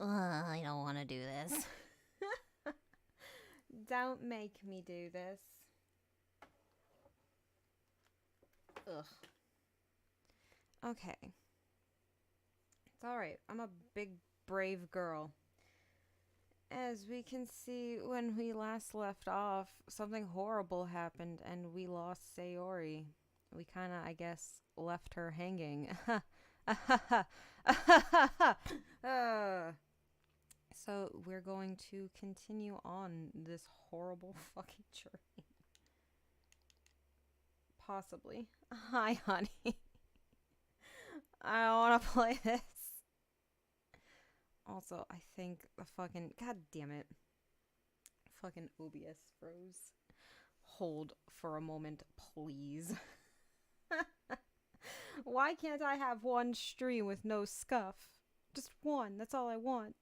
I don't want to do this. Don't make me do this. Ugh. Okay. It's alright. I'm a big, brave girl. As we can see, when we last left off, something horrible happened and we lost Sayori. We kinda, I guess, left her hanging. So we're going to continue on this horrible fucking journey. Possibly. Hi, honey. I don't want to play this. Also, I think the fucking... God damn it. Fucking OBS froze. Hold for a moment, please. Why can't I have one stream with no scuff? Just one. That's all I want.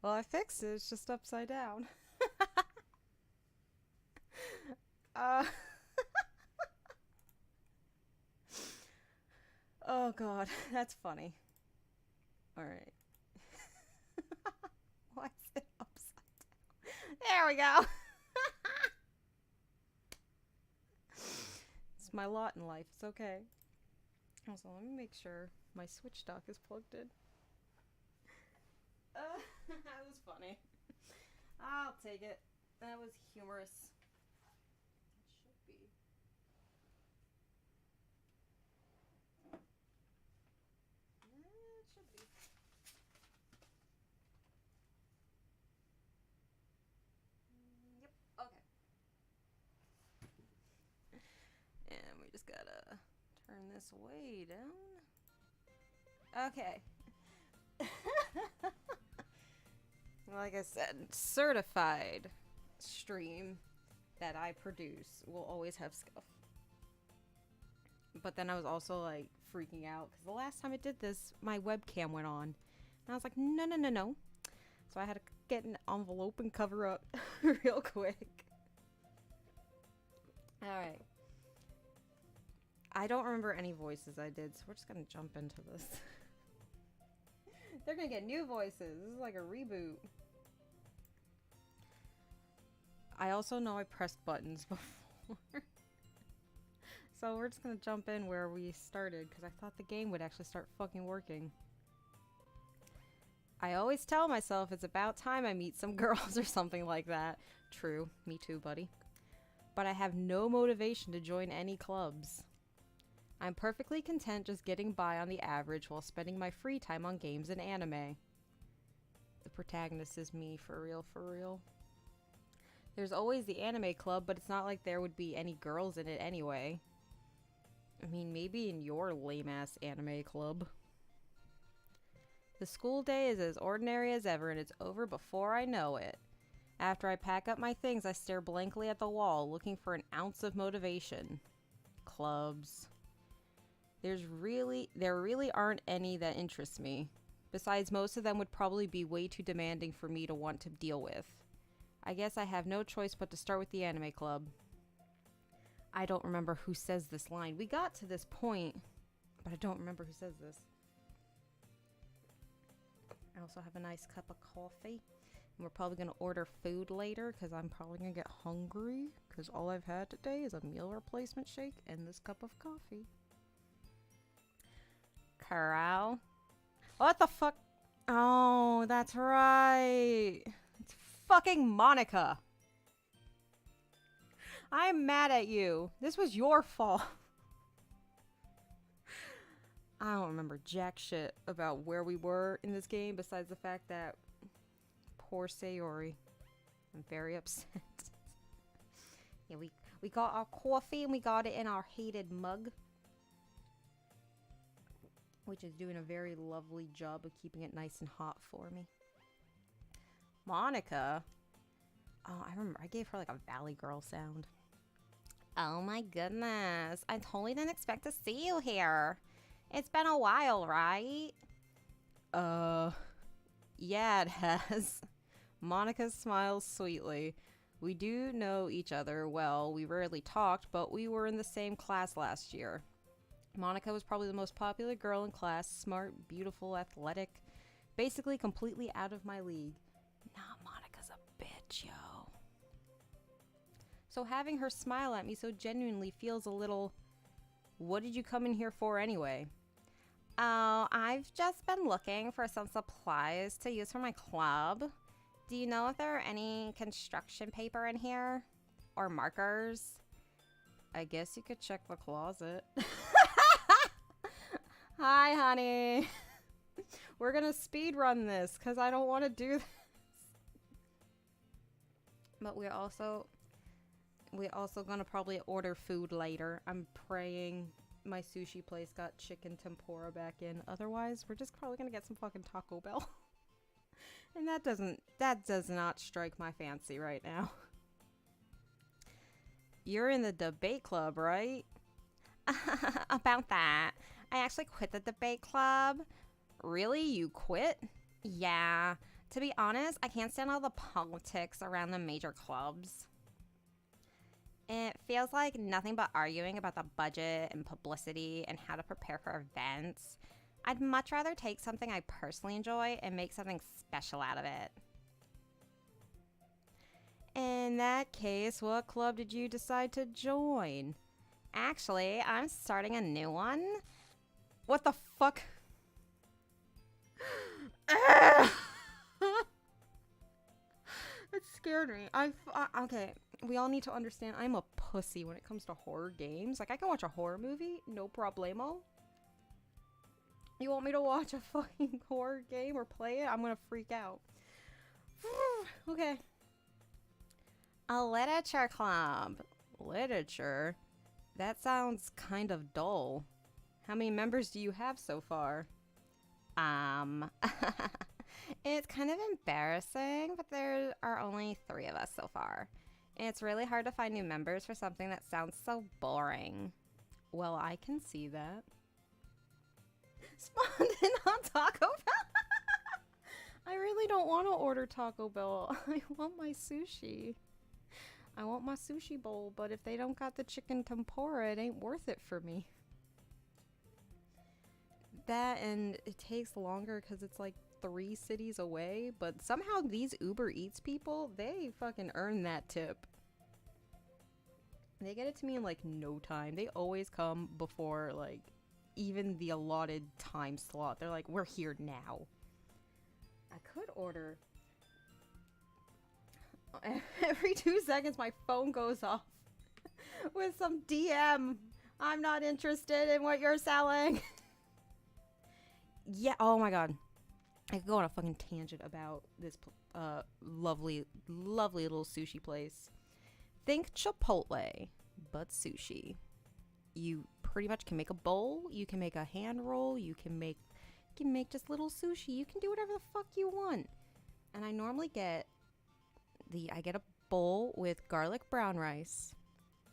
Well, I fixed it. It's just upside down. uh... Oh god, that's funny. Alright. Why is it upside down? There we go! It's my lot in life. It's okay. Also, let me make sure my Switch dock is plugged in. That was funny. I'll take it. That was humorous. It should be. It should be. Yep. Okay. And we just gotta turn this way down. Okay. Like I said, certified stream that I produce will always have scuff. But then I was also like freaking out because the last time I did this, my webcam went on. And I was like, no, no, no, no. So I had to get an envelope and cover up real quick. Alright. I don't remember any voices I did, so we're just gonna jump into this. They're gonna get new voices. This is like a reboot. I also know I pressed buttons before. So we're just gonna jump in where we started, because I thought the game would actually start fucking working. I always tell myself it's about time I meet some girls or something like that. True, me too, buddy. But I have no motivation to join any clubs. I'm perfectly content just getting by on the average while spending my free time on games and anime. The protagonist is me, for real, for real. There's always the anime club, but it's not like there would be any girls in it anyway. I mean, maybe in your lame-ass anime club. The school day is as ordinary as ever, and it's over before I know it. After I pack up my things, I stare blankly at the wall, looking for an ounce of motivation. Clubs. There really aren't any that interest me. Besides, most of them would probably be way too demanding for me to want to deal with. I guess I have no choice but to start with the anime club. I don't remember who says this line. We got to this point, but I don't remember who says this. I also have a nice cup of coffee. And we're probably going to order food later because I'm probably going to get hungry because all I've had today is a meal replacement shake and this cup of coffee. Corral. What the fuck? Oh, that's right. It's fucking Monica. I'm mad at you. This was your fault. I don't remember jack shit about where we were in this game besides the fact that poor Sayori. I'm very upset. Yeah, we got our coffee and we got it in our hated mug, which is doing a very lovely job of keeping it nice and hot for me. Monica? Oh, I remember. I gave her like a Valley Girl sound. Oh my goodness. I totally didn't expect to see you here. It's been a while, right? Yeah, it has. Monica smiles sweetly. We do know each other well. We rarely talked, but we were in the same class last year. Monica was probably the most popular girl in class. Smart, beautiful, athletic. Basically completely out of my league. Nah, Monica's a bitch, yo. So having her smile at me so genuinely feels a little... What did you come in here for anyway? Oh, I've just been looking for some supplies to use for my club. Do you know if there are any construction paper in here? Or markers? I guess you could check the closet. Hi, honey. We're gonna speed run this because I don't want to do this. But we're also gonna probably order food later. I'm praying my sushi place got chicken tempura back in. Otherwise, we're just probably gonna get some fucking Taco Bell. And that does not strike my fancy right now. You're in the debate club, right? About that. I actually quit the debate club. Really? You quit? Yeah. To be honest, I can't stand all the politics around the major clubs. It feels like nothing but arguing about the budget and publicity and how to prepare for events. I'd much rather take something I personally enjoy and make something special out of it. In that case, what club did you decide to join? Actually, I'm starting a new one. What the fuck? It scared me. Okay, we all need to understand I'm a pussy when it comes to horror games. Like, I can watch a horror movie, no problemo. You want me to watch a fucking horror game or play it? I'm gonna freak out. Okay. A literature club. Literature? That sounds kind of dull. How many members do you have so far? It's kind of embarrassing, but there are only 3 of us so far. And it's really hard to find new members for something that sounds so boring. Well, I can see that. Spawned in on Taco Bell? I really don't want to order Taco Bell. I want my sushi. I want my sushi bowl, but if they don't got the chicken tempura, it ain't worth it for me. That, and it takes longer because it's like 3 cities away, but somehow these Uber Eats people, they fucking earn that tip. They get it to me in like no time. They always come before like even the allotted time slot. They're like, we're here now. I could order. Every 2 seconds, my phone goes off with some DM. I'm not interested in what you're selling. Yeah, oh my god. I could go on a fucking tangent about this lovely, lovely little sushi place. Think Chipotle, but sushi. You pretty much can make a bowl, you can make a hand roll, you can make just little sushi. You can do whatever the fuck you want. And I normally get I get a bowl with garlic brown rice.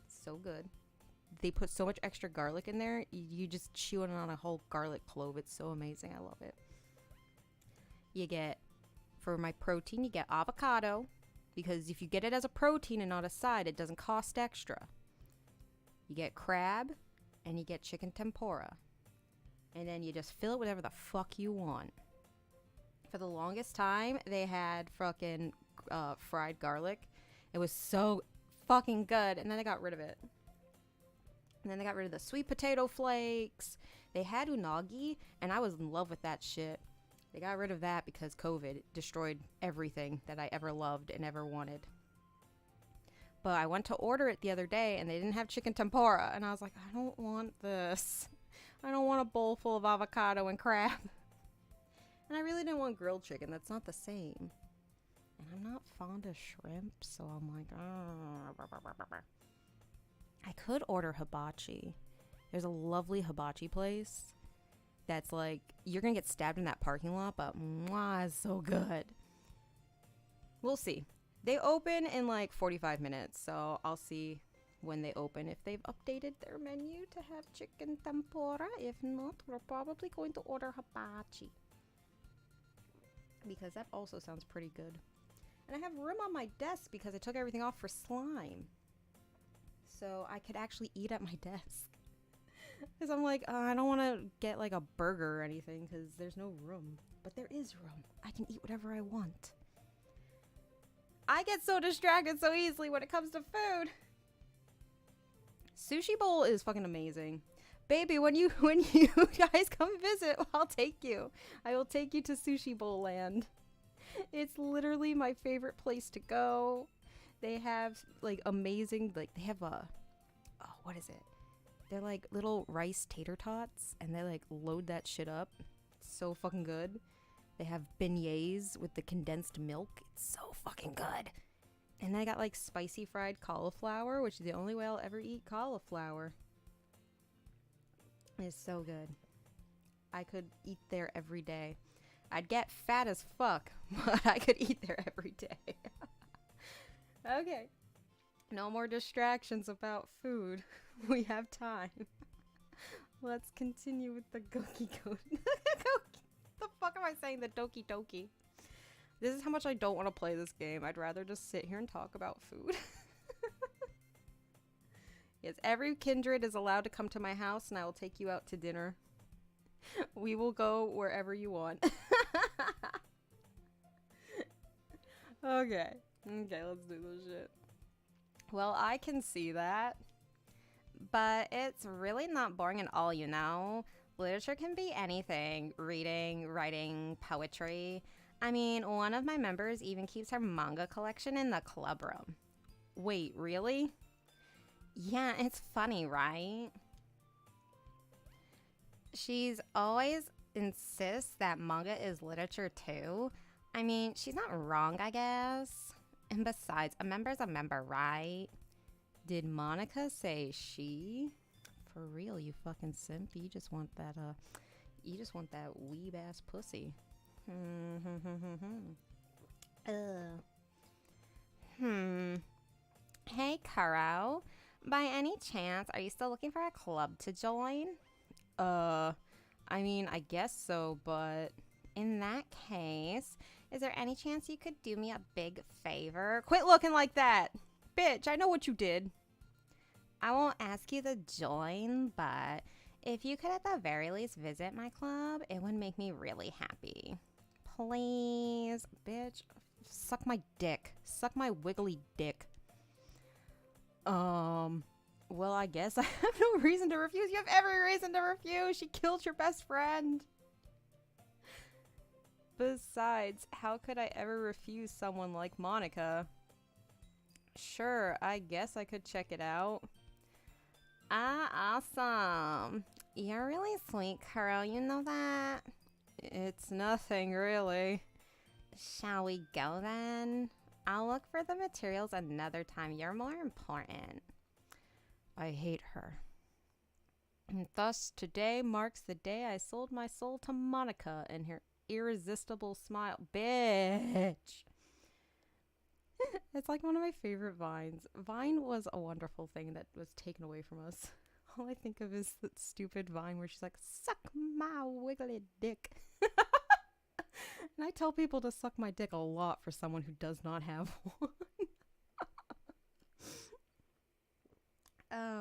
So good. They put so much extra garlic in there, you just chew it on a whole garlic clove. It's so amazing. I love it. You get, for my protein, you get avocado, because if you get it as a protein and not a side, it doesn't cost extra. You get crab, and you get chicken tempura. And then you just fill it with whatever the fuck you want. For the longest time, they had fucking fried garlic. It was so fucking good, and then they got rid of it. And then they got rid of the sweet potato flakes. They had unagi, and I was in love with that shit. They got rid of that because COVID destroyed everything that I ever loved and ever wanted. But I went to order it the other day, and they didn't have chicken tempura. And I was like, I don't want this. I don't want a bowl full of avocado and crab. And I really didn't want grilled chicken. That's not the same. And I'm not fond of shrimp, so I'm like, I could order hibachi. There's a lovely hibachi place that's like, you're gonna get stabbed in that parking lot, but mwah, it's so good. We'll see. They open in like 45 minutes, so I'll see when they open if they've updated their menu to have chicken tempura. If not, we're probably going to order hibachi, because that also sounds pretty good. And I have room on my desk because I took everything off for slime, so I could actually eat at my desk. Because I'm like, I don't want to get like a burger or anything because there's no room. But there is room. I can eat whatever I want. I get so distracted so easily when it comes to food. Sushi bowl is fucking amazing. Baby, when you guys come visit, I'll take you. I will take you to Sushi Bowl Land. It's literally my favorite place to go. They have like amazing, like they have what is it? They're like little rice tater tots, and they like load that shit up. It's so fucking good. They have beignets with the condensed milk. It's so fucking good. And I got like spicy fried cauliflower, which is the only way I'll ever eat cauliflower. It's so good. I could eat there every day. I'd get fat as fuck, but I could eat there every day. Okay. No more distractions about food. We have time. Let's continue with the Goki Goki. The fuck am I saying? The Doki Doki. This is how much I don't want to play this game. I'd rather just sit here and talk about food. Yes, every kindred is allowed to come to my house, and I will take you out to dinner. We will go wherever you want. Okay. Okay, let's do this shit. Well, I can see that. But it's really not boring at all, you know? Literature can be anything. Reading, writing, poetry. I mean, one of my members even keeps her manga collection in the club room. Wait, really? Yeah, it's funny, right? She's always insists that manga is literature too. I mean, she's not wrong, I guess. And besides, a member's a member, right? Did Monica say she? For real, you fucking simp. You just want that weeb ass pussy. Hey, Kuro. By any chance, are you still looking for a club to join? I mean, I guess so, but in that case, is there any chance you could do me a big favor? Quit looking like that! Bitch, I know what you did. I won't ask you to join, but if you could at the very least visit my club, it would make me really happy. Please, bitch, suck my dick. Suck my wiggly dick. Well, I guess I have no reason to refuse. You have every reason to refuse. She killed your best friend. Besides, how could I ever refuse someone like Monica? Sure, I guess I could check it out. Ah, awesome. You're really sweet, Kuro, you know that? It's nothing, really. Shall we go then? I'll look for the materials another time. You're more important. I hate her. And thus, today marks the day I sold my soul to Monica and her irresistible smile. Bitch! It's like one of my favorite vines. Vine was a wonderful thing that was taken away from us. All I think of is that stupid Vine where she's like, suck my wiggly dick. And I tell people to suck my dick a lot for someone who does not have one.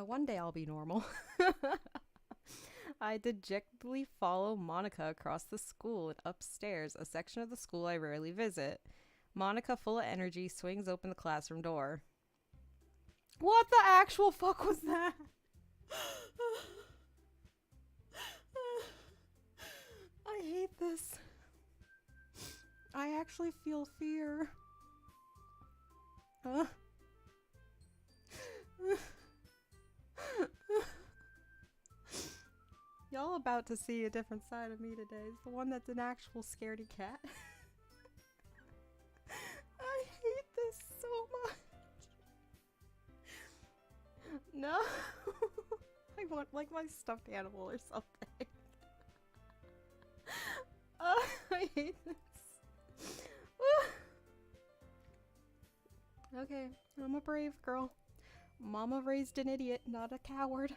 One day I'll be normal. I dejectedly follow Monica across the school and upstairs, a section of the school I rarely visit. Monica, full of energy, swings open the classroom door. What the actual fuck was that? I hate this. I actually feel fear. Y'all about to see a different side of me today. It's the one that's an actual scaredy cat. I hate this so much. No. I want like my stuffed animal or something. I hate this. Okay, I'm a brave girl. Mama raised an idiot, not a coward.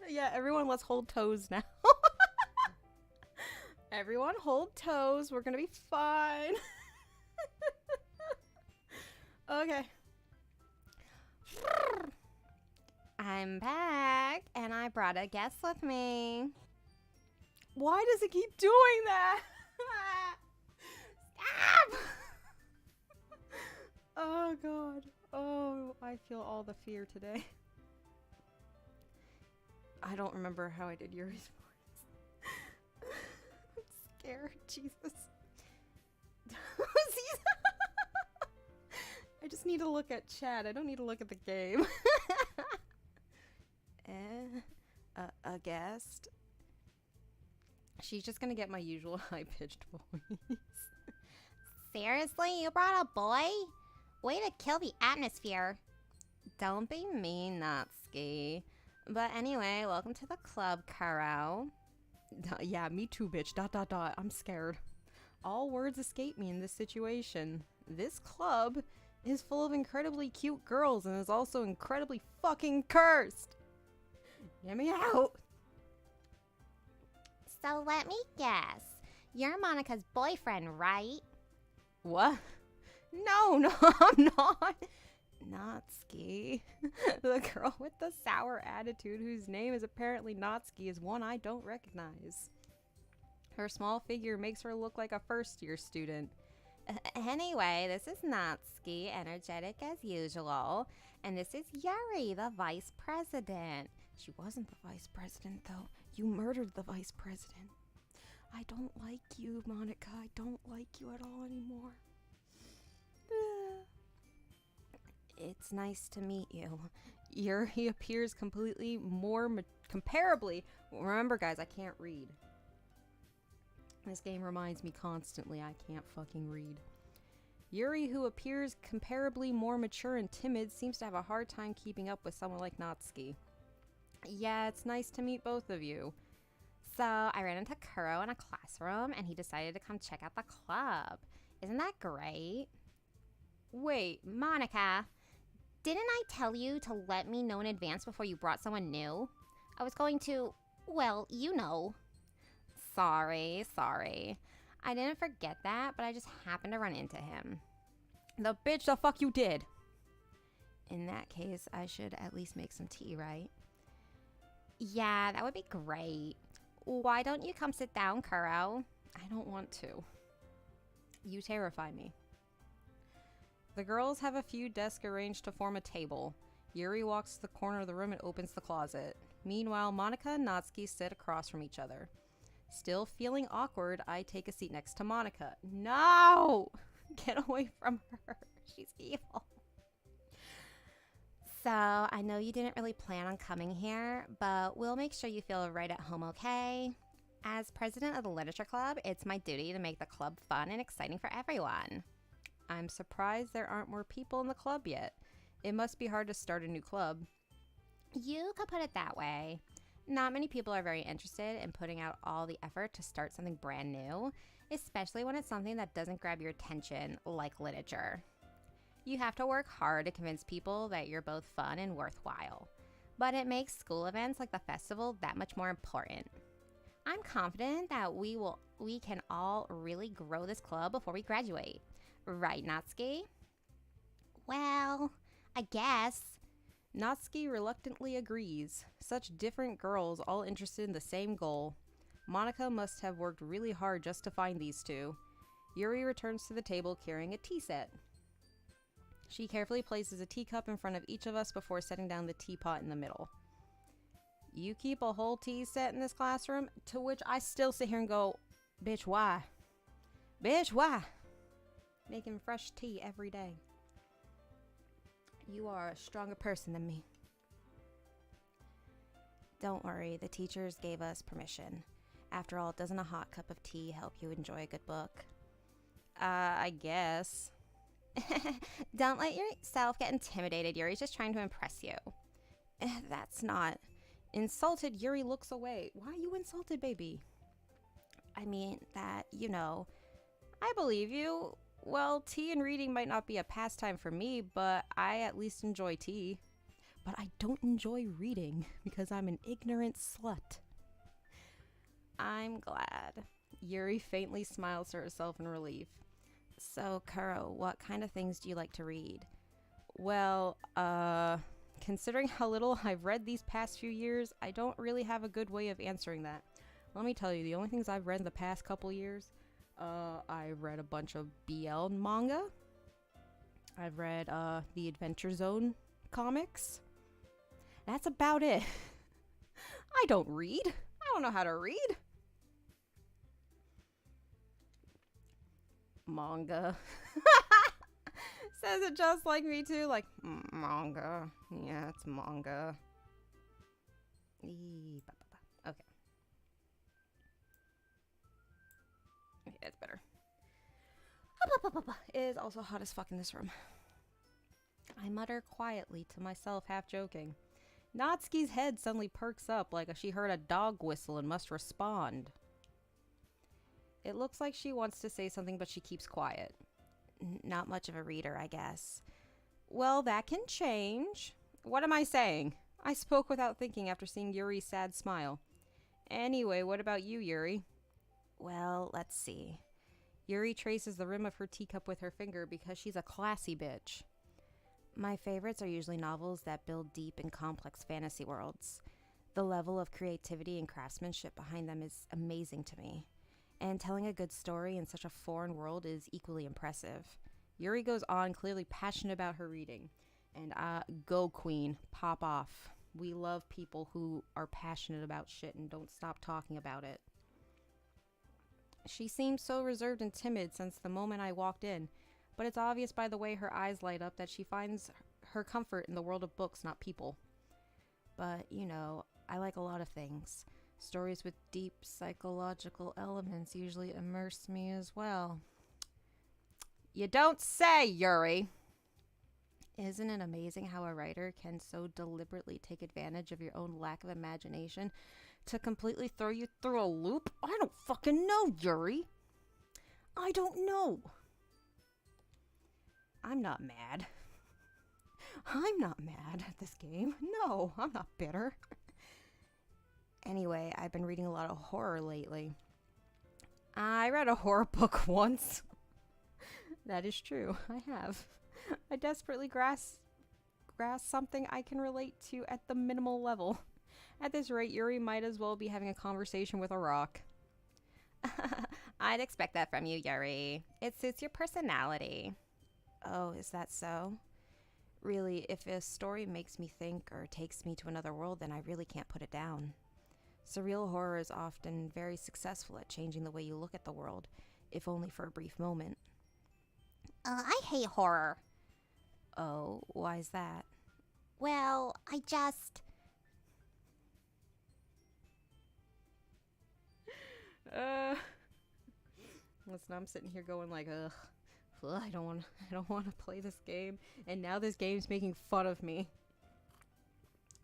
Yeah, everyone, let's hold toes now. Everyone hold toes. We're gonna be fine. Okay. I'm back, and I brought a guest with me. Why does it keep doing that? Stop! Oh, God. Oh, I feel all the fear today. I don't remember how I did Yuri's voice. I'm scared. Jesus. I just need to look at chat. I don't need to look at the game. A guest? She's just gonna get my usual high-pitched voice. Seriously, you brought a boy? Way to kill the atmosphere. Don't be mean, Natsuki. But anyway, welcome to the club, Kuro. Yeah, me too, bitch. ... I'm scared. All words escape me in this situation. This club is full of incredibly cute girls and is also incredibly fucking cursed. Get me out. So let me guess. You're Monica's boyfriend, right? What? No, I'm not. Natsuki. The girl with the sour attitude whose name is apparently Natsuki is one I don't recognize. Her small figure makes her look like a first-year student. Anyway, this is Natsuki, energetic as usual. And this is Yuri, the vice president. She wasn't the vice president, though. You murdered the vice president. I don't like you, Monica. I don't like you at all anymore. It's nice to meet you. Yuri appears completely more comparably. Remember, guys, I can't read. This game reminds me constantly I can't fucking read. Yuri, who appears comparably more mature and timid, seems to have a hard time keeping up with someone like Natsuki. Yeah, it's nice to meet both of you. So, I ran into Kuro in a classroom, and he decided to come check out the club. Isn't that great? Wait, Monica, didn't I tell you to let me know in advance before you brought someone new? I was going to, well, you know. Sorry. I didn't forget that, but I just happened to run into him. The bitch the fuck you did! In that case, I should at least make some tea, right? Yeah, that would be great. Why don't you come sit down, Kuro? I don't want to. You terrify me. The girls have a few desks arranged to form a table. Yuri walks to the corner of the room and opens the closet. Meanwhile, Monica and Natsuki sit across from each other. Still feeling awkward, I take a seat next to Monica. No! Get away from her. She's evil. So, I know you didn't really plan on coming here, but we'll make sure you feel right at home, okay? As president of the literature club, it's my duty to make the club fun and exciting for everyone. I'm surprised there aren't more people in the club yet. It must be hard to start a new club. You could put it that way. Not many people are very interested in putting out all the effort to start something brand new, especially when it's something that doesn't grab your attention, like literature. You have to work hard to convince people that you're both fun and worthwhile, but it makes school events like the festival that much more important. I'm confident that we can all really grow this club before we graduate. Right, Natsuki? Well, I guess. Natsuki reluctantly agrees. Such different girls all interested in the same goal. Monica must have worked really hard just to find these two. Yuri returns to the table carrying a tea set. She carefully places a teacup in front of each of us before setting down the teapot in the middle. You keep a whole tea set in this classroom? To which I still sit here and go, bitch, why? Bitch, why? Making fresh tea every day. You are a stronger person than me. Don't worry, the teachers gave us permission. After all, doesn't a hot cup of tea help you enjoy a good book? I guess. Don't let yourself get intimidated. Yuri's just trying to impress you. That's not. Insulted, Yuri looks away. Why are you insulted, baby? I mean that, I believe you. Well, tea and reading might not be a pastime for me, but I at least enjoy tea. But I don't enjoy reading because I'm an ignorant slut. I'm glad. Yuri faintly smiles to herself in relief. So, Kuro, what kind of things do you like to read? Well, considering how little I've read these past few years, I don't really have a good way of answering that. Let me tell you, the only things I've read in the past couple years, I've read a bunch of BL manga. I've read, the Adventure Zone comics. That's about it. I don't read. I don't know how to read. Manga. Says it just like me too, like, manga. Yeah, it's manga. Okay. Okay, that's better. It is also hot as fuck in this room. I mutter quietly to myself, half joking. Natsuki's head suddenly perks up like she heard a dog whistle and must respond. It looks like she wants to say something, but she keeps quiet. Not much of a reader, I guess. Well, that can change. What am I saying? I spoke without thinking after seeing Yuri's sad smile. Anyway, what about you, Yuri? Well, let's see. Yuri traces the rim of her teacup with her finger because she's a classy bitch. My favorites are usually novels that build deep and complex fantasy worlds. The level of creativity and craftsmanship behind them is amazing to me. And telling a good story in such a foreign world is equally impressive. Yuri goes on, clearly passionate about her reading. And go queen, pop off. We love people who are passionate about shit and don't stop talking about it. She seems so reserved and timid since the moment I walked in, but it's obvious by the way her eyes light up that she finds her comfort in the world of books, not people. But, I like a lot of things. Stories with deep psychological elements usually immerse me as well. You don't say, Yuri! Isn't it amazing how a writer can so deliberately take advantage of your own lack of imagination to completely throw you through a loop? I don't fucking know, Yuri! I don't know! I'm not mad. I'm not mad at this game. No, I'm not bitter. Anyway, I've been reading a lot of horror lately. I read a horror book once. That is true, I have. I desperately grasp something I can relate to at the minimal level. At this rate, Yuri might as well be having a conversation with a rock. I'd expect that from you, Yuri. It suits your personality. Oh, is that so? Really, if a story makes me think or takes me to another world, then I really can't put it down. Surreal horror is often very successful at changing the way you look at the world, if only for a brief moment. I hate horror. Oh, why's that? Well, I just... Listen, I'm sitting here going like, ugh, I don't want to play this game, and now this game's making fun of me.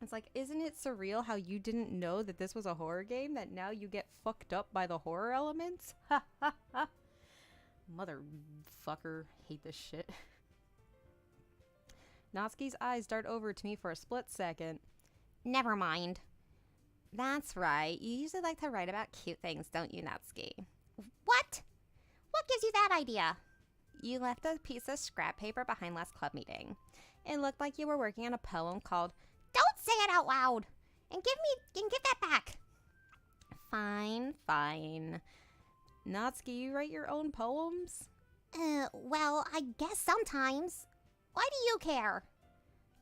It's like, isn't it surreal how you didn't know that this was a horror game, that now you get fucked up by the horror elements? Ha ha ha. Motherfucker, hate this shit. Natsuki's eyes dart over to me for a split second. Never mind. That's right. You usually like to write about cute things, don't you, Natsuki? What? What gives you that idea? You left a piece of scrap paper behind last club meeting. It looked like you were working on a poem called Don't Say It Out Loud! And give that back! Fine, fine. Natsuki, you write your own poems? Well, I guess sometimes. Why do you care?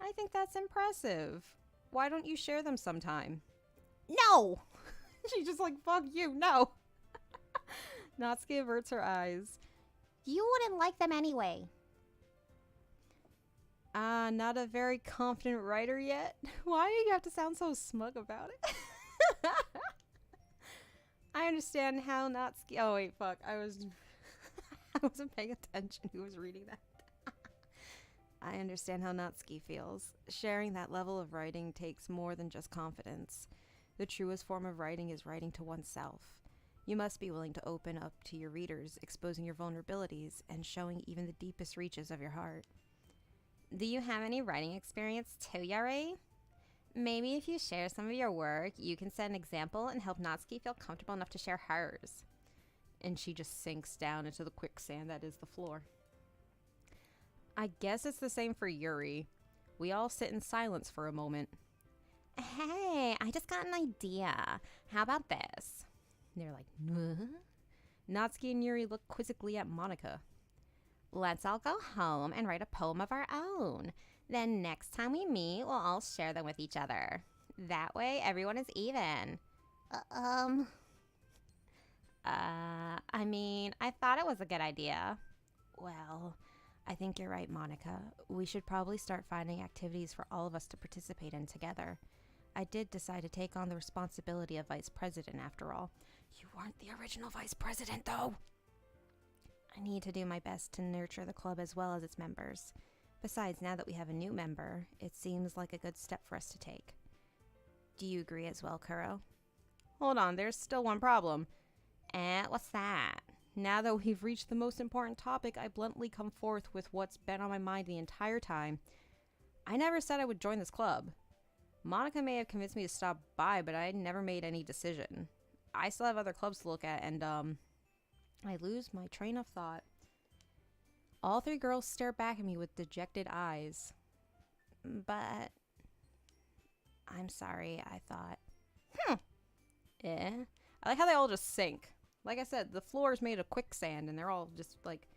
I think that's impressive. Why don't you share them sometime? No! She's just like, fuck you, no! Natsuki averts her eyes. You wouldn't like them anyway. Not a very confident writer yet? Why do you have to sound so smug about it? I understand how Natsuki... Oh, wait, fuck. I wasn't paying attention who was reading that. I understand how Natsuki feels. Sharing that level of writing takes more than just confidence. The truest form of writing is writing to oneself. You must be willing to open up to your readers, exposing your vulnerabilities and showing even the deepest reaches of your heart. Do you have any writing experience too, Yuri? Maybe if you share some of your work, you can set an example and help Natsuki feel comfortable enough to share hers. And she just sinks down into the quicksand that is the floor. I guess it's the same for Yuri. We all sit in silence for a moment. Hey, I just got an idea. How about this? And they're like, "Huh?" Natsuki and Yuri look quizzically at Monica. Let's all go home and write a poem of our own. Then next time we meet, we'll all share them with each other. That way, everyone is even. I mean, I thought it was a good idea. Well, I think you're right, Monica. We should probably start finding activities for all of us to participate in together. I did decide to take on the responsibility of vice president after all. You weren't the original vice president, though. I need to do my best to nurture the club as well as its members. Besides, now that we have a new member, it seems like a good step for us to take. Do you agree as well, Kuro? Hold on, there's still one problem. What's that? Now that we've reached the most important topic, I bluntly come forth with what's been on my mind the entire time. I never said I would join this club. Monica may have convinced me to stop by, but I never made any decision. I still have other clubs to look at, and, I lose my train of thought. All three girls stare back at me with dejected eyes. But... I'm sorry, I thought. I like how they all just sink. Like I said, the floor is made of quicksand, and they're all just like,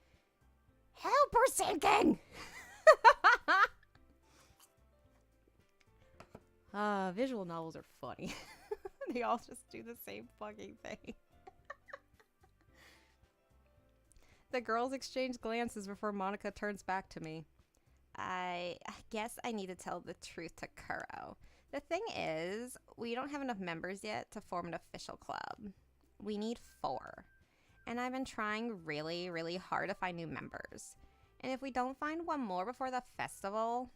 help, we're sinking! Visual novels are funny. They all just do the same fucking thing. The girls exchange glances before Monica turns back to me. I guess I need to tell the truth to Kuro. The thing is, we don't have enough members yet to form an official club. We need 4. And I've been trying really, really hard to find new members. And if we don't find one more before the festival...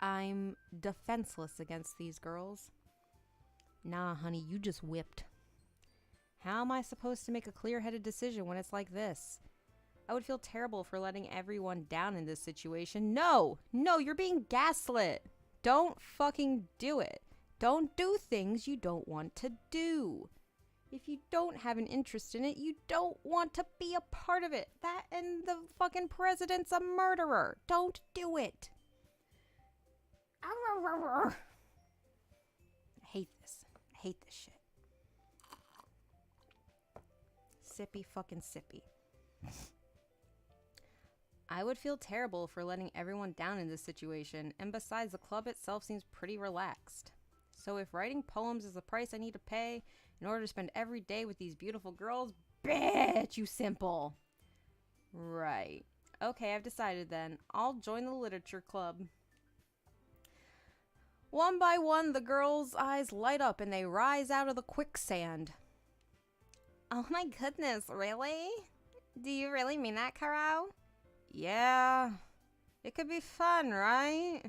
I'm defenseless against these girls. Nah, honey, you just whipped. How am I supposed to make a clear-headed decision when it's like this? I would feel terrible for letting everyone down in this situation. No, you're being gaslit. Don't fucking do it. Don't do things you don't want to do. If you don't have an interest in it, you don't want to be a part of it. That and the fucking president's a murderer. Don't do it. I hate this. I hate this shit. Sippy fucking sippy. I would feel terrible for letting everyone down in this situation, and besides, the club itself seems pretty relaxed. So if writing poems is the price I need to pay in order to spend every day with these beautiful girls, bitch, you simple. Right. Okay, I've decided then. I'll join the literature club. One by one, the girls' eyes light up and they rise out of the quicksand. Oh my goodness, really? Do you really mean that, Kuro? Yeah. It could be fun, right?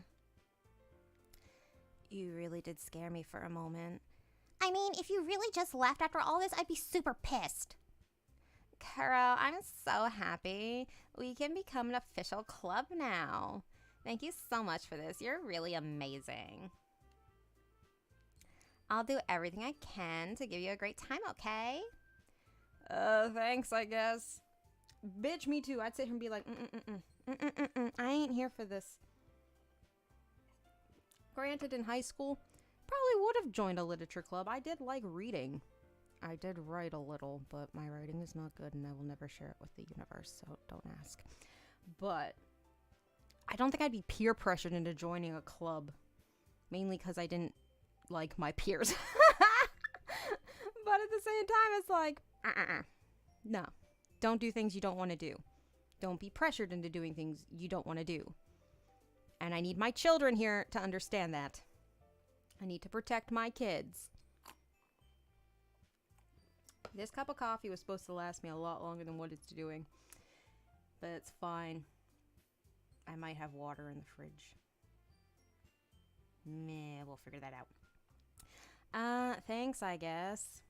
You really did scare me for a moment. I mean, if you really just left after all this, I'd be super pissed. Kuro, I'm so happy. We can become an official club now. Thank you so much for this. You're really amazing. I'll do everything I can to give you a great time, okay? Thanks, I guess. Bitch, me too. I'd sit here and be like, I ain't here for this. Granted, in high school, probably would have joined a literature club. I did like reading. I did write a little, but my writing is not good and I will never share it with the universe, so don't ask. But I don't think I'd be peer pressured into joining a club. Mainly because I didn't like my peers. But at the same time, it's like, no. Don't do things you don't want to do. Don't be pressured into doing things you don't want to do. And I need my children here to understand that. I need to protect my kids. This cup of coffee was supposed to last me a lot longer than what it's doing. But it's fine. I might have water in the fridge. Meh, we'll figure that out. Thanks, I guess.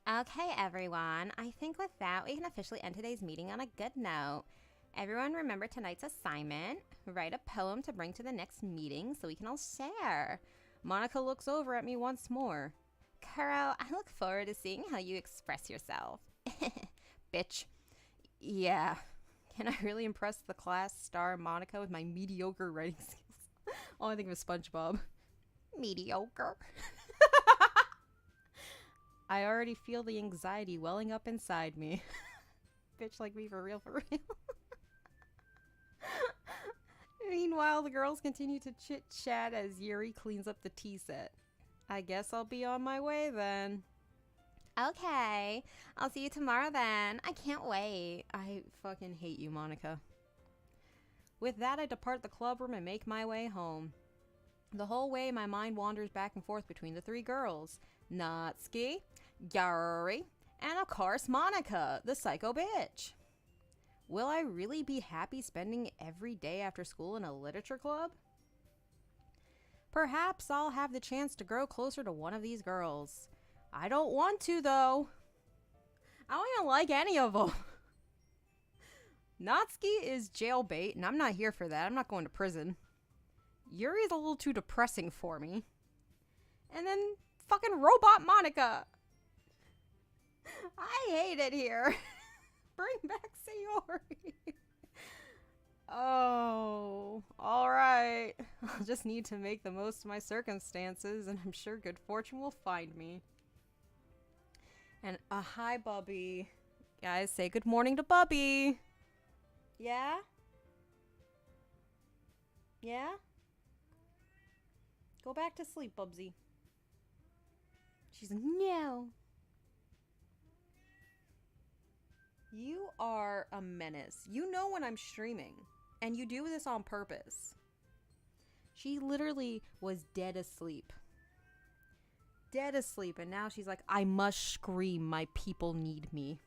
Okay, everyone. I think with that, we can officially end today's meeting on a good note. Everyone remember tonight's assignment. Write a poem to bring to the next meeting so we can all share. Monica looks over at me once more. Kuro, I look forward to seeing how you express yourself. Bitch. Yeah. Can I really impress the class star Monica with my mediocre writing skills? All I think of is SpongeBob. Mediocre. I already feel the anxiety welling up inside me. Bitch like me for real, for real. Meanwhile, the girls continue to chit-chat as Yuri cleans up the tea set. I guess I'll be on my way then. Okay. I'll see you tomorrow then. I can't wait. I fucking hate you, Monica. With that, I depart the club room and make my way home. The whole way, my mind wanders back and forth between the three girls. Natsuki, Yuri, and of course Monica, the psycho bitch. Will I really be happy spending every day after school in a literature club? Perhaps I'll have the chance to grow closer to one of these girls. I don't want to, though. I don't even like any of them. Natsuki is jailbait, and I'm not here for that. I'm not going to prison. Yuri's a little too depressing for me. And then fucking robot Monica. I hate it here. Bring back Sayori. Oh, alright. I'll just need to make the most of my circumstances, and I'm sure good fortune will find me. And hi, Bubby. Guys, say good morning to Bubby. Yeah? Yeah? Go back to sleep, Bubsy. She's like, no. You are a menace. You know when I'm streaming. And you do this on purpose. She literally was dead asleep. Dead asleep. And now she's like, I must scream. My people need me.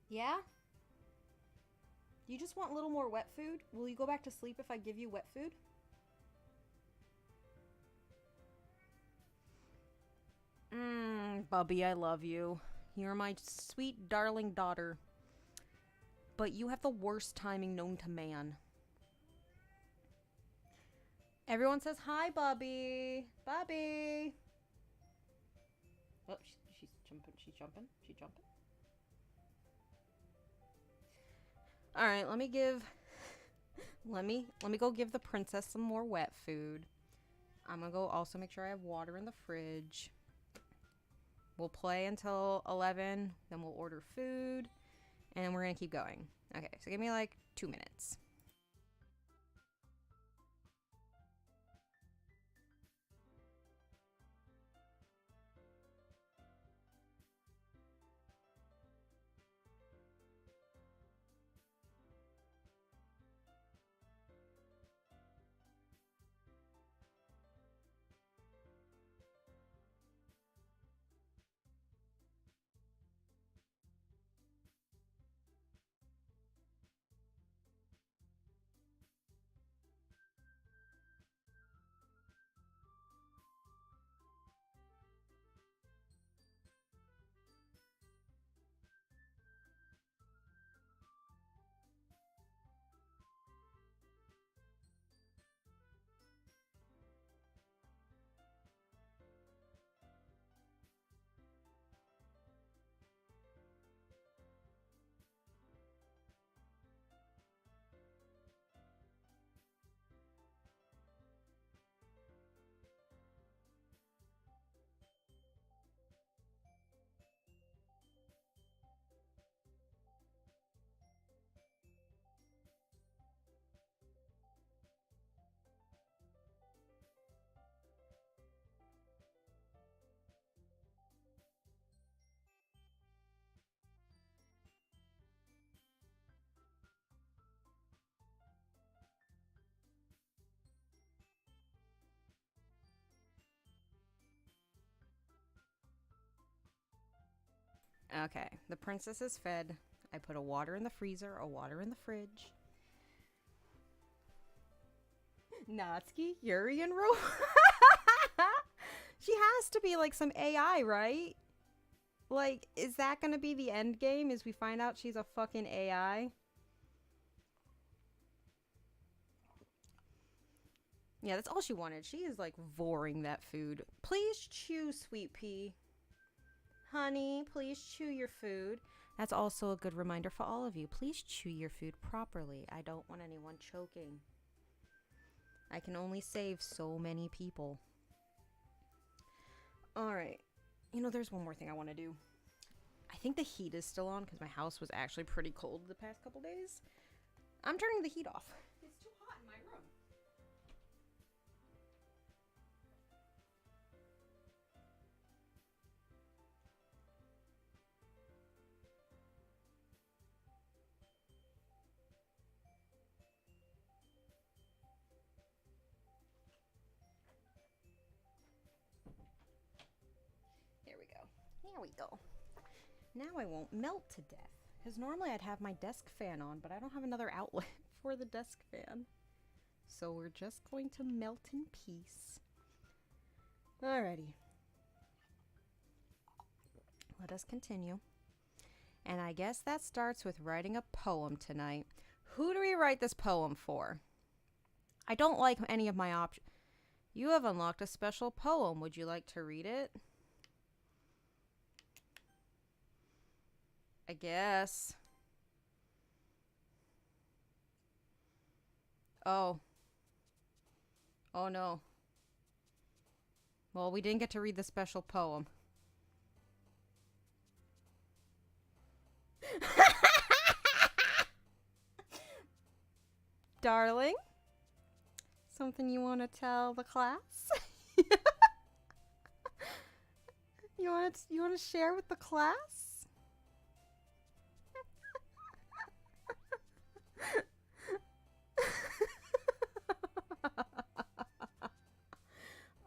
Yeah? You just want a little more wet food? Will you go back to sleep if I give you wet food? Bubby, I love you. You're my sweet, darling daughter. But you have the worst timing known to man. Everyone says hi, Bubby. Bubby. Oh, she's jumping. She's jumping. She's jumping. All right, let me go give the princess some more wet food. I'm gonna go also make sure I have water in the fridge. We'll play until 11, then we'll order food. and we're gonna keep going. Okay, so give me like 2 minutes. Okay, the princess is fed. I put a water in the freezer, a water in the fridge. Natsuki, Yuri, and Ro. She has to be like some AI, right? Like, is that gonna be the end game? Is we find out she's a fucking AI? Yeah, that's all she wanted. She is like voring that food. Please chew, sweet pea. Honey, please chew your food. That's also a good reminder for all of you. Please chew your food properly. I don't want anyone choking. I can only save so many people. Alright. You know, there's one more thing I want to do. I think the heat is still on because my house was actually pretty cold the past couple days. I'm turning the heat off. It's too hot in my room. There we go. Now I won't melt to death. Because normally I'd have my desk fan on, but I don't have another outlet for the desk fan. So we're just going to melt in peace. Alrighty. Let us continue. And I guess that starts with writing a poem tonight. Who do we write this poem for? I don't like any of my options. You have unlocked a special poem. Would you like to read it? I guess. Oh. Oh no. Well, we didn't get to read the special poem. Darling, something you want to tell the class? You want to share with the class?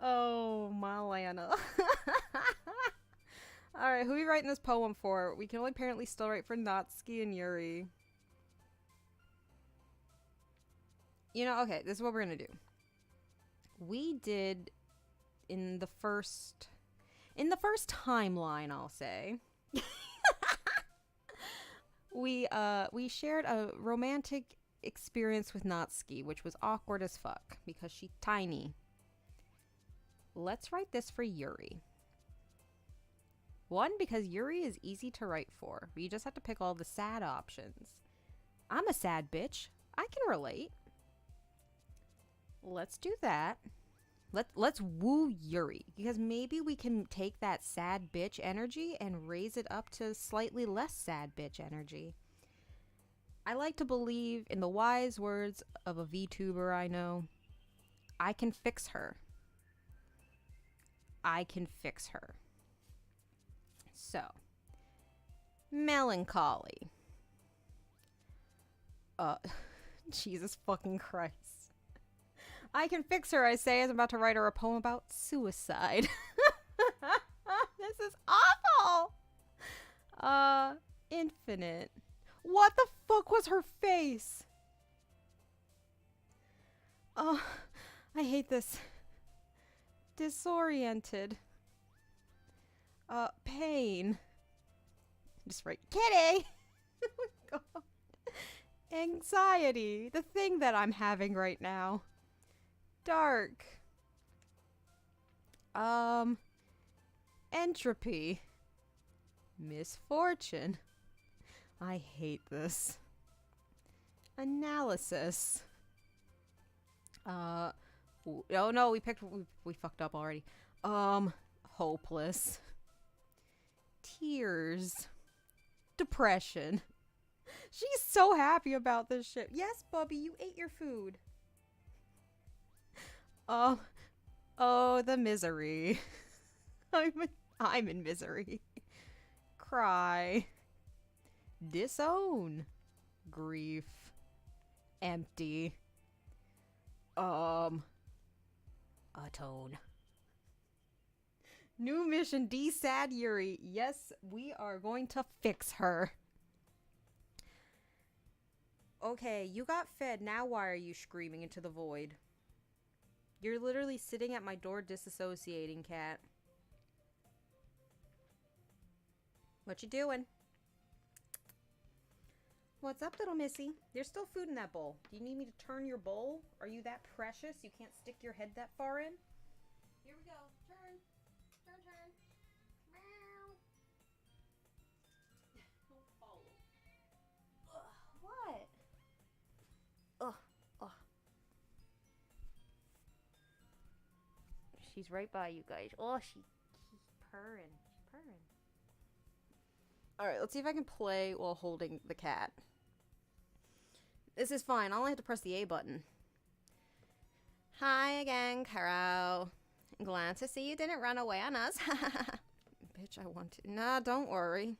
Oh, Malana. Alright, who are we writing this poem for? We can only apparently still write for Natsuki and Yuri. You know, okay, this is what we're gonna do. We did in the first timeline, I'll say. we shared a romantic experience with Natsuki, which was awkward as fuck because she's tiny. Let's write this for Yuri. One, because Yuri is easy to write for. You just have to pick all the sad options. I'm a sad bitch. I can relate. Let's do that. Let's woo Yuri, because maybe we can take that sad bitch energy and raise it up to slightly less sad bitch energy. I like to believe in the wise words of a VTuber I know. I can fix her. I can fix her. So, melancholy. Jesus fucking Christ. I can fix her, I say, as I'm about to write her a poem about suicide. This is awful! Infinite. What the fuck was her face? Oh, I hate this. Disoriented. Pain. Just write kitty! Oh my god. Anxiety. The thing that I'm having right now. Dark. Entropy. Misfortune. I hate this. Analysis. Oh no, we fucked up already. Hopeless. Tears. Depression. She's so happy about this shit. Yes, Bubby, you ate your food. Oh, the misery. I'm in misery. Cry. Disown. Grief. Empty. Atone. New mission, D-Sad Yuri. Yes, we are going to fix her. Okay, you got fed. Now why are you screaming into the void? You're literally sitting at my door disassociating, cat. What you doing? What's up, little missy? There's still food in that bowl. Do you need me to turn your bowl? Are you that precious you can't stick your head that far in? Here we go. Turn. Turn, turn. Meow. Don't follow. What? Ugh. She's right by you guys. Oh, she's purring. She's purring. Alright, let's see if I can play while holding the cat. This is fine. I'll only have to press the A button. Hi again, Kuro. Glad to see you didn't run away on us. Bitch, I want to. Nah, don't worry.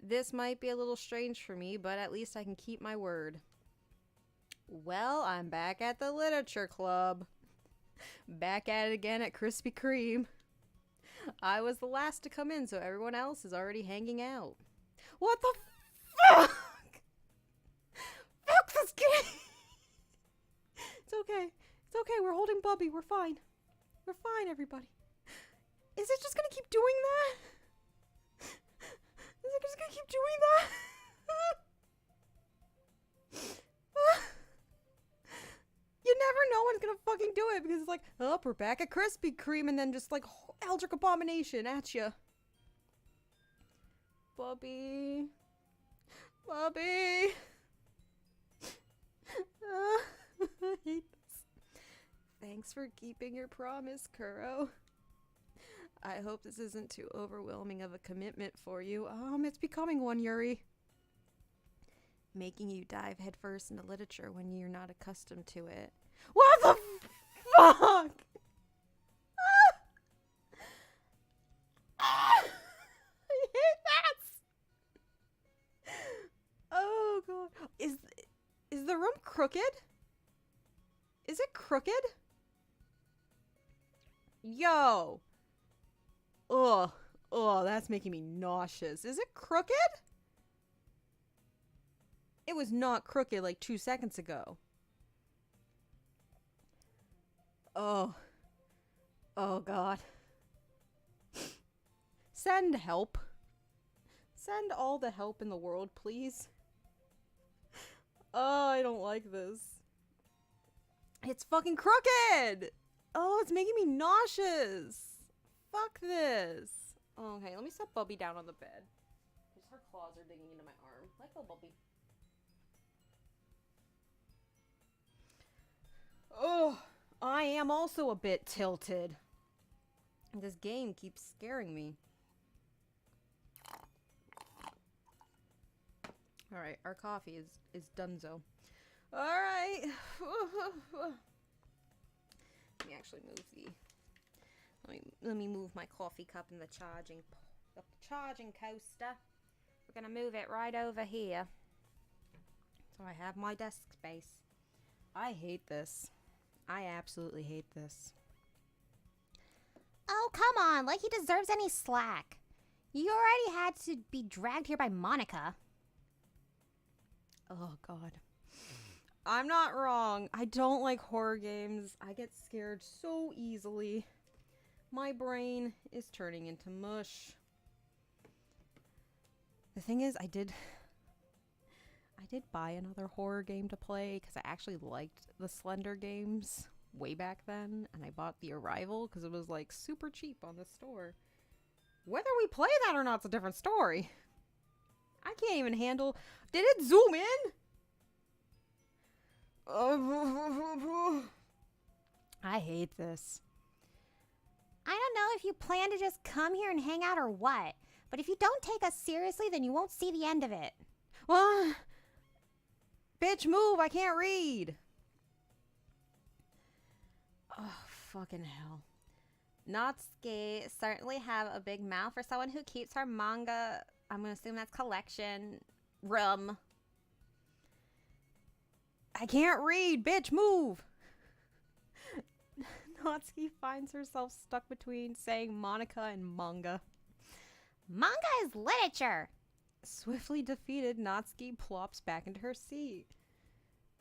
This might be a little strange for me, but at least I can keep my word. Well, I'm back at the literature club. Back at it again at Krispy Kreme. I was the last to come in, so everyone else is already hanging out. What the fuck? Fuck this game! It's okay. It's okay. We're holding Bubby. We're fine. We're fine, everybody. Is it just gonna keep doing that? Is it just gonna keep doing that? You never know when it's gonna fucking do it because it's like, oh, we're back at Krispy Kreme, and then just like Eldritch Abomination at ya. Bubby. Bubby. I hate this. Thanks for keeping your promise, Kuro. I hope this isn't too overwhelming of a commitment for you. It's becoming one, Yuri. Making you dive headfirst into literature when you're not accustomed to it. What the fuck? I hate that. Oh god. Is the room crooked? Is it crooked? Yo. Ugh. Oh, that's making me nauseous. Is it crooked? It was not crooked like 2 seconds ago. Oh. Oh, God. Send help. Send all the help in the world, please. Oh, I don't like this. It's fucking crooked! Oh, it's making me nauseous. Fuck this. Okay, let me set Bubby down on the bed. Because her claws are digging into my arm. Let go, Bubby. Oh, I am also a bit tilted. This game keeps scaring me. Alright, our coffee is donezo. Alright. Let me actually move let me move my coffee cup in the charging coaster. We're gonna move it right over here. So I have my desk space. I hate this. I absolutely hate this. Oh, come on, like he deserves any slack. You already had to be dragged here by Monica. Oh, God. I'm not wrong. I don't like horror games. I get scared so easily. My brain is turning into mush. The thing is, I did buy another horror game to play because I actually liked the Slender games way back then, and I bought The Arrival because it was like super cheap on the store. Whether we play that or not is a different story. I can't even handle... Did it zoom in? I hate this. I don't know if you plan to just come here and hang out or what, but if you don't take us seriously, then you won't see the end of it. What? Bitch, move! I can't read! Oh, fucking hell. Natsuki certainly have a big mouth for someone who keeps her manga, I'm gonna assume that's collection, room. I can't read! Bitch, move! Natsuki finds herself stuck between saying Monica and manga. Manga is literature. Swiftly defeated, Natsuki plops back into her seat.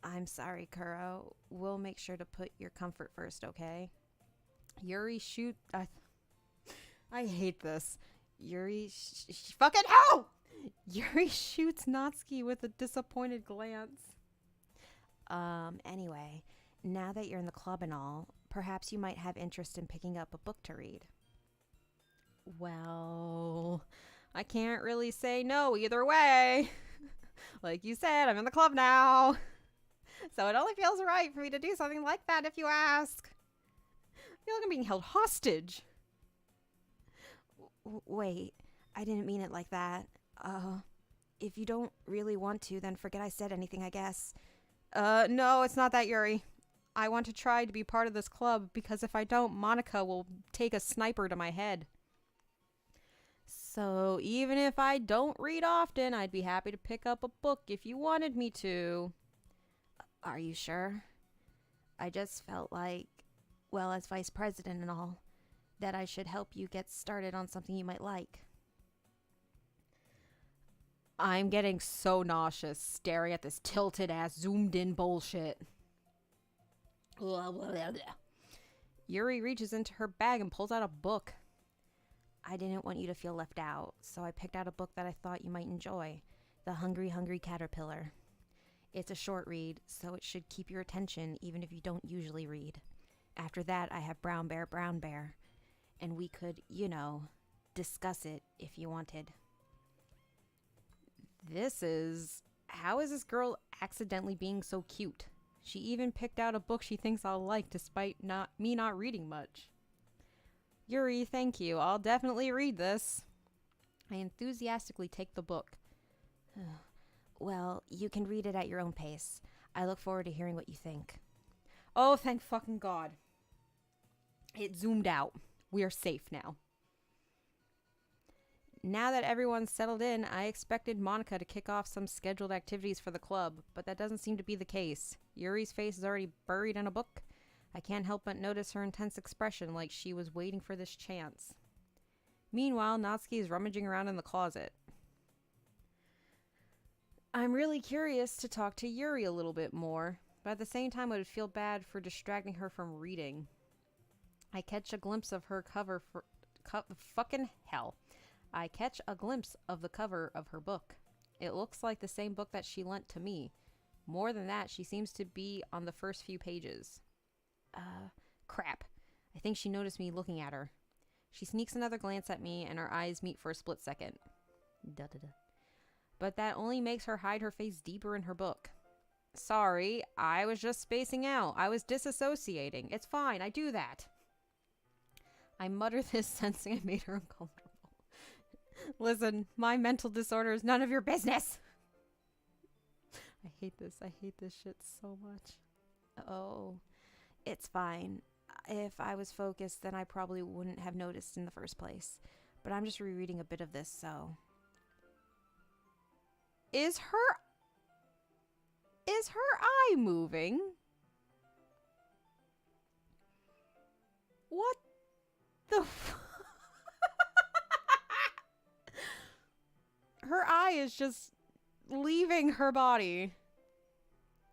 I'm sorry, Kuro. We'll make sure to put your comfort first, okay? Yuri shoot... I hate this. Fucking hell! Yuri shoots Natsuki with a disappointed glance. Anyway, now that you're in the club and all, perhaps you might have interest in picking up a book to read. Well, I can't really say no either way. Like you said, I'm in the club now. So it only feels right for me to do something like that if you ask. I feel like I'm being held hostage. Wait, I didn't mean it like that. If you don't really want to, then forget I said anything, I guess. No, it's not that, Yuri. I want to try to be part of this club because if I don't, Monica will take a sniper to my head. So even if I don't read often, I'd be happy to pick up a book if you wanted me to. Are you sure? I just felt like, well, as vice president and all, that I should help you get started on something you might like. I'm getting so nauseous staring at this tilted-ass, zoomed-in bullshit. Yuri reaches into her bag and pulls out a book. I didn't want you to feel left out, so I picked out a book that I thought you might enjoy. The Hungry, Hungry Caterpillar. It's a short read, so it should keep your attention even if you don't usually read. After that, I have Brown Bear, Brown Bear. And we could, discuss it if you wanted. How is this girl accidentally being so cute? She even picked out a book she thinks I'll like despite me not reading much. Yuri, thank you. I'll definitely read this. I enthusiastically take the book. Well, you can read it at your own pace. I look forward to hearing what you think. Oh, thank fucking God. It zoomed out. We are safe now. Now that everyone's settled in, I expected Monica to kick off some scheduled activities for the club, but that doesn't seem to be the case. Yuri's face is already buried in a book. I can't help but notice her intense expression like she was waiting for this chance. Meanwhile, Natsuki is rummaging around in the closet. I'm really curious to talk to Yuri a little bit more, but at the same time I would feel bad for distracting her from reading. I catch a glimpse of her cover for... fucking hell. I catch a glimpse of the cover of her book. It looks like the same book that she lent to me. More than that, she seems to be on the first few pages. Crap. I think she noticed me looking at her. She sneaks another glance at me and our eyes meet for a split second. But that only makes her hide her face deeper in her book. Sorry, I was just spacing out. I was disassociating. It's fine, I do that. I mutter this, sensing I made her uncomfortable. Listen, my mental disorder is none of your business. I hate this. I hate this shit so much. Oh, it's fine. If I was focused, then I probably wouldn't have noticed in the first place. But I'm just rereading a bit of this, so... Is her eye moving? What the Her eye is just leaving her body.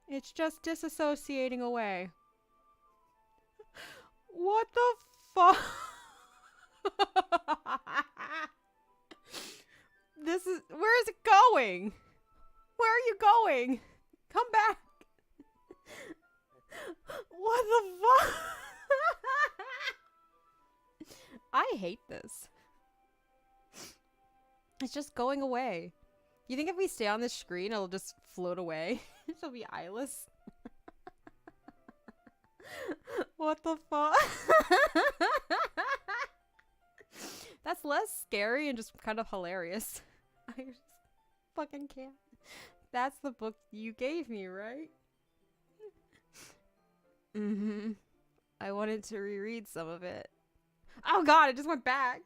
It's just disassociating away. What the fuck? Where is it going? Where are you going? Come back. What the fuck? I hate this. It's just going away. You think if we stay on this screen, it'll just float away? She'll be eyeless. What the fuck? That's less scary and just kind of hilarious. I just fucking can't. That's the book you gave me, right? Mm-hmm. I wanted to reread some of it. Oh god, it just went back.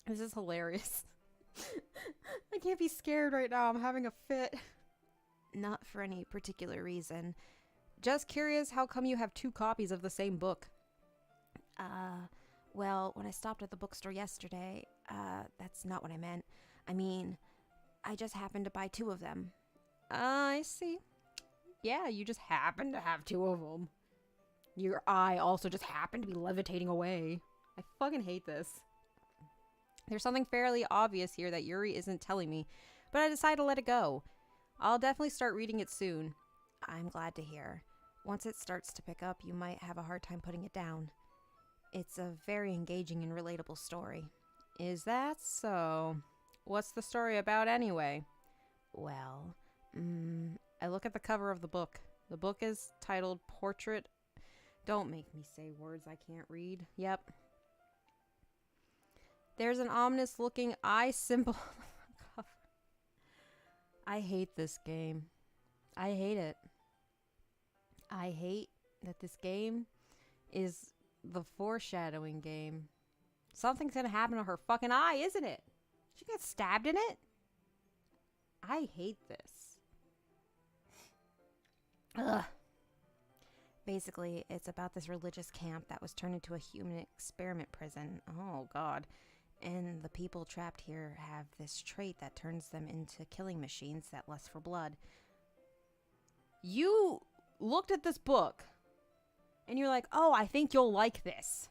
This is hilarious. I can't be scared right now. I'm having a fit. Not for any particular reason. Just curious, how come you have 2 copies of the same book? Well, when I stopped at the bookstore yesterday, that's not what I meant. I mean, I just happened to buy 2 of them. I see. Yeah, you just happen to have 2 of them. Your eye also just happened to be levitating away. I fucking hate this. There's something fairly obvious here that Yuri isn't telling me, but I decided to let it go. I'll definitely start reading it soon. I'm glad to hear. Once it starts to pick up, you might have a hard time putting it down. It's a very engaging and relatable story. Is that so? What's the story about anyway? Well, I look at the cover of the book. The book is titled Portrait... Don't make me say words I can't read. Yep. There's an ominous looking eye symbol on the cover. I hate this game. I hate it. I hate that this game is the foreshadowing game. Something's gonna happen to her fucking eye, isn't it? She gets stabbed in it? I hate this. Ugh. Basically, it's about this religious camp that was turned into a human experiment prison. Oh, God. And the people trapped here have this trait that turns them into killing machines that lust for blood. You looked at this book, and you're like, oh, I think you'll like this.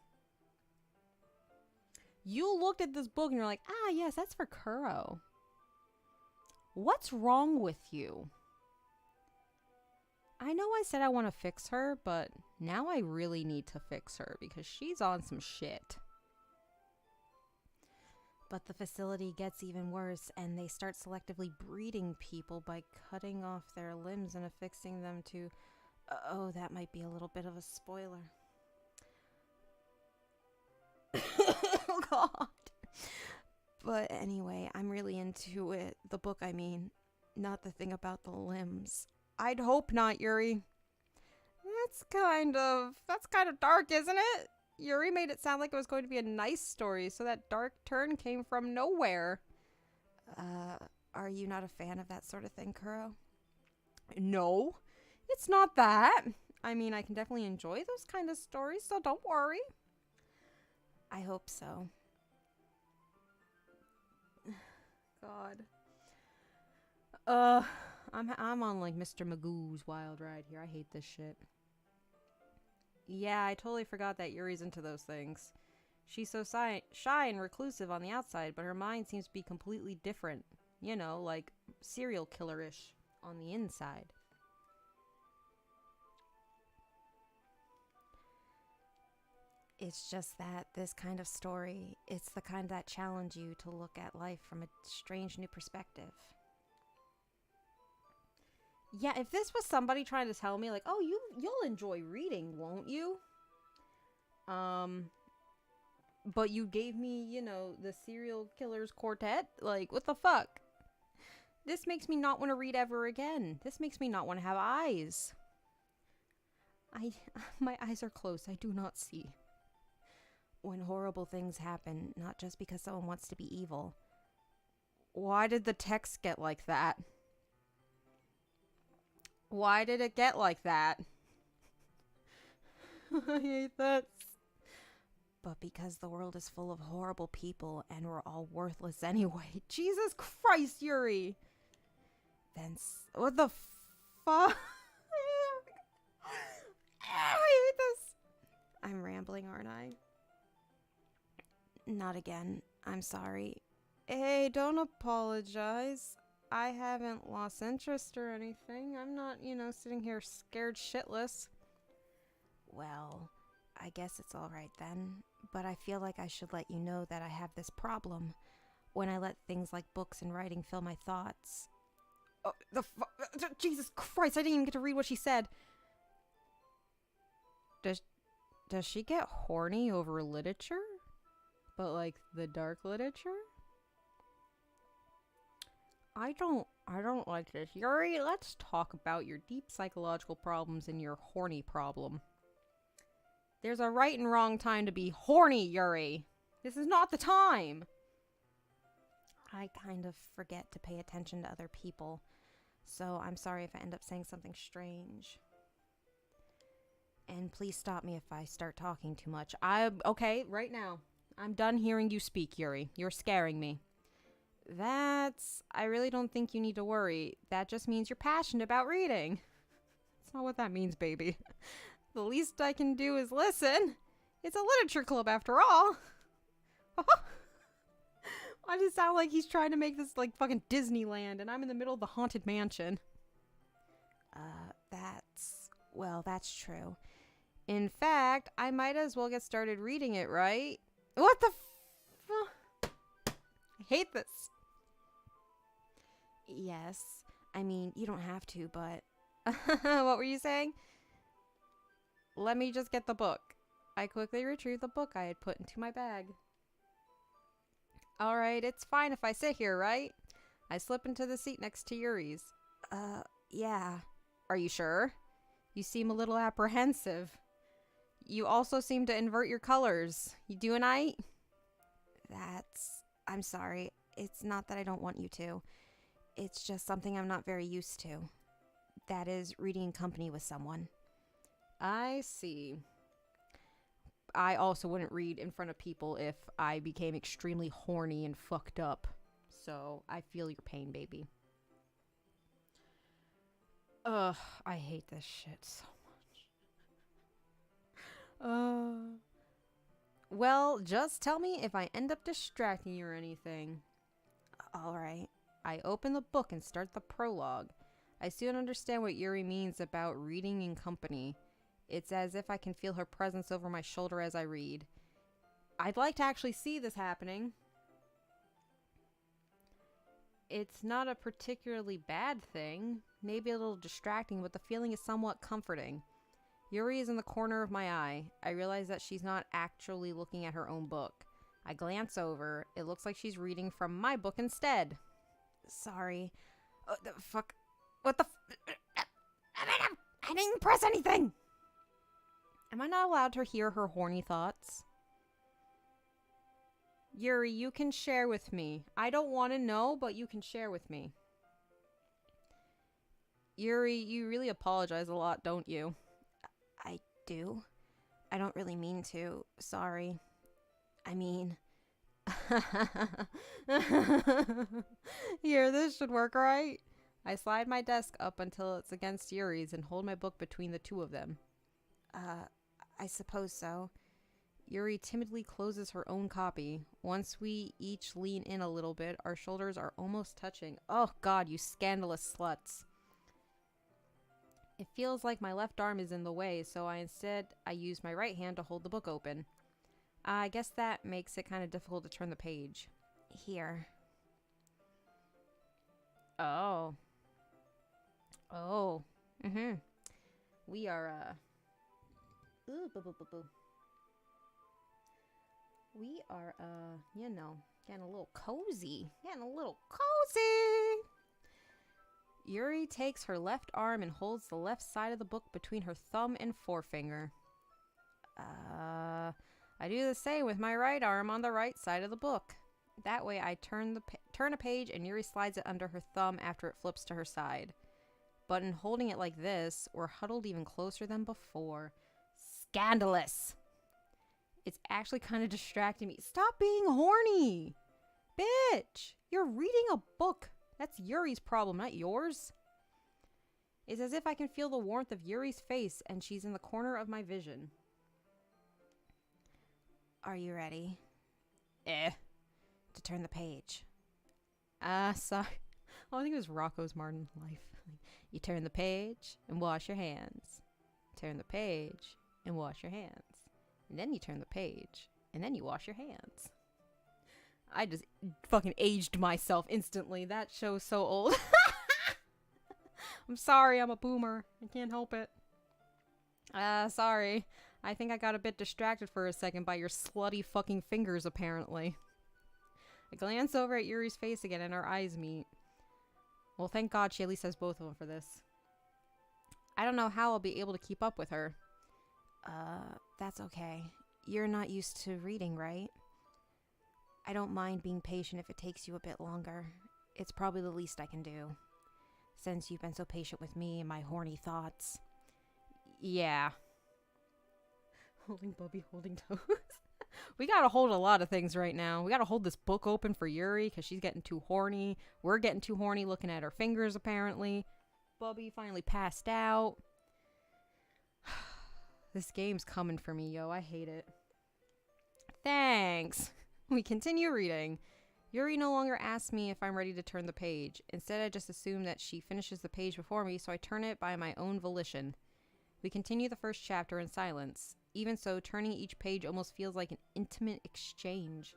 You looked at this book, and you're like, ah, yes, that's for Kuro. What's wrong with you? I know I said I want to fix her, but now I really need to fix her because she's on some shit. But the facility gets even worse, and they start selectively breeding people by cutting off their limbs and affixing them to... Oh, that might be a little bit of a spoiler. Oh, God. But anyway, I'm really into it. The book, I mean. Not the thing about the limbs. I'd hope not, Yuri. That's kind of dark, isn't it? Yuri made it sound like it was going to be a nice story, so that dark turn came from nowhere. Are you not a fan of that sort of thing, Kuro? No, it's not that. I mean, I can definitely enjoy those kind of stories, so don't worry. I hope so. God. I'm on like Mr. Magoo's wild ride here. I hate this shit. Yeah, I totally forgot that Yuri's into those things. She's so shy and reclusive on the outside, but her mind seems to be completely different. You know, like serial killer-ish on the inside. It's just that this kind of story, it's the kind that challenge you to look at life from a strange new perspective. Yeah, if this was somebody trying to tell me, like, oh, you'll enjoy reading, won't you? But you gave me, you know, the serial killers quartet? Like, what the fuck? This makes me not want to read ever again. This makes me not want to have eyes. My eyes are closed. I do not see. When horrible things happen, not just because someone wants to be evil. Why did the text get like that? Why did it get like that? I hate this. But because the world is full of horrible people and we're all worthless anyway. Jesus Christ, Yuri! Then what the fuck? I hate this. I'm rambling, aren't I? Not again. I'm sorry. Hey, don't apologize. I haven't lost interest or anything. I'm not, sitting here scared shitless. Well, I guess it's alright then. But I feel like I should let you know that I have this problem. When I let things like books and writing fill my thoughts. Oh, Jesus Christ, I didn't even get to read what she said. Does she get horny over literature? But like the dark literature? I don't like this. Yuri, let's talk about your deep psychological problems and your horny problem. There's a right and wrong time to be horny, Yuri. This is not the time. I kind of forget to pay attention to other people. So I'm sorry if I end up saying something strange. And please stop me if I start talking too much. Okay, right now. I'm done hearing you speak, Yuri. You're scaring me. I really don't think you need to worry. That just means you're passionate about reading. That's not what that means, baby. The least I can do is listen. It's a literature club after all. Why does it sound like he's trying to make this like fucking Disneyland and I'm in the middle of the Haunted Mansion? That's true. In fact, I might as well get started reading it, right? What the I hate this. Yes. I mean, you don't have to, but... What were you saying? Let me just get the book. I quickly retrieved the book I had put into my bag. Alright, it's fine if I sit here, right? I slip into the seat next to Yuri's. Yeah. Are you sure? You seem a little apprehensive. You also seem to invert your colors. You doing aight? I'm sorry. It's not that I don't want you to. It's just something I'm not very used to. That is, reading in company with someone. I see. I also wouldn't read in front of people if I became extremely horny and fucked up. So, I feel your pain, baby. Ugh, I hate this shit so much. Well, just tell me if I end up distracting you or anything. Alright. I open the book and start the prologue. I soon understand what Yuri means about reading in company. It's as if I can feel her presence over my shoulder as I read. I'd like to actually see this happening. It's not a particularly bad thing. Maybe a little distracting, but the feeling is somewhat comforting. Yuri is in the corner of my eye. I realize that she's not actually looking at her own book. I glance over. It looks like she's reading from my book instead. Sorry. The fuck? What the I didn't press anything! Am I not allowed to hear her horny thoughts? Yuri, you can share with me. I don't want to know, but you can share with me. Yuri, you really apologize a lot, don't you? I do. I don't really mean to. Sorry. I mean... Here, this should work, right? I slide my desk up until it's against Yuri's and hold my book between the two of them. I suppose so. Yuri timidly closes her own copy. Once we each lean in a little bit, our shoulders are almost touching. Oh god, you scandalous sluts. It feels like my left arm is in the way, so I use my right hand to hold the book open. I guess that makes it kind of difficult to turn the page. Here. Oh. Oh. Mm-hmm. We are, Ooh, boo, boo, boo, boo. We are, getting a little cozy. Getting a little cozy! Yuri takes her left arm and holds the left side of the book between her thumb and forefinger. I do the same with my right arm on the right side of the book. That way I turn a page and Yuri slides it under her thumb after it flips to her side. But in holding it like this, we're huddled even closer than before. Scandalous! It's actually kind of distracting me. Stop being horny! Bitch! You're reading a book. That's Yuri's problem, not yours. It's as if I can feel the warmth of Yuri's face and she's in the corner of my vision. Are you ready? To turn the page. Sorry. Oh, I think it was Rocco's Martin Life. You turn the page and wash your hands. Turn the page and wash your hands. And then you turn the page and then you wash your hands. I just fucking aged myself instantly. That show's so old. I'm sorry, I'm a boomer. I can't help it. Sorry. I think I got a bit distracted for a second by your slutty fucking fingers, apparently. I glance over at Yuri's face again and our eyes meet. Well, thank God she at least has both of them for this. I don't know how I'll be able to keep up with her. That's okay. You're not used to reading, right? I don't mind being patient if it takes you a bit longer. It's probably the least I can do. Since you've been so patient with me and my horny thoughts. Yeah. Holding Bubby, holding toes. We gotta hold a lot of things right now. We gotta hold this book open for Yuri because she's getting too horny. We're getting too horny looking at her fingers, apparently. Bubby finally passed out. This game's coming for me, yo. I hate it. Thanks. We continue reading. Yuri no longer asks me if I'm ready to turn the page. Instead, I just assume that she finishes the page before me, so I turn it by my own volition. We continue the first chapter in silence. Even so, turning each page almost feels like an intimate exchange.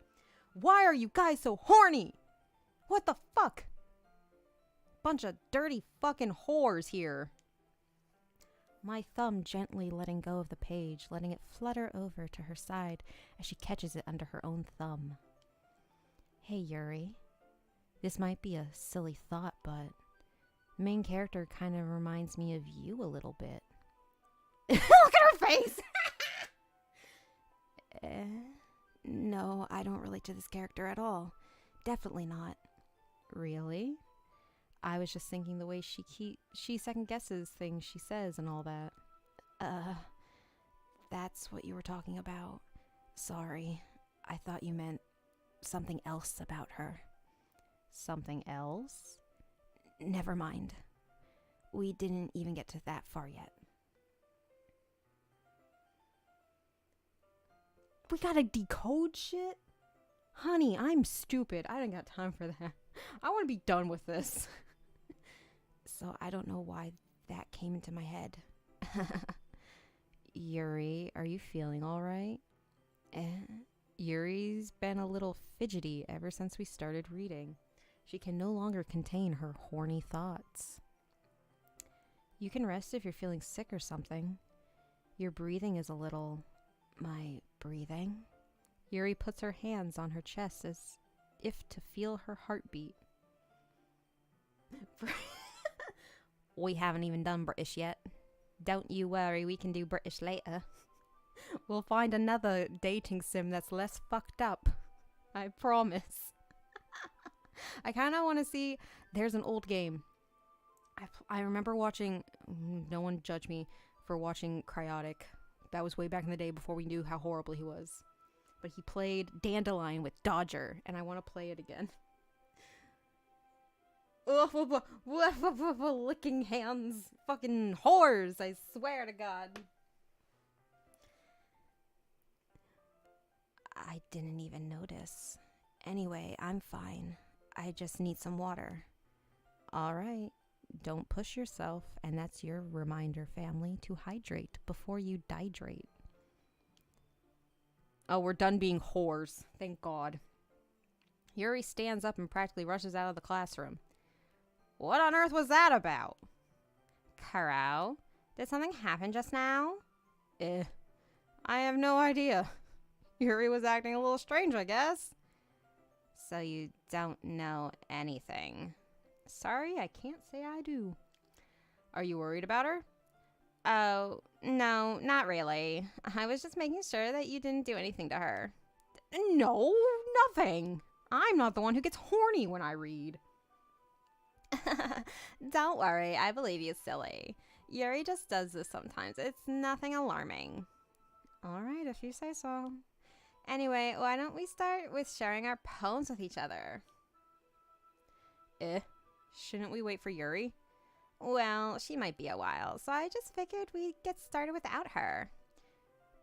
Why are you guys so horny? What the fuck? Bunch of dirty fucking whores here. My thumb gently letting go of the page, letting it flutter over to her side as she catches it under her own thumb. Hey, Yuri. This might be a silly thought, but the main character kind of reminds me of you a little bit. Look at her face! No, I don't relate to this character at all. Definitely not. Really? I was just thinking the way she second guesses things she says and all that. That's what you were talking about. Sorry. I thought you meant something else about her. Something else? Never mind. We didn't even get to that far yet. We gotta decode shit? Honey, I'm stupid. I don't got time for that. I want to be done with this. So I don't know why that came into my head. Yuri, are you feeling all right? Yuri's been a little fidgety ever since we started reading. She can no longer contain her horny thoughts. You can rest if you're feeling sick or something. Your breathing is a little... My breathing? Yuri puts her hands on her chest as if to feel her heartbeat. We haven't even done British yet. Don't you worry, we can do British later. We'll find another dating sim that's less fucked up. I promise. I kind of want to see... There's an old game. I remember watching... No one judge me for watching Cryotic. That was way back in the day before we knew how horrible he was. But he played Dandelion with Dodger, and I want to play it again. Licking hands. Fucking whores, I swear to God. I didn't even notice. Anyway, I'm fine. I just need some water. All right. Don't push yourself, and that's your reminder, family, to hydrate before you dihydrate. Oh, we're done being whores. Thank God. Yuri stands up and practically rushes out of the classroom. What on earth was that about? Kuro, did something happen just now? I have no idea. Yuri was acting a little strange, I guess. So you don't know anything. Sorry, I can't say I do. Are you worried about her? Oh, no, not really. I was just making sure that you didn't do anything to her. No, nothing. I'm not the one who gets horny when I read. Don't worry, I believe you, silly. Yuri just does this sometimes. It's nothing alarming. All right, if you say so. Anyway, why don't we start with sharing our poems with each other? Shouldn't we wait for Yuri? Well, she might be a while, so I just figured we'd get started without her.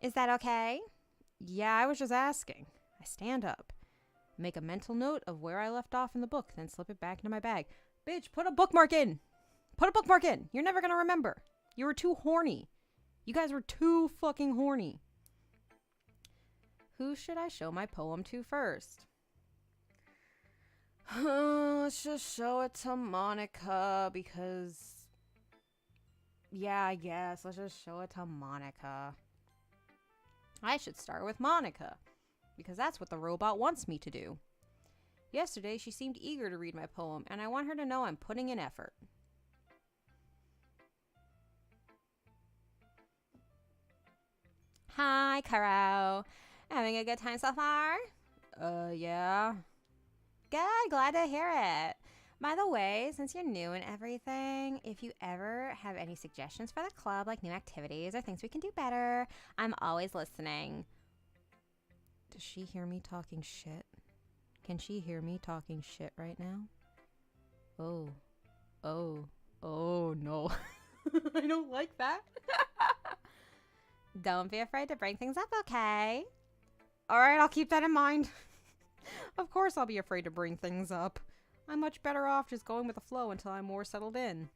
Is that okay? Yeah, I was just asking. I stand up, make a mental note of where I left off in the book, then slip it back into my bag. Bitch, put a bookmark in! Put a bookmark in! You're never gonna remember. You were too horny. You guys were too fucking horny. Who should I show my poem to first? Let's just show it to Monica because... Yeah, I guess. Let's just show it to Monica. I should start with Monica because that's what the robot wants me to do. Yesterday, she seemed eager to read my poem, and I want her to know I'm putting in effort. Hi, Kuro. Having a good time so far? Yeah. Good, glad to hear it. By the way, since you're new and everything, if you ever have any suggestions for the club, like new activities or things we can do better, I'm always listening. Does she hear me talking shit? Can she hear me talking shit right now? Oh no. I don't like that. Don't be afraid to bring things up, okay? All right, I'll keep that in mind. Of course I'll be afraid to bring things up. I'm much better off just going with the flow until I'm more settled in.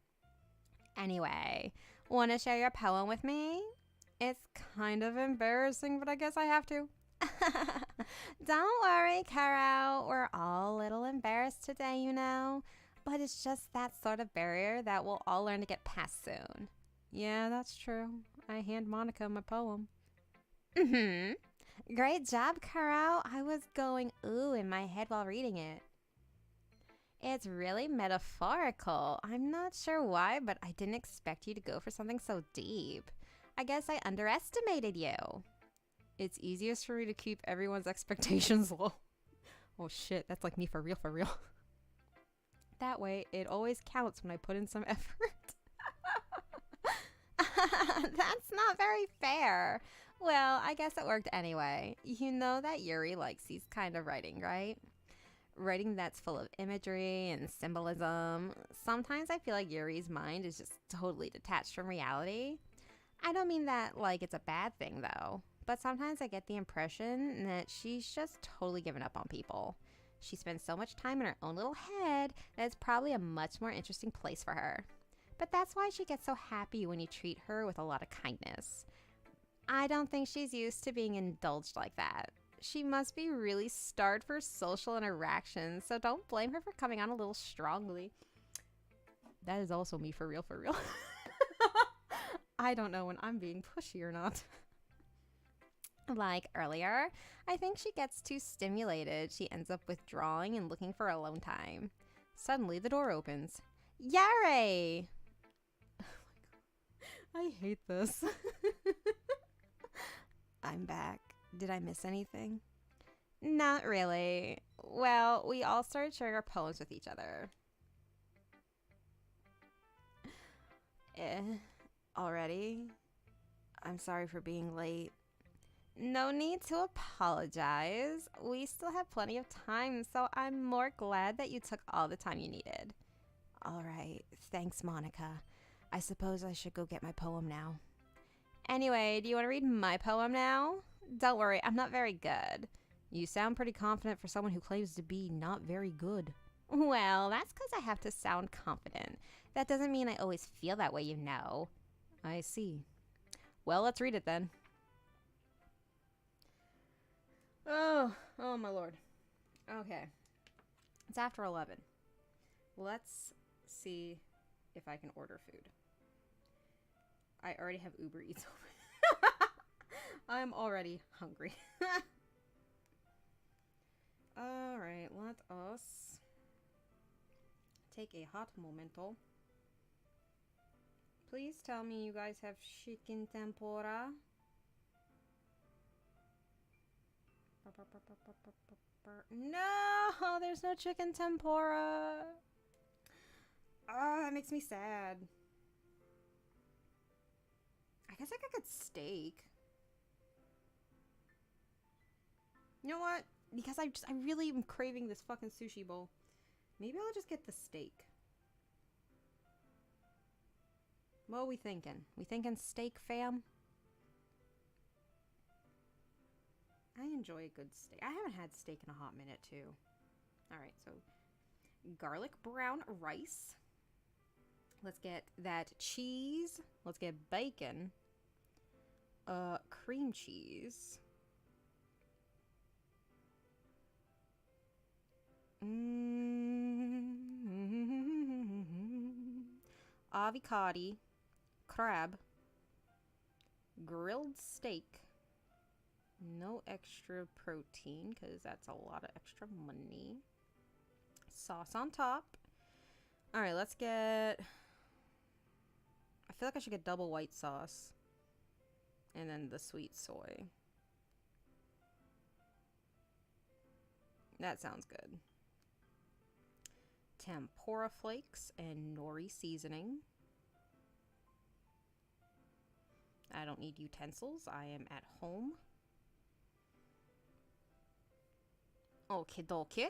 Anyway, want to share your poem with me? It's kind of embarrassing, but I guess I have to. Don't worry, Kuro. We're all a little embarrassed today, you know. But it's just that sort of barrier that we'll all learn to get past soon. Yeah, that's true. I hand Monica my poem. Great job, Kuro. I was going ooh in my head while reading it. It's really metaphorical. I'm not sure why, but I didn't expect you to go for something so deep. I guess I underestimated you. It's easiest for me to keep everyone's expectations low. Oh shit, that's like me for real, for real. That way, it always counts when I put in some effort. That's not very fair. Well, I guess it worked anyway. You know that Yuri likes these kind of writing, right? Writing that's full of imagery and symbolism. Sometimes I feel like Yuri's mind is just totally detached from reality. I don't mean that like it's a bad thing though, but sometimes I get the impression that she's just totally given up on people. She spends so much time in her own little head that it's probably a much more interesting place for her. But that's why she gets so happy when you treat her with a lot of kindness. I don't think she's used to being indulged like that. She must be really starved for social interactions, so don't blame her for coming on a little strongly. That is also me for real, for real. I don't know when I'm being pushy or not. Like earlier, I think she gets too stimulated. She ends up withdrawing and looking for alone time. Suddenly, the door opens. Yuri! I hate this. I'm back. Did I miss anything? Not really. Well, we all started sharing our poems with each other. Already? I'm sorry for being late. No need to apologize. We still have plenty of time, so I'm more glad that you took all the time you needed. All right. Thanks, Monica. I suppose I should go get my poem now. Anyway, do you want to read my poem now? Don't worry, I'm not very good. You sound pretty confident for someone who claims to be not very good. Well, that's because I have to sound confident. That doesn't mean I always feel that way, you know. I see. Well, let's read it then. Oh my lord. Okay. It's after 11. Let's see if I can order food. I already have Uber Eats open. I'm already hungry. Alright, let us take a hot momento. Please tell me you guys have chicken tempura. No, there's no chicken tempura. Ah, that makes me sad. I guess I could get steak. You know what? Because I really am craving this fucking sushi bowl. Maybe I'll just get the steak. What are we thinking? We thinking steak, fam? I enjoy a good steak. I haven't had steak in a hot minute, too. Alright, so garlic brown rice. Let's get that cheese. Let's get bacon. Cream cheese. Avocado. Crab. Grilled steak. No extra protein because that's a lot of extra money. Sauce on top. Alright, let's get... I feel like I should get double white sauce. And then the sweet soy. That sounds good. Tempura flakes and nori seasoning. I don't need utensils. I am at home. Okie dokie.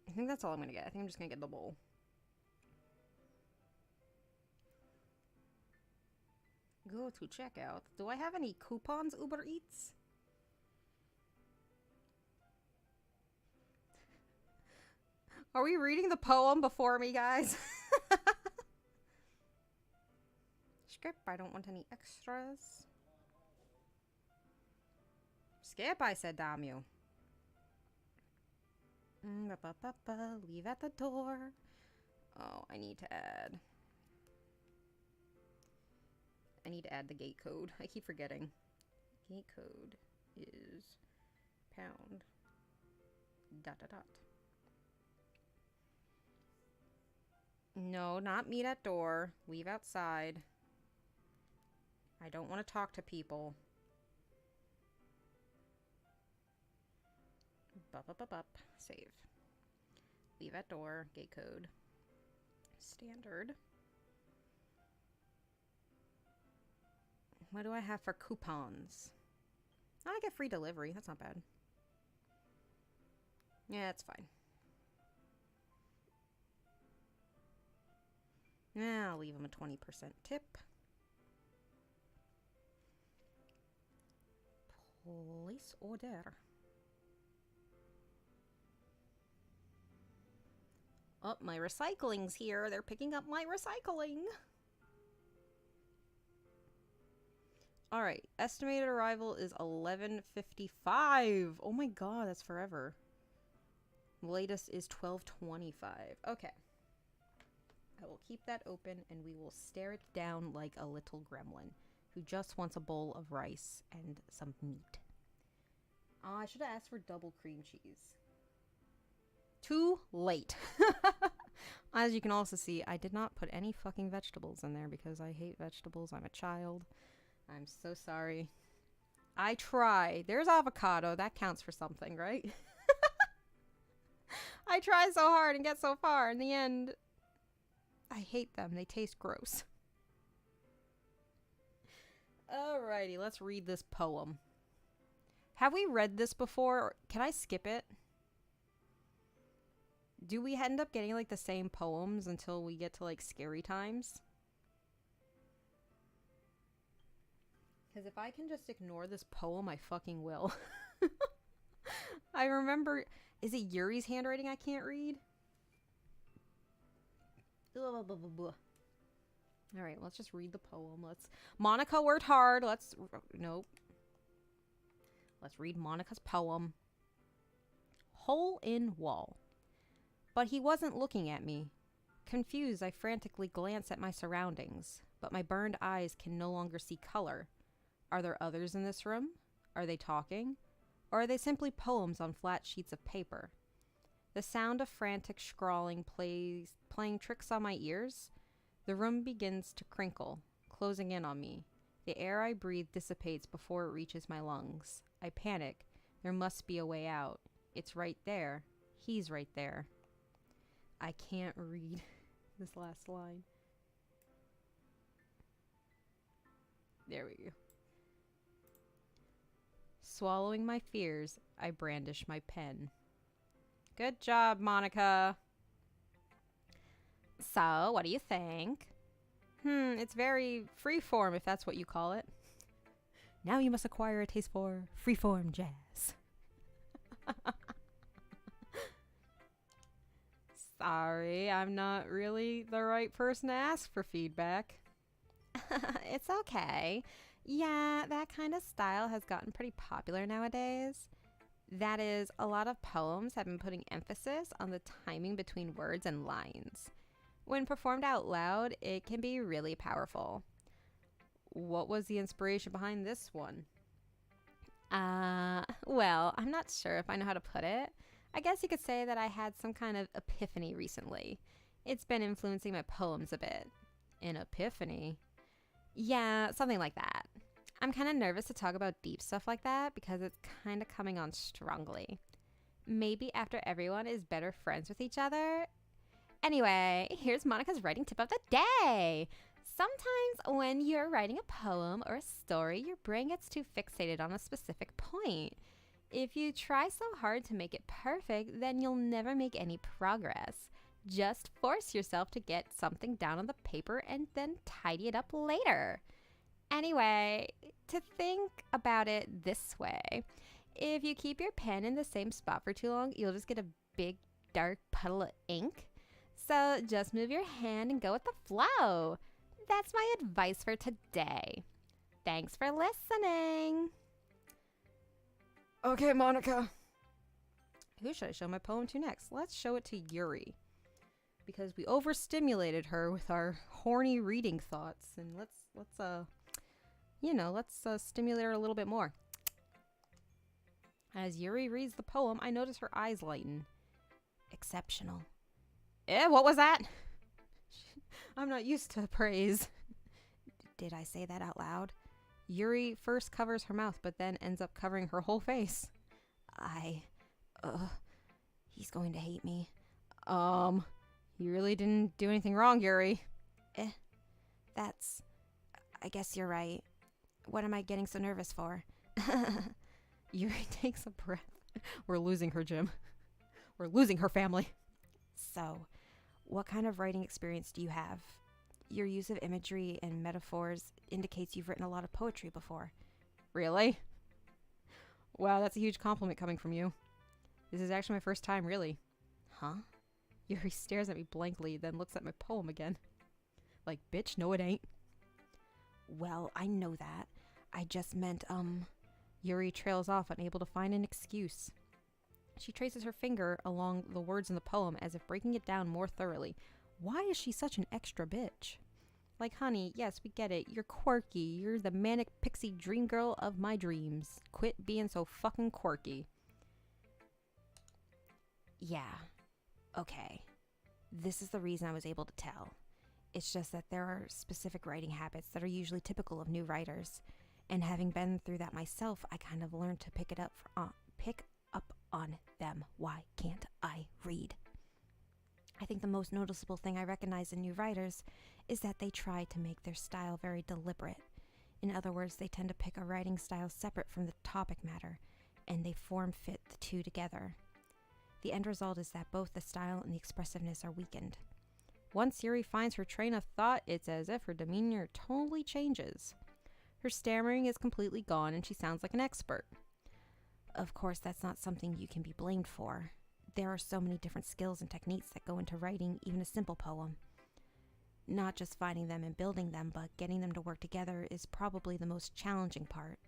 I think that's all I'm gonna get. I think I'm just gonna get the bowl. Go to checkout. Do I have any coupons, Uber Eats? Are we reading the poem before me, guys? Skip, I don't want any extras. Skip, I said, damn you. Leave at the door. Oh, I need to add the gate code. I keep forgetting. Gate code is pound ... No, not meet at door. Leave outside. I don't want to talk to people. Save. Leave at door. Gate code. Standard. What do I have for coupons? Oh, I get free delivery. That's not bad. Yeah, that's fine. Yeah, I'll leave them a 20% tip. Place order. Oh, my recycling's here. They're picking up my recycling. Alright, estimated arrival is 11:55. Oh my god, that's forever. Latest is 12:25. Okay. I will keep that open and we will stare it down like a little gremlin who just wants a bowl of rice and some meat. I should have asked for double cream cheese. Too late. As you can also see, I did not put any fucking vegetables in there because I hate vegetables. I'm a child. I'm so sorry. I try. There's avocado. That counts for something, right? I try so hard and get so far. In the end, I hate them. They taste gross. Alrighty, let's read this poem. Have we read this before? Can I skip it? Do we end up getting like the same poems until we get to like scary times? Because if I can just ignore this poem, I fucking will. I remember, is it Yuri's handwriting I can't read? Alright, let's just read the poem. Monica worked hard. Nope. Let's read Monica's poem. Hole in wall. But he wasn't looking at me. Confused, I frantically glance at my surroundings, but my burned eyes can no longer see color. Are there others in this room? Are they talking? Or are they simply poems on flat sheets of paper? The sound of frantic scrawling playing tricks on my ears. The room begins to crinkle, closing in on me. The air I breathe dissipates before it reaches my lungs. I panic. There must be a way out. It's right there. He's right there. I can't read this last line. There we go. Swallowing my fears, I brandish my pen. Good job, Monica. So, what do you think? It's very freeform, if that's what you call it. Now you must acquire a taste for freeform jazz. Sorry, I'm not really the right person to ask for feedback. It's okay. Yeah, that kind of style has gotten pretty popular nowadays. That is, a lot of poems have been putting emphasis on the timing between words and lines. When performed out loud, it can be really powerful. What was the inspiration behind this one? Well, I'm not sure if I know how to put it. I guess you could say that I had some kind of epiphany recently. It's been influencing my poems a bit. An epiphany? Yeah, something like that. I'm kind of nervous to talk about deep stuff like that because it's kind of coming on strongly. Maybe after everyone is better friends with each other. Anyway, here's Monica's writing tip of the day. Sometimes when you're writing a poem or a story, your brain gets too fixated on a specific point. If you try so hard to make it perfect, then you'll never make any progress. Just force yourself to get something down on the paper and then tidy it up later. Anyway, to think about it this way, if you keep your pen in the same spot for too long, you'll just get a big dark puddle of ink. So just move your hand and go with the flow. That's my advice for today. Thanks for listening. Okay, Monica. Who should I show my poem to next? Let's show it to Yuri. Because we overstimulated her with our horny reading thoughts. And let's stimulate her a little bit more. As Yuri reads the poem, I notice her eyes lighten. Exceptional. What was that? I'm not used to praise. Did I say that out loud? Yuri first covers her mouth, but then ends up covering her whole face. He's going to hate me. You really didn't do anything wrong, Yuri. I guess you're right. What am I getting so nervous for? Yuri takes a breath. We're losing her, Jim. We're losing her family. So, what kind of writing experience do you have? Your use of imagery and metaphors indicates you've written a lot of poetry before. Really? Wow, that's a huge compliment coming from you. This is actually my first time, really. Huh? Yuri stares at me blankly, then looks at my poem again. Like, bitch, no it ain't. Well, I know that. I just meant, Yuri trails off, unable to find an excuse. She traces her finger along the words in the poem as if breaking it down more thoroughly. Why is she such an extra bitch? Like, honey, yes, we get it. You're quirky. You're the manic pixie dream girl of my dreams. Quit being so fucking quirky. Yeah. Okay. This is the reason I was able to tell. It's just that there are specific writing habits that are usually typical of new writers. And having been through that myself, I kind of learned to pick up on them. Why can't I read? I think the most noticeable thing I recognize in new writers is that they try to make their style very deliberate. In other words, they tend to pick a writing style separate from the topic matter, and they form fit the two together. The end result is that both the style and the expressiveness are weakened. Once Yuri finds her train of thought, it's as if her demeanor totally changes. Her stammering is completely gone, and she sounds like an expert. Of course, that's not something you can be blamed for. There are so many different skills and techniques that go into writing even a simple poem. Not just finding them and building them, but getting them to work together is probably the most challenging part.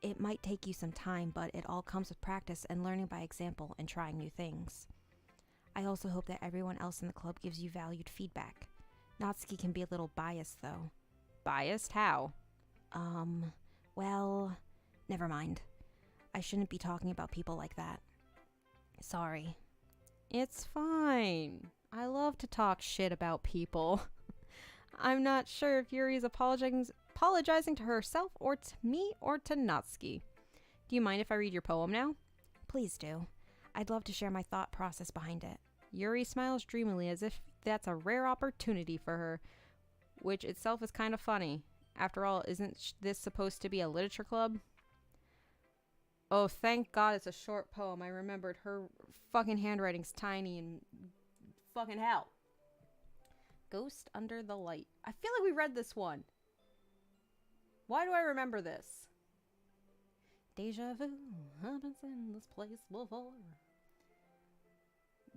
It might take you some time, but it all comes with practice and learning by example and trying new things. I also hope that everyone else in the club gives you valued feedback. Natsuki can be a little biased, though. Biased? How? Well, never mind. I shouldn't be talking about people like that. Sorry. It's fine. I love to talk shit about people. I'm not sure if Yuri's apologizing to herself or to me or to Natsuki. Do you mind if I read your poem now? Please do. I'd love to share my thought process behind it. Yuri smiles dreamily as if that's a rare opportunity for her, which itself is kind of funny. After all, isn't this supposed to be a literature club? Oh, thank God it's a short poem. I remembered her fucking handwriting's tiny and fucking hell. Ghost Under the Light. I feel like we read this one. Why do I remember this? Deja vu happens in this place before.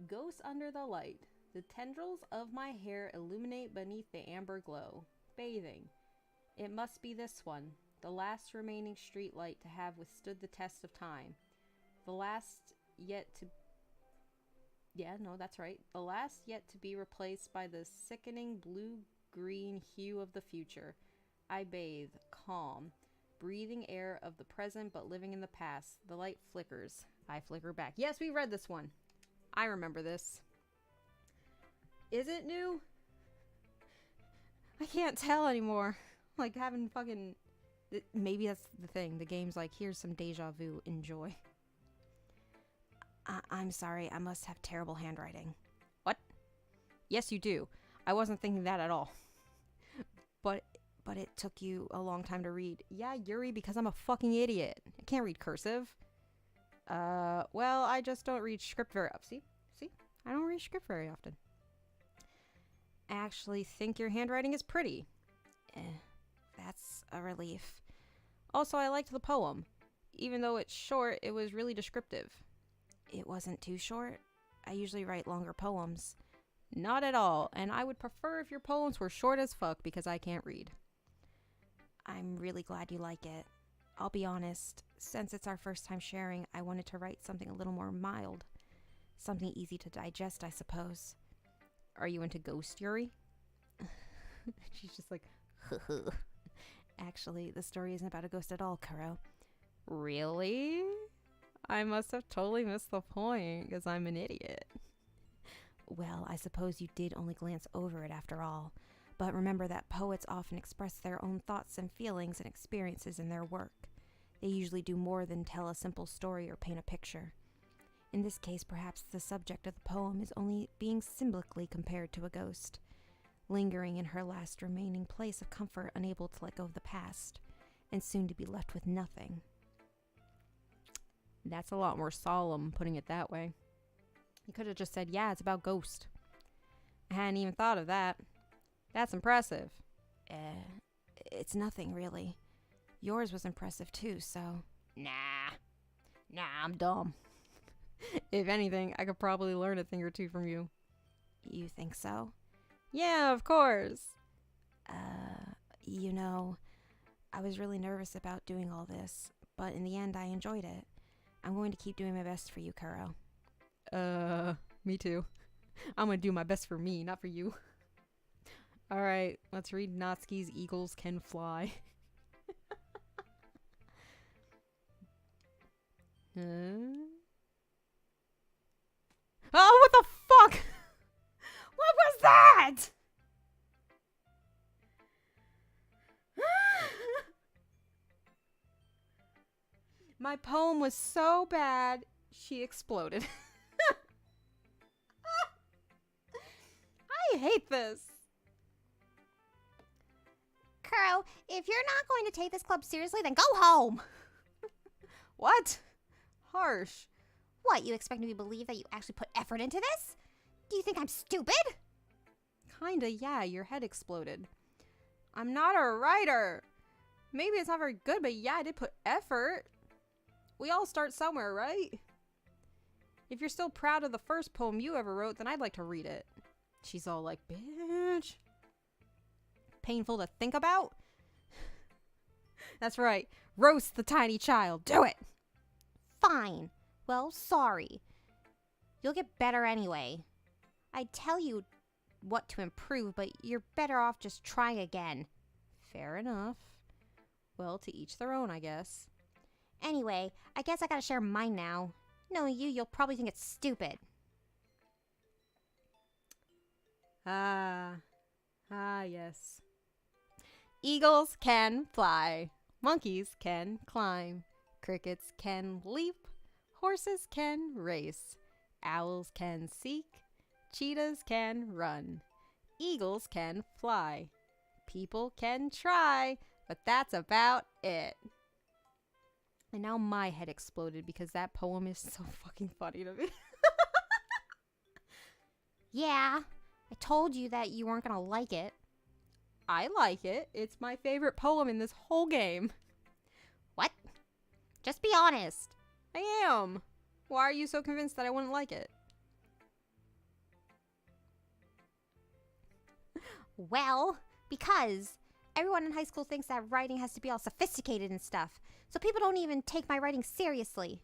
Ghost Under the Light. The tendrils of my hair illuminate beneath the amber glow. Bathing. It must be this one. The last remaining street light to have withstood the test of time. The last yet to... Yeah, no, that's right. The last yet to be replaced by the sickening blue-green hue of the future. I bathe, calm, breathing air of the present but living in the past. The light flickers. I flicker back. Yes, we read this one. I remember this. Is it new? I can't tell anymore. Like having fucking... Maybe that's the thing. The game's like, here's some deja vu. Enjoy. I'm sorry. I must have terrible handwriting. What? Yes, you do. I wasn't thinking that at all. But it took you a long time to read. Yeah, Yuri, because I'm a fucking idiot. I can't read cursive. Well, I just don't read script very often. See? I don't read script very often. I actually think your handwriting is pretty. That's a relief. Also, I liked the poem. Even though it's short, it was really descriptive. It wasn't too short. I usually write longer poems. Not at all, and I would prefer if your poems were short as fuck because I can't read. I'm really glad you like it. I'll be honest, since it's our first time sharing, I wanted to write something a little more mild. Something easy to digest, I suppose. Are you into ghost, Yuri? She's just like, Actually, the story isn't about a ghost at all, Kuro. Really? I must have totally missed the point because I'm an idiot. Well, I suppose you did only glance over it after all. But remember that poets often express their own thoughts and feelings and experiences in their work. They usually do more than tell a simple story or paint a picture. In this case, perhaps the subject of the poem is only being symbolically compared to a ghost, lingering in her last remaining place of comfort, unable to let go of the past, and soon to be left with nothing. That's a lot more solemn, putting it that way. You could have just said, yeah, it's about ghost. I hadn't even thought of that. That's impressive. It's nothing, really. Yours was impressive, too, so... Nah, I'm dumb. If anything, I could probably learn a thing or two from you. You think so? Yeah, of course. You know, I was really nervous about doing all this, but in the end, I enjoyed it. I'm going to keep doing my best for you, Kuro. Me too. I'm gonna do my best for me, not for you. Alright, let's read Natsuki's Eagles Can Fly. Oh, what the fuck? What was that? My poem was so bad, she exploded. I hate this. Kuro, if you're not going to take this club seriously, then go home. What? Harsh. What, you expect me to believe that you actually put effort into this? Do you think I'm stupid? Kinda, yeah, your head exploded. I'm not a writer. Maybe it's not very good, but yeah, I did put effort. We all start somewhere, right? If you're still proud of the first poem you ever wrote, then I'd like to read it. She's all like, bitch. Painful to think about? That's right. Roast the tiny child. Do it. Fine. Well, sorry. You'll get better anyway. I'd tell you what to improve, but you're better off just trying again. Fair enough. Well, to each their own, I guess. Anyway, I guess I gotta share mine now. Knowing you, you'll probably think it's stupid. Yes. Eagles can fly. Monkeys can climb. Crickets can leap. Horses can race. Owls can seek. Cheetahs can run. Eagles can fly. People can try, but that's about it. And now my head exploded because that poem is so fucking funny to me. Yeah, I told you that you weren't gonna like it. I like it. It's my favorite poem in this whole game. What? Just be honest. I am. Why are you so convinced that I wouldn't like it? Well, because everyone in high school thinks that writing has to be all sophisticated and stuff, so people don't even take my writing seriously.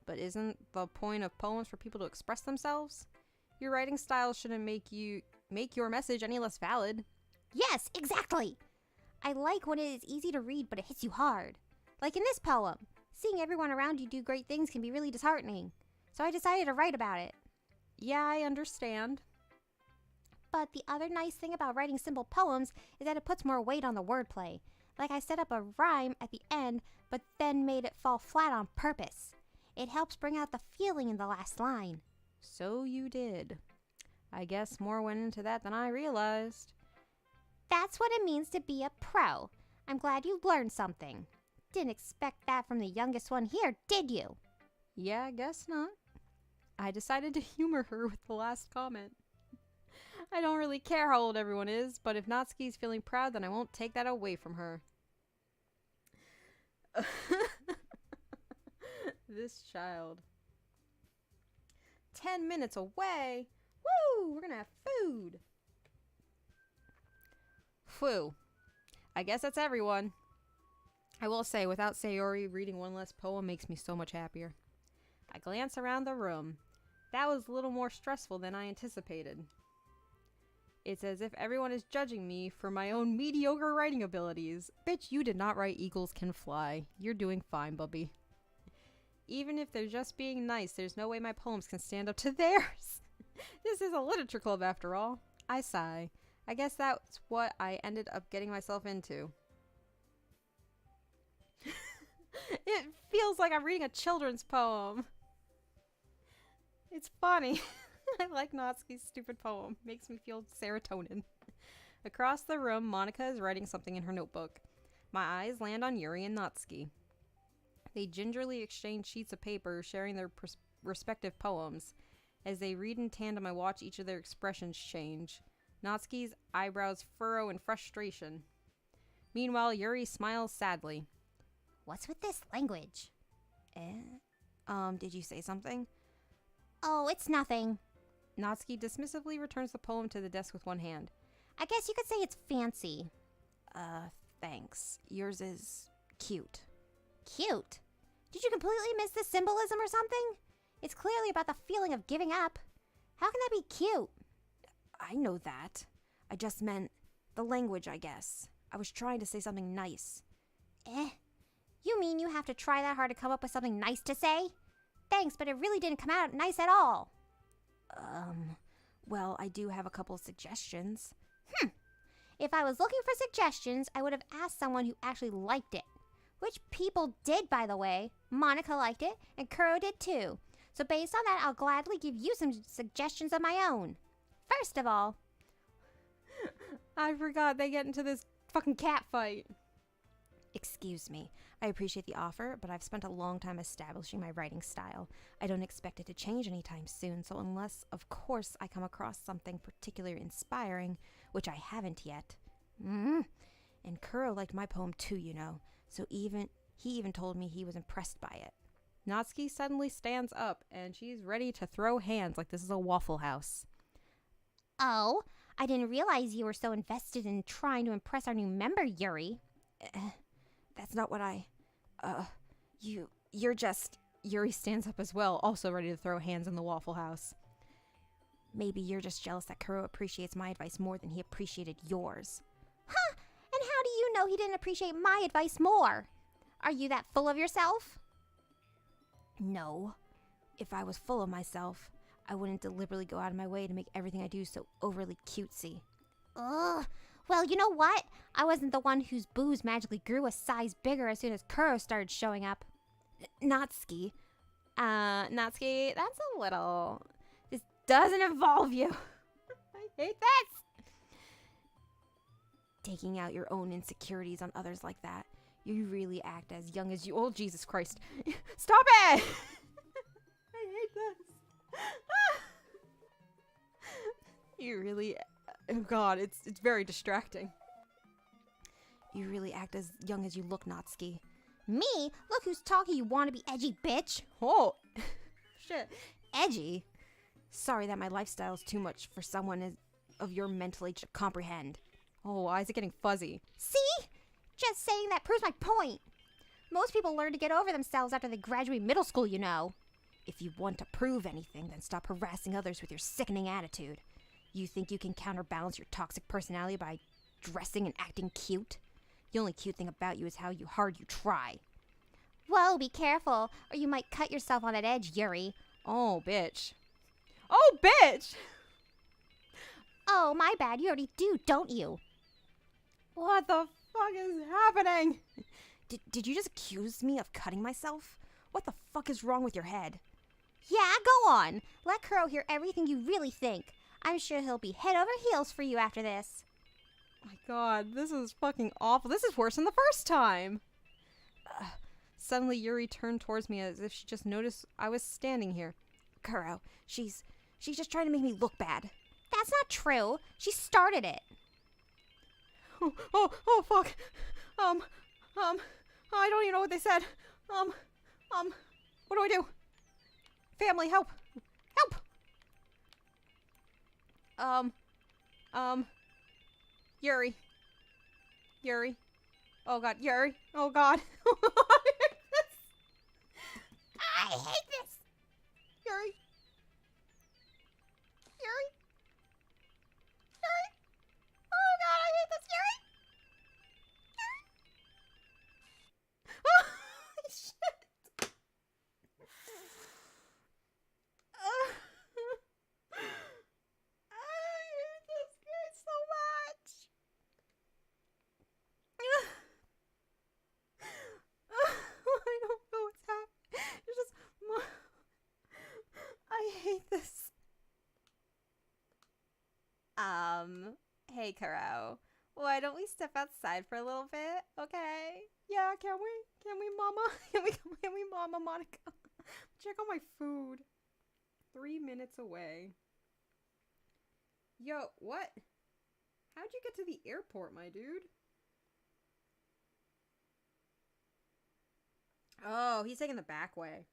But isn't the point of poems for people to express themselves? Your writing style shouldn't make your message any less valid. Yes, exactly. I like when it is easy to read, but it hits you hard. Like in this poem, seeing everyone around you do great things can be really disheartening. So I decided to write about it. Yeah, I understand. But the other nice thing about writing simple poems is that it puts more weight on the wordplay. Like I set up a rhyme at the end, but then made it fall flat on purpose. It helps bring out the feeling in the last line. So you did. I guess more went into that than I realized. That's what it means to be a pro. I'm glad you learned something. Didn't expect that from the youngest one here, did you? Yeah, I guess not. I decided to humor her with the last comment. I don't really care how old everyone is, but if Natsuki's feeling proud, then I won't take that away from her. This child. 10 minutes away. Woo! We're gonna have food. Phew. I guess that's everyone. I will say, without Sayori, reading one less poem makes me so much happier. I glance around the room. That was a little more stressful than I anticipated. It's as if everyone is judging me for my own mediocre writing abilities. Bitch, you did not write Eagles Can Fly. You're doing fine, bubby. Even if they're just being nice, there's no way my poems can stand up to theirs. This is a literature club after all. I sigh. I guess that's what I ended up getting myself into. It feels like I'm reading a children's poem. It's funny. I like Natsuki's stupid poem. Makes me feel serotonin. Across the room, Monica is writing something in her notebook. My eyes land on Yuri and Natsuki. They gingerly exchange sheets of paper, sharing their respective poems. As they read in tandem, I watch each of their expressions change. Natsuki's eyebrows furrow in frustration. Meanwhile, Yuri smiles sadly. What's with this language? Did you say something? Oh, it's nothing. Natsuki dismissively returns the poem to the desk with one hand. I guess you could say it's fancy. Thanks. Yours is cute. Cute? Did you completely miss the symbolism or something? It's clearly about the feeling of giving up. How can that be cute? I know that. I just meant the language, I guess. I was trying to say something nice. You mean you have to try that hard to come up with something nice to say? Thanks, but it really didn't come out nice at all. Well, I do have a couple suggestions. If I was looking for suggestions, I would have asked someone who actually liked it. Which people did, by the way. Monica liked it, and Kuro did too. So based on that, I'll gladly give you some suggestions of my own. First of all... I forgot they get into this fucking cat fight. Excuse me. I appreciate the offer, but I've spent a long time establishing my writing style. I don't expect it to change anytime soon, so unless, of course, I come across something particularly inspiring, which I haven't yet. And Kuro liked my poem too, you know, so he even told me he was impressed by it. Natsuki suddenly stands up, and she's ready to throw hands like this is a Waffle House. Oh, I didn't realize you were so invested in trying to impress our new member, Yuri. That's not what you're just... Yuri stands up as well, also ready to throw hands in the Waffle House. Maybe you're just jealous that Kuro appreciates my advice more than he appreciated yours. Huh? And how do you know he didn't appreciate my advice more? Are you that full of yourself? No. If I was full of myself, I wouldn't deliberately go out of my way to make everything I do so overly cutesy. Ugh. Well, you know what? I wasn't the one whose boobs magically grew a size bigger as soon as Kuro started showing up. Natsuki. Natsuki, that's a little... This doesn't involve you. I hate this. Taking out your own insecurities on others like that. You really act as young as you... Oh, Jesus Christ. Stop it! I hate this. You really... Oh, God, it's very distracting. You really act as young as you look, Natsuki. Me? Look who's talking, you wanna be edgy bitch. Oh, shit. Edgy? Sorry that my lifestyle's too much for someone of your mental age to comprehend. Oh, why is it getting fuzzy? See? Just saying that proves my point. Most people learn to get over themselves after they graduate middle school, you know. If you want to prove anything, then stop harassing others with your sickening attitude. You think you can counterbalance your toxic personality by dressing and acting cute? The only cute thing about you is how hard you try. Whoa, be careful, or you might cut yourself on that edge, Yuri. Oh, bitch. Oh, bitch! Oh, my bad, you already do, don't you? What the fuck is happening? Did you just accuse me of cutting myself? What the fuck is wrong with your head? Yeah, go on. Let Kuro hear everything you really think. I'm sure he'll be head over heels for you after this. My God, this is fucking awful. This is worse than the first time. Suddenly, Yuri turned towards me as if she just noticed I was standing here. Kuro, she's just trying to make me look bad. That's not true. She started it. Oh, fuck. I don't even know what they said. What do I do? Family, help. Help! Yuri. Oh, God, Yuri. Oh, God. I hate this. Yuri. Oh, God, I hate this, Yuri. Oh, shit. I hate this guy so much. I don't know what's happening. It's just... I hate this. Hey, Kuro. Why don't we step outside for a little bit, okay? Yeah, can we? Can we, Mama? Can we, Mama, Monica? Check on my food. 3 minutes away. Yo, what? How'd you get to the airport, my dude? Oh, he's taking the back way.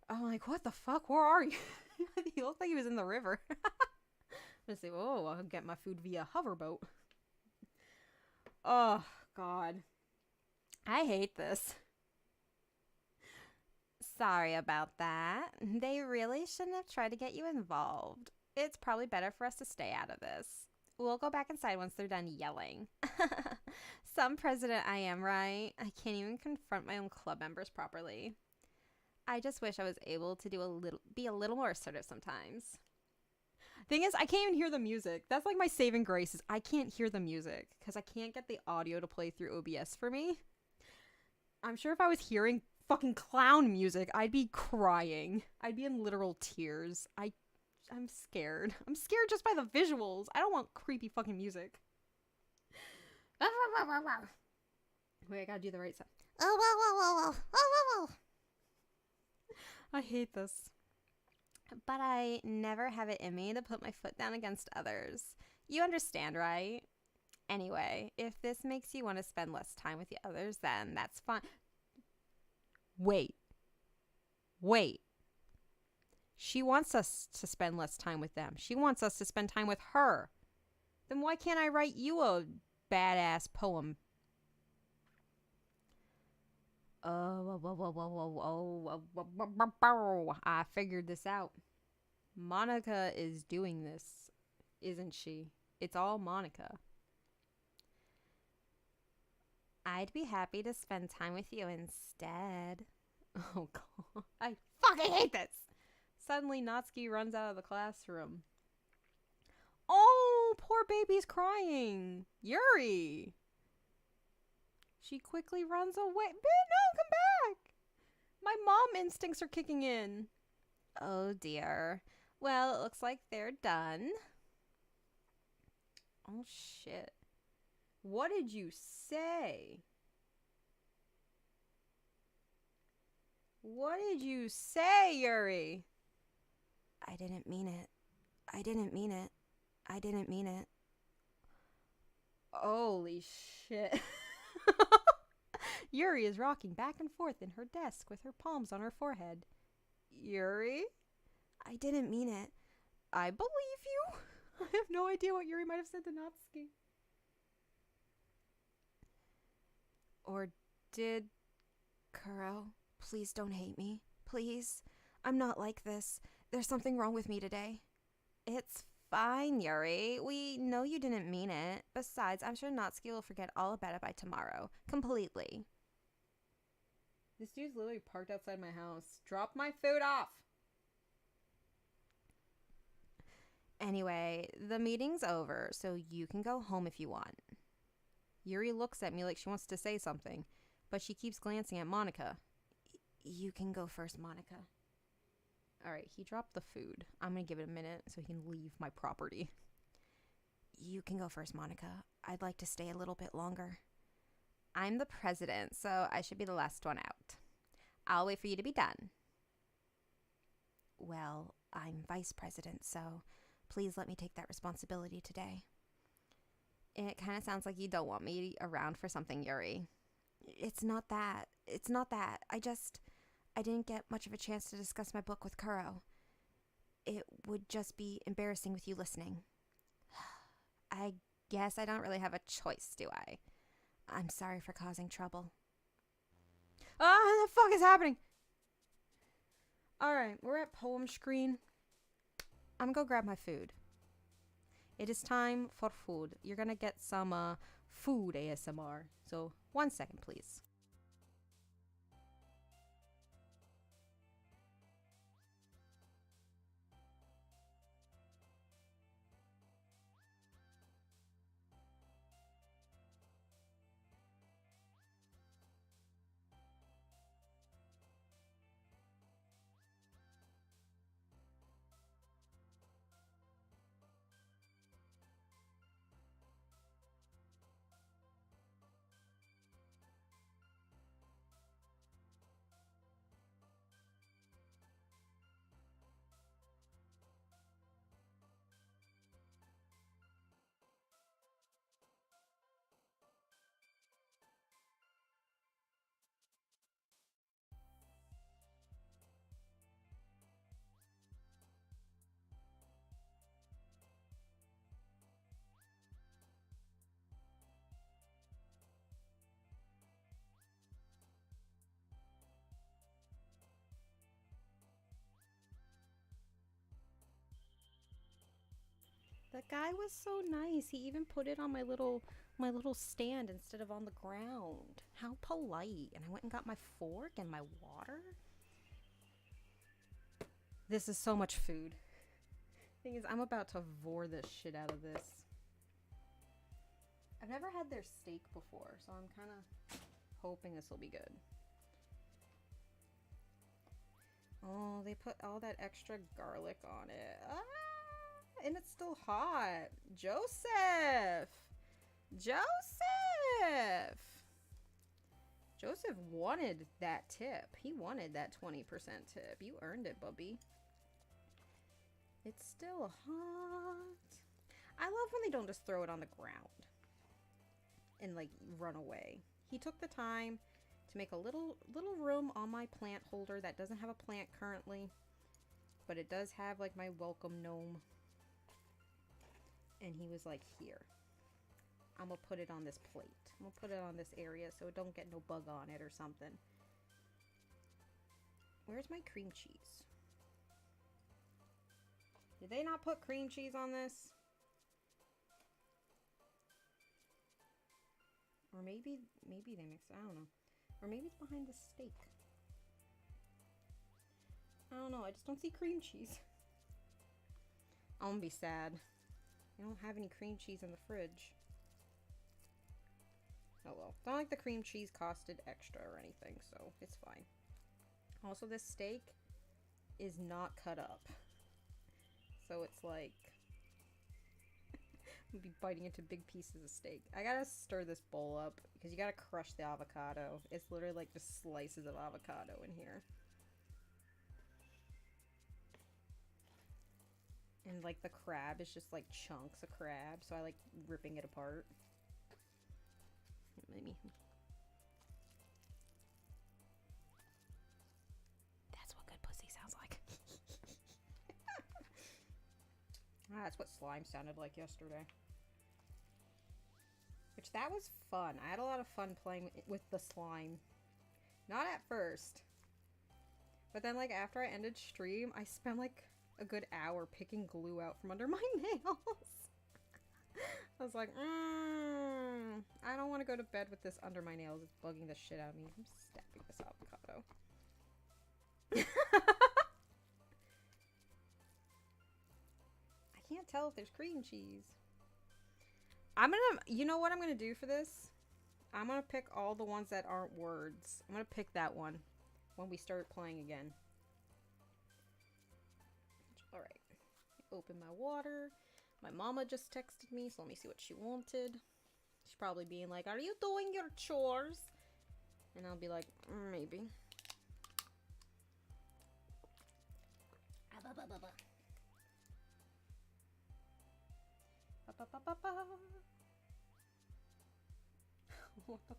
I'm like, what the fuck? Where are you? He looked like he was in the river. Let's see. Oh, I'll get my food via hoverboat. Oh, God. I hate this. Sorry about that. They really shouldn't have tried to get you involved. It's probably better for us to stay out of this. We'll go back inside once they're done yelling. Some president I am, right? I can't even confront my own club members properly. I just wish I was able to be a little more assertive sometimes. Thing is, I can't even hear the music. That's like my saving grace is I can't hear the music because I can't get the audio to play through OBS for me. I'm sure if I was hearing fucking clown music, I'd be crying. I'd be in literal tears. I'm scared. I'm scared just by the visuals. I don't want creepy fucking music. Wait, I gotta do the right sound. I hate this. But I never have it in me to put my foot down against others. You understand, right? Anyway, if this makes you want to spend less time with the others, then that's fine. Wait. She wants us to spend less time with them. She wants us to spend time with her. Then why can't I write you a badass poem? I figured this out. Monica is doing this, isn't she? It's all Monica. I'd be happy to spend time with you instead. Oh, God. I fucking hate this. suddenly Natsuki runs out of the classroom. Oh, poor baby's crying. Yuri! She quickly runs away. No, come back! My mom instincts are kicking in. Oh dear. Well, it looks like they're done. Oh shit. What did you say? What did you say, Yuri? I didn't mean it. I didn't mean it. I didn't mean it. Holy shit. Yuri is rocking back and forth in her desk with her palms on her forehead. Yuri? I didn't mean it. I believe you. I have no idea what Yuri might have said to Natsuki. Or did... Kuro, please don't hate me. Please. I'm not like this. There's something wrong with me today. It's fine, Yuri. We know you didn't mean it. Besides, I'm sure Natsuki will forget all about it by tomorrow. Completely. This dude's literally parked outside my house. Drop my food off! Anyway, the meeting's over, so you can go home if you want. Yuri looks at me like she wants to say something, but she keeps glancing at Monica. You can go first, Monica. Alright, he dropped the food. I'm gonna give it a minute so he can leave my property. You can go first, Monica. I'd like to stay a little bit longer. I'm the president, so I should be the last one out. I'll wait for you to be done. Well, I'm vice president, so please let me take that responsibility today. It kind of sounds like you don't want me around for something, Yuri. It's not that. It's not that. I didn't get much of a chance to discuss my book with Kuro. It would just be embarrassing with you listening. I guess I don't really have a choice, do I? I'm sorry for causing trouble. Ah, the fuck is happening? Alright, we're at poem screen. I'm gonna go grab my food. It is time for food. You're gonna get some food ASMR. So, 1 second, please. That guy was so nice. He even put it on my little stand instead of on the ground. How polite. And I went and got my fork and my water. This is so much food. Thing is, I'm about to vor the shit out of this. I've never had their steak before, so I'm kind of hoping this will be good. Oh, they put all that extra garlic on it. Ah! And it's still hot. Joseph! Joseph! Joseph wanted that tip. He wanted that 20% tip. You earned it, bubby. It's still hot. I love when they don't just throw it on the ground and like run away. He took the time to make a little room on my plant holder that doesn't have a plant currently, but it does have like my welcome gnome. And he was like, here, I'm gonna put it on this plate. I'm gonna put it on this area so it don't get no bug on it or something. Where's my cream cheese? Did they not put cream cheese on this? Or maybe they mixed, I don't know. Or maybe it's behind the steak. I don't know. I just don't see cream cheese. I'm gonna be sad. I don't have any cream cheese in the fridge. Oh well. It's not like the cream cheese costed extra or anything, so it's fine. Also, this steak is not cut up. So it's like... I'm gonna be biting into big pieces of steak. I gotta stir this bowl up because you gotta crush the avocado. It's literally like just slices of avocado in here. And like the crab is just like chunks of crab, so I like ripping it apart. Maybe. That's what good pussy sounds like. That's what slime sounded like yesterday. Which, that was fun. I had a lot of fun playing with the slime. Not at first. But then, like, after I ended stream, I spent, like, a good hour picking glue out from under my nails. I was like, I don't want to go to bed with this under my nails. It's bugging the shit out of me. I'm stabbing this avocado. I can't tell if there's cream cheese. You know what I'm gonna do for this? I'm gonna pick all the ones that aren't words. I'm gonna pick that one when we start playing again. Alright. Open my water. My mama just texted me, so let me see what she wanted. She's probably being like, are you doing your chores? And I'll be like, maybe. What the?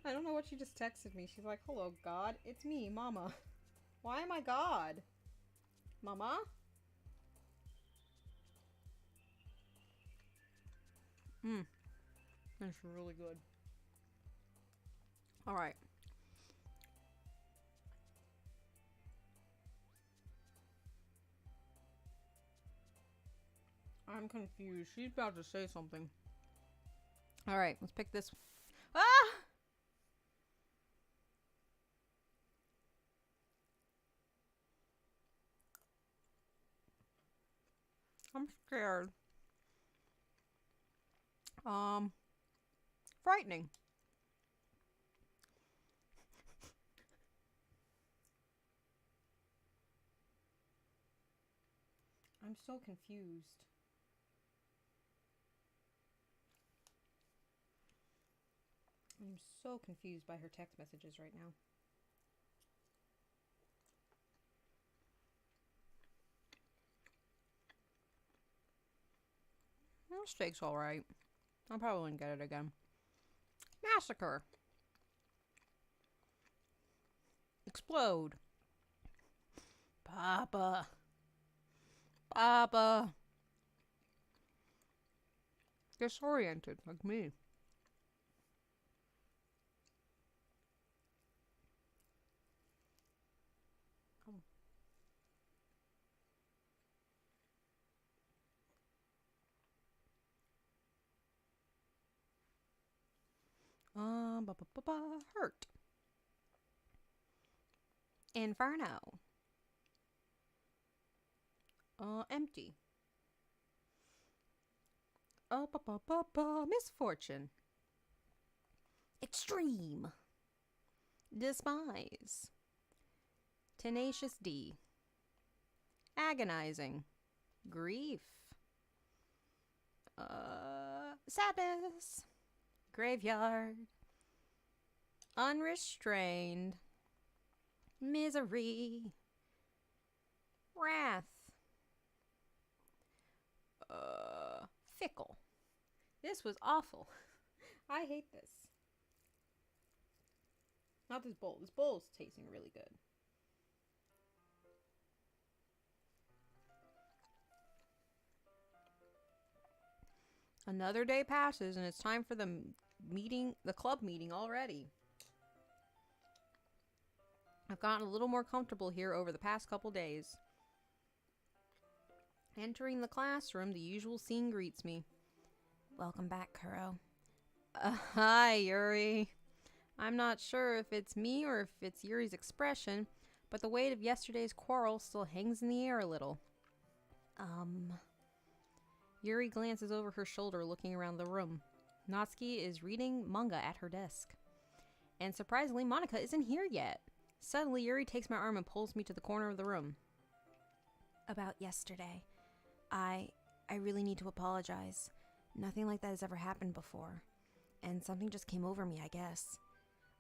I don't know what she just texted me. She's like, hello, God. It's me, Mama. Why am I God? Mama? That's really good. Alright. I'm confused. She's about to say something. Alright, let's pick this. Ah! I'm scared. Frightening. I'm so confused. I'm so confused by her text messages right now. Well, steak's alright. I probably wouldn't get it again. Massacre. Explode. Papa. Papa. Disoriented, like me. Hurt. Inferno. Empty. Misfortune. Extreme. Despise. Tenacious D. Agonizing. Grief. Sadness. Graveyard. Unrestrained. Misery. Wrath. Fickle. This was awful. I hate this. Not this bowl. This bowl is tasting really good. Another day passes and it's time for the club meeting already. I've gotten a little more comfortable here over the past couple days. Entering the classroom, the usual scene greets me. Welcome back, Kuro. Hi, Yuri. I'm not sure if it's me or if it's Yuri's expression, but the weight of yesterday's quarrel still hangs in the air a little. Yuri glances over her shoulder, looking around the room. Natsuki is reading manga at her desk. And surprisingly, Monica isn't here yet. Suddenly, Yuri takes my arm and pulls me to the corner of the room. About yesterday. I really need to apologize. Nothing like that has ever happened before. And something just came over me, I guess.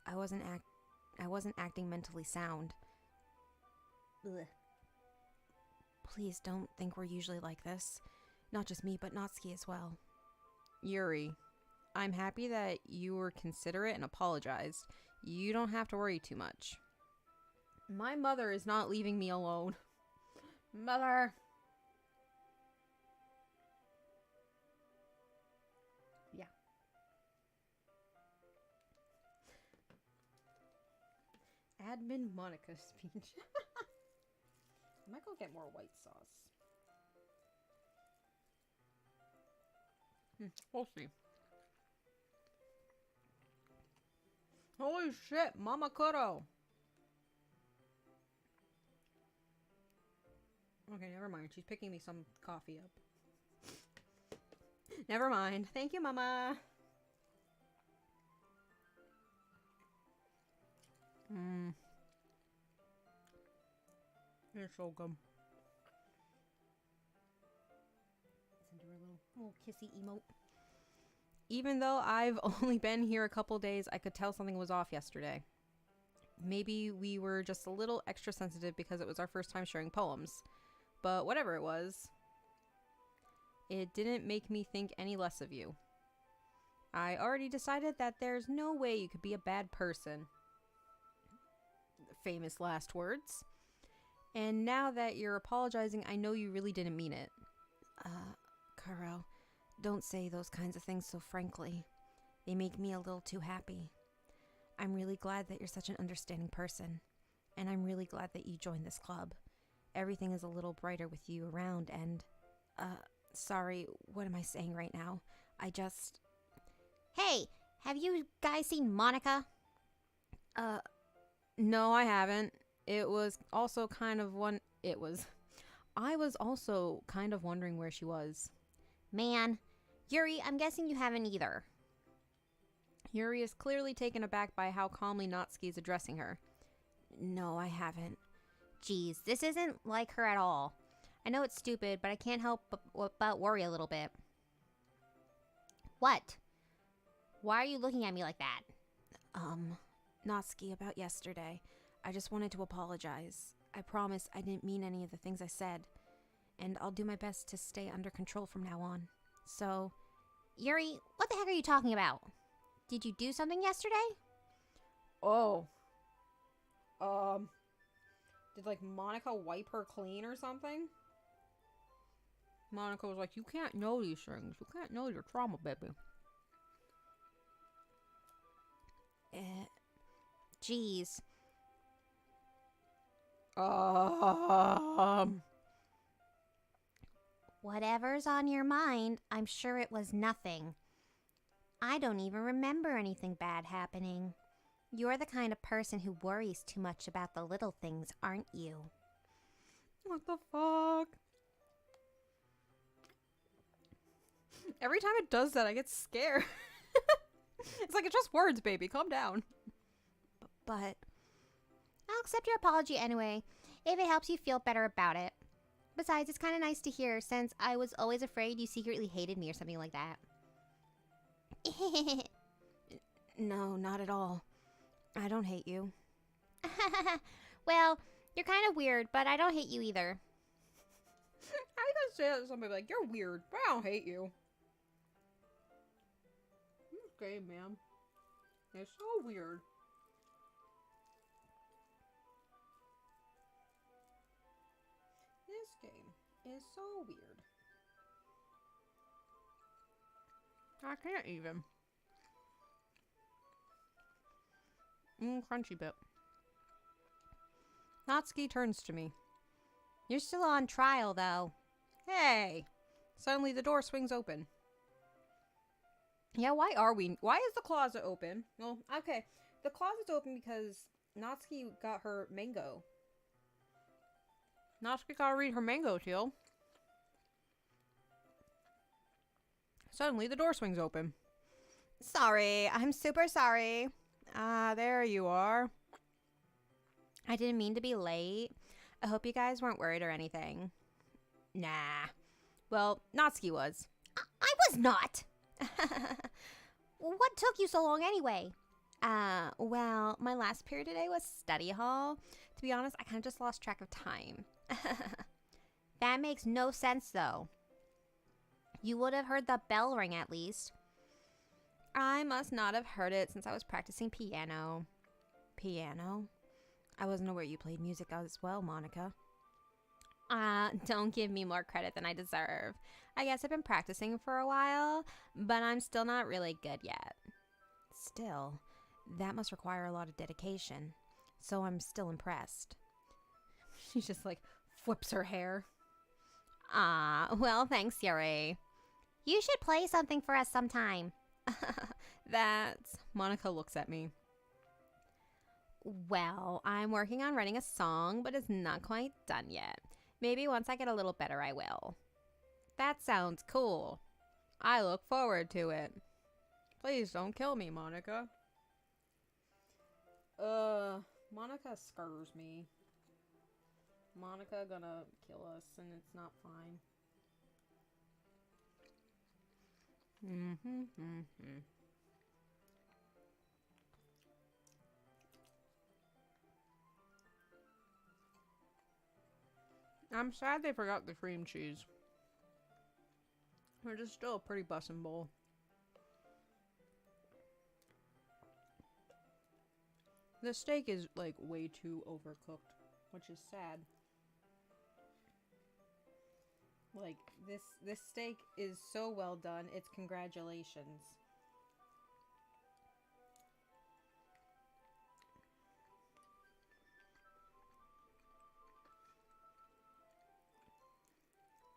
I wasn't acting mentally sound. Ugh. Please don't think we're usually like this. Not just me, but Natsuki as well. Yuri, I'm happy that you were considerate and apologized. You don't have to worry too much. My mother is not leaving me alone. Mother! Yeah. Admin Monica speech. I might go get more white sauce. We'll see. Holy shit, Mama Kuro! Okay, never mind. She's picking me some coffee up. Never mind. Thank you, Mama. It's so good. Send her a little kissy emote. Even though I've only been here a couple days, I could tell something was off yesterday. Maybe we were just a little extra sensitive because it was our first time sharing poems. But whatever it was, it didn't make me think any less of you. I already decided that there's no way you could be a bad person. Famous last words. And now that you're apologizing, I know you really didn't mean it. Kuro, don't say those kinds of things so frankly. They make me a little too happy. I'm really glad that you're such an understanding person. And I'm really glad that you joined this club. Everything is a little brighter with you around and... sorry, what am I saying right now? Hey, have you guys seen Monica? No, I haven't. I was also kind of wondering where she was. Man, Yuri, I'm guessing you haven't either. Yuri is clearly taken aback by how calmly Natsuki is addressing her. No, I haven't. Geez, this isn't like her at all. I know it's stupid, but I can't help but worry a little bit. What? Why are you looking at me like that? Natsuki, about yesterday. I just wanted to apologize. I promise I didn't mean any of the things I said. And I'll do my best to stay under control from now on. So... Yuri, what the heck are you talking about? Did you do something yesterday? Oh. Did, like, Monica wipe her clean or something? Monica was like, you can't know these things. You can't know your trauma, baby. Jeez. Whatever's on your mind, I'm sure it was nothing. I don't even remember anything bad happening. You're the kind of person who worries too much about the little things, aren't you? What the fuck? Every time it does that, I get scared. It's like, it's just words, baby. Calm down. But I'll accept your apology anyway, if it helps you feel better about it. Besides, it's kind of nice to hear, since I was always afraid you secretly hated me or something like that. No, not at all. I don't hate you. Well, you're kind of weird, but I don't hate you either. How you gonna say that to somebody like, you're weird, but I don't hate you? This game, man. It's so weird. This game is so weird. I can't even. Crunchy bit. Natsuki turns to me. You're still on trial, though. Hey! Suddenly the door swings open. Yeah, why is the closet open? Well, okay. The closet's open because Natsuki got her mango. Natsuki gotta read her mango, Teal. Suddenly, the door swings open. Sorry, I'm super sorry. Ah, there you are. I didn't mean to be late. I hope you guys weren't worried or anything. Nah. Well, Natsuki was. I was not. What took you so long anyway? Well, my last period today was study hall. To be honest, I kind of just lost track of time. That makes no sense, though. You would have heard the bell ring at least. I must not have heard it since I was practicing piano. Piano? I wasn't aware you played music as well, Monica. Don't give me more credit than I deserve. I guess I've been practicing for a while, but I'm still not really good yet. Still, that must require a lot of dedication. So I'm still impressed. She just like flips her hair. Well, thanks, Yuri. You should play something for us sometime. Monica looks at me. Well, I'm working on writing a song, but it's not quite done yet. Maybe once I get a little better, I will. That sounds cool. I look forward to it. Please don't kill me, Monica. Monica scares me. Monica gonna kill us, and it's not fine. I'm sad they forgot the cream cheese. Which is still a pretty bussin' bowl. The steak is like way too overcooked, which is sad. Like this steak is so well done. It's congratulations.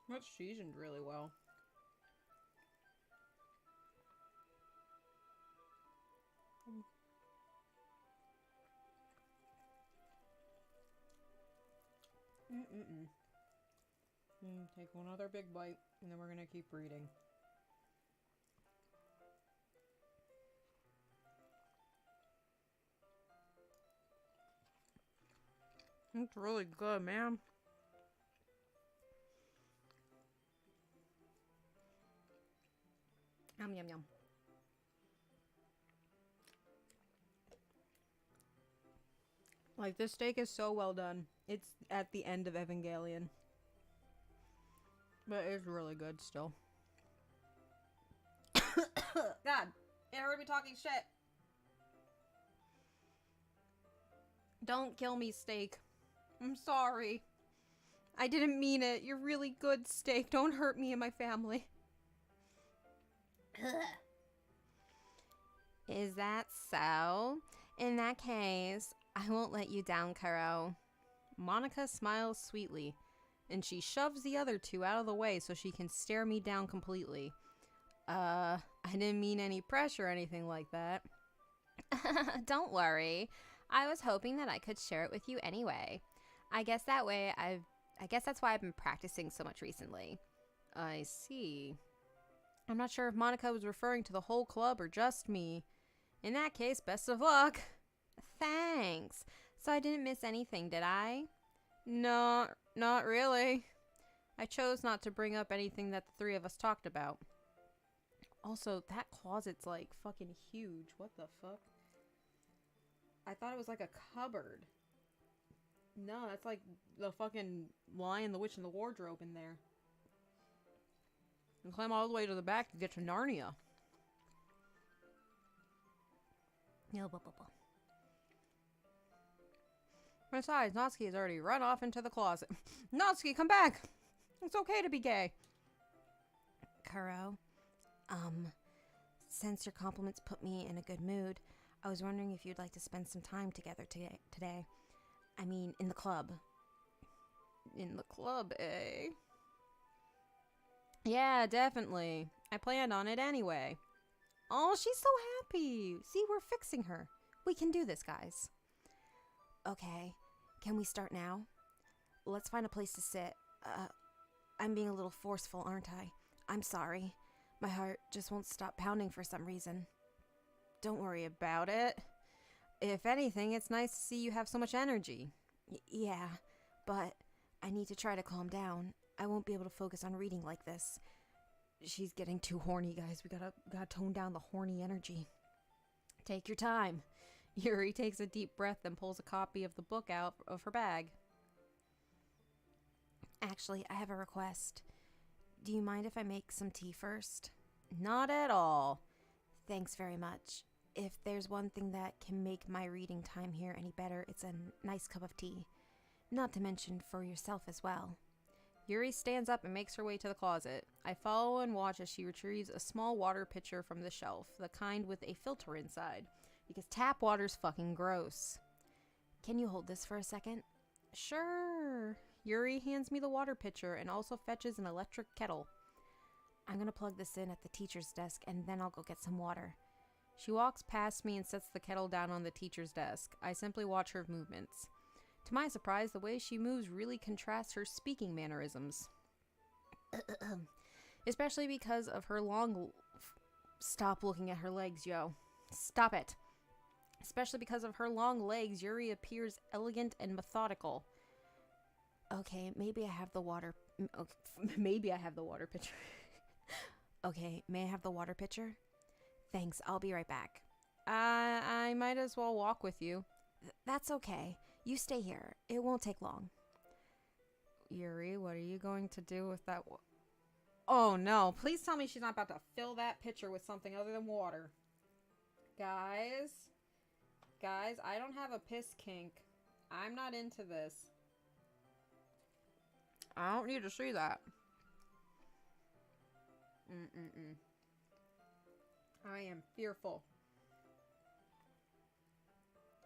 That's seasoned really well. Take one other big bite, and then we're gonna keep reading. It's really good, man. Yum, yum, yum. Like, this steak is so well done. It's at the end of Evangelion. But it's really good still. God, you heard me talking shit. Don't kill me, steak. I'm sorry. I didn't mean it. You're really good, steak. Don't hurt me and my family. Is that so? In that case, I won't let you down, Kuro. Monica smiles sweetly, and she shoves the other two out of the way so she can stare me down completely. I didn't mean any pressure or anything like that. Don't worry. I was hoping that I could share it with you anyway. I guess that's why I've been practicing so much recently. I see. I'm not sure if Monica was referring to the whole club or just me. In that case, best of luck. Thanks. So I didn't miss anything, did I? No, not really. I chose not to bring up anything that the three of us talked about. Also, that closet's like fucking huge. What the fuck? I thought it was like a cupboard. No, that's like the fucking Lion, the Witch, and the Wardrobe in there. And climb all the way to the back to get to Narnia. Besides, Natsuki has already run off into the closet. Natsuki, come back! It's okay to be gay. Kuro, since your compliments put me in a good mood, I was wondering if you'd like to spend some time together today. I mean, in the club. In the club, eh? Yeah, definitely. I planned on it anyway. Oh, she's so happy. See, we're fixing her. We can do this, guys. Okay, can we start now? Let's find a place to sit. I'm being a little forceful, aren't I? I'm sorry. My heart just won't stop pounding for some reason. Don't worry about it. If anything, it's nice to see you have so much energy. Yeah, but I need to try to calm down. I won't be able to focus on reading like this. She's getting too horny, guys. We gotta tone down the horny energy. Take your time. Yuri takes a deep breath and pulls a copy of the book out of her bag. Actually, I have a request. Do you mind if I make some tea first? Not at all. Thanks very much. If there's one thing that can make my reading time here any better, it's a nice cup of tea. Not to mention for yourself as well. Yuri stands up and makes her way to the closet. I follow and watch as she retrieves a small water pitcher from the shelf, the kind with a filter inside, because tap water's fucking gross. Can you hold this for a second? Sure. Yuri hands me the water pitcher and also fetches an electric kettle. I'm gonna plug this in at the teacher's desk and then I'll go get some water. She walks past me and sets the kettle down on the teacher's desk. I simply watch her movements. To my surprise, the way she moves really contrasts her speaking mannerisms. Especially because of her long... Stop looking at her legs, yo. Stop it. Especially because of her long legs, Yuri appears elegant and methodical. Okay, maybe I have the water... Maybe I have the water pitcher. Okay, may I have the water pitcher? Thanks, I'll be right back. I might as well walk with you. That's okay. You stay here. It won't take long. Yuri, what are you going to do with that Oh no, please tell me she's not about to fill that pitcher with something other than water. Guys, I don't have a piss kink. I'm not into this. I don't need to see that. I am fearful.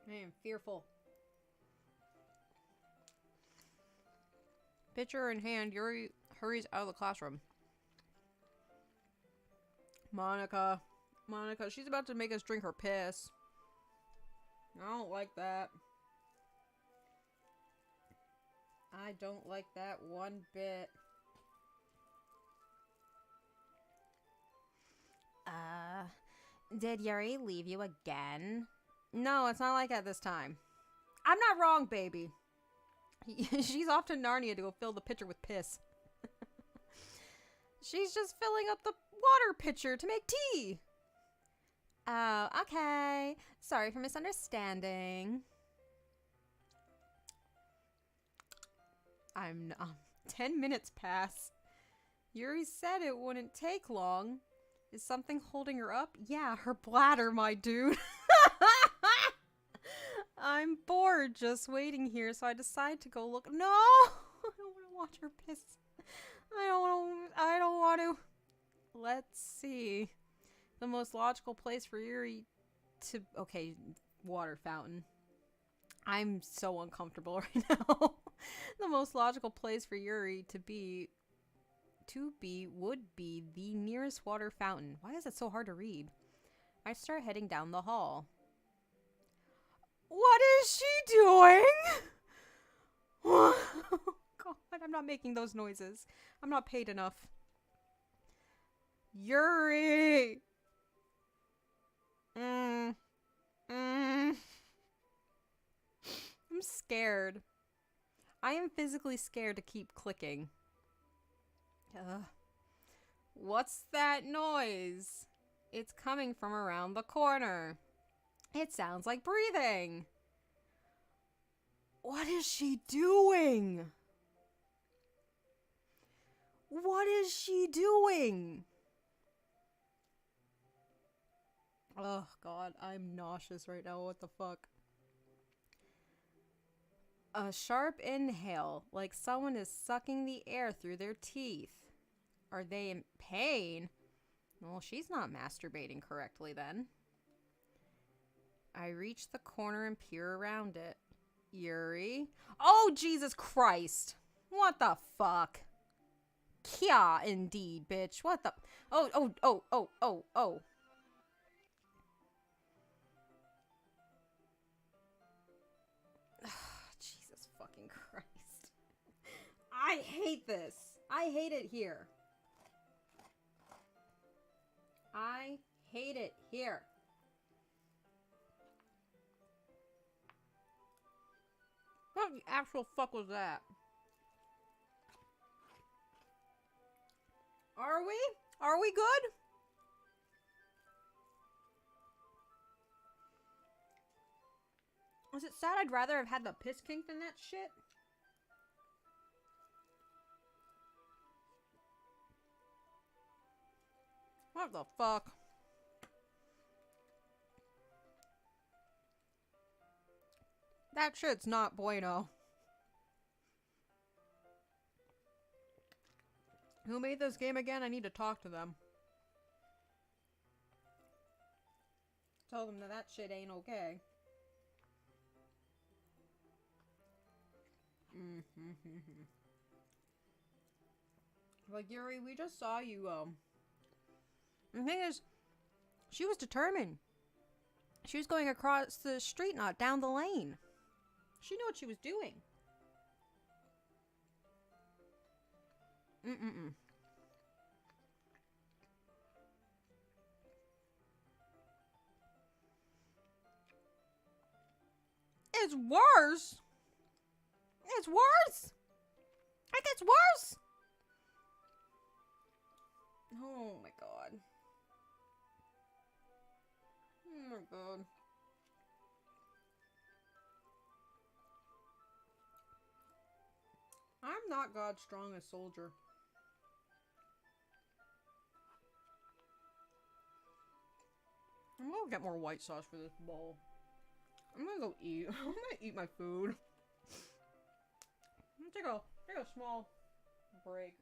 I am fearful. Pitcher in hand, Yuri hurries out of the classroom. Monica, she's about to make us drink her piss. I don't like that. I don't like that one bit. Did Yuri leave you again? No, it's not like that this time. I'm not wrong, baby. She's off to Narnia to go fill the pitcher with piss. She's just filling up the water pitcher to make tea. Oh, okay. Sorry for misunderstanding. 10 minutes pass. Yuri said it wouldn't take long. Is something holding her up? Yeah, her bladder, my dude. I'm bored just waiting here, so I decide to go look. No! I don't want to watch her piss. I don't want to. Let's see. The most logical place for Yuri to... Okay, water fountain. I'm so uncomfortable right now. The most logical place for Yuri would be the nearest water fountain. Why is it so hard to read? I start heading down the hall. What is she doing? Oh, God, I'm not making those noises. I'm not paid enough. Yuri! I'm scared. I am physically scared to keep clicking. What's that noise? It's coming from around the corner. It sounds like breathing. What is she doing? What is she doing? Oh, God, I'm nauseous right now. What the fuck? A sharp inhale, like someone is sucking the air through their teeth. Are they in pain? Well, she's not masturbating correctly then. I reach the corner and peer around it. Yuri? Oh, Jesus Christ! What the fuck? Kya, indeed, bitch. What the... Oh. hate this. I hate it here. I hate it here. What the actual fuck was that? Are we? Are we good? Was it sad I'd rather have had the piss kink than that shit? What the fuck? That shit's not bueno. Who made this game again? I need to talk to them. Tell them that that shit ain't okay. Like, Yuri, we just saw you, The thing is, she was determined. She was going across the street, not down the lane. She knew what she was doing. It's worse! It's worse! It gets worse! Oh my god. Oh my god. I'm not God's strongest soldier. I'm gonna get more white sauce for this bowl. I'm gonna go eat. I'm gonna eat my food. I'm gonna take a small break.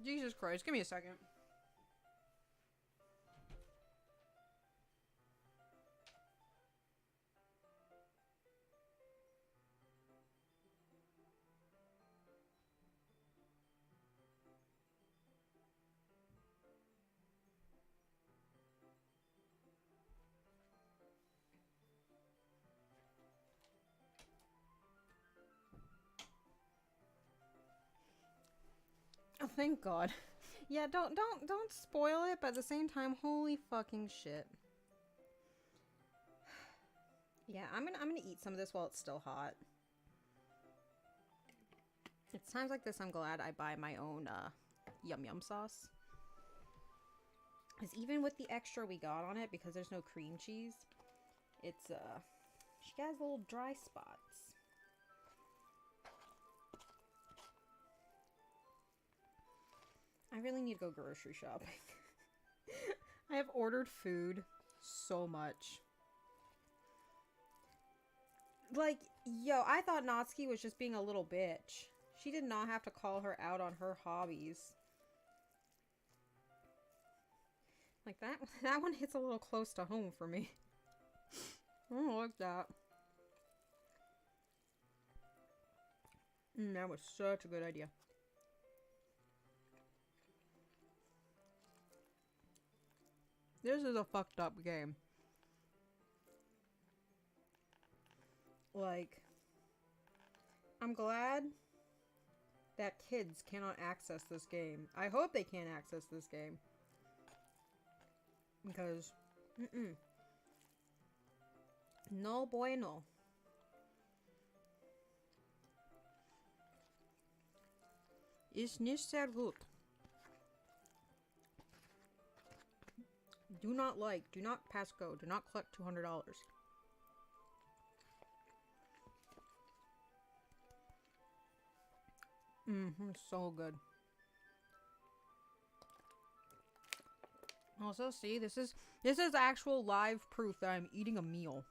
Jesus Christ, give me a second. Oh, thank God. Yeah, don't spoil it, but at the same time, holy fucking shit. Yeah, I'm gonna eat some of this while it's still hot. It's times like this I'm glad I buy my own yum yum sauce. Because even with the extra we got on it, because there's no cream cheese, it's she has little dry spots. I really need to go grocery shopping. I have ordered food so much. Like, yo, I thought Natsuki was just being a little bitch. She did not have to call her out on her hobbies. Like, that one hits a little close to home for me. I don't like that. That was such a good idea. This is a fucked up game. Like, I'm glad that kids cannot access this game. I hope they can't access this game. Because, no bueno. Ist nicht sehr gut. Do not like, do not pass go, do not collect $200. So good. Also, see, this is actual live proof that I'm eating a meal.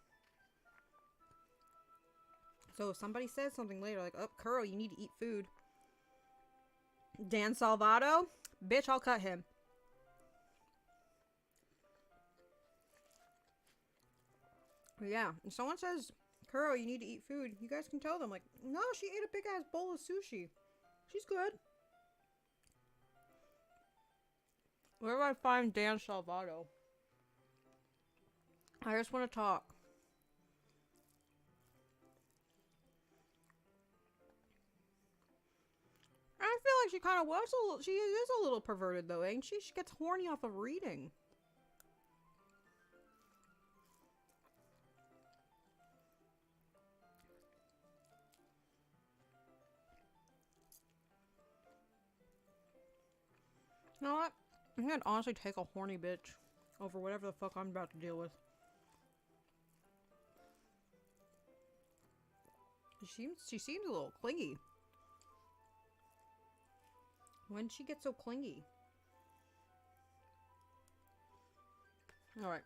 So if somebody says something later like, oh, Kuro, you need to eat food. Dan Salvato? Bitch, I'll cut him. But yeah, if someone says, Kuro, you need to eat food, you guys can tell them, like, no, she ate a big ass bowl of sushi. She's good. Where do I find Dan Salvato? I just want to talk. she kind of was a little, she is a little perverted though, ain't she? She gets horny off of reading. You know what? I'm gonna honestly take a horny bitch over whatever the fuck I'm about to deal with. She seems a little clingy. When did she get so clingy? Alright.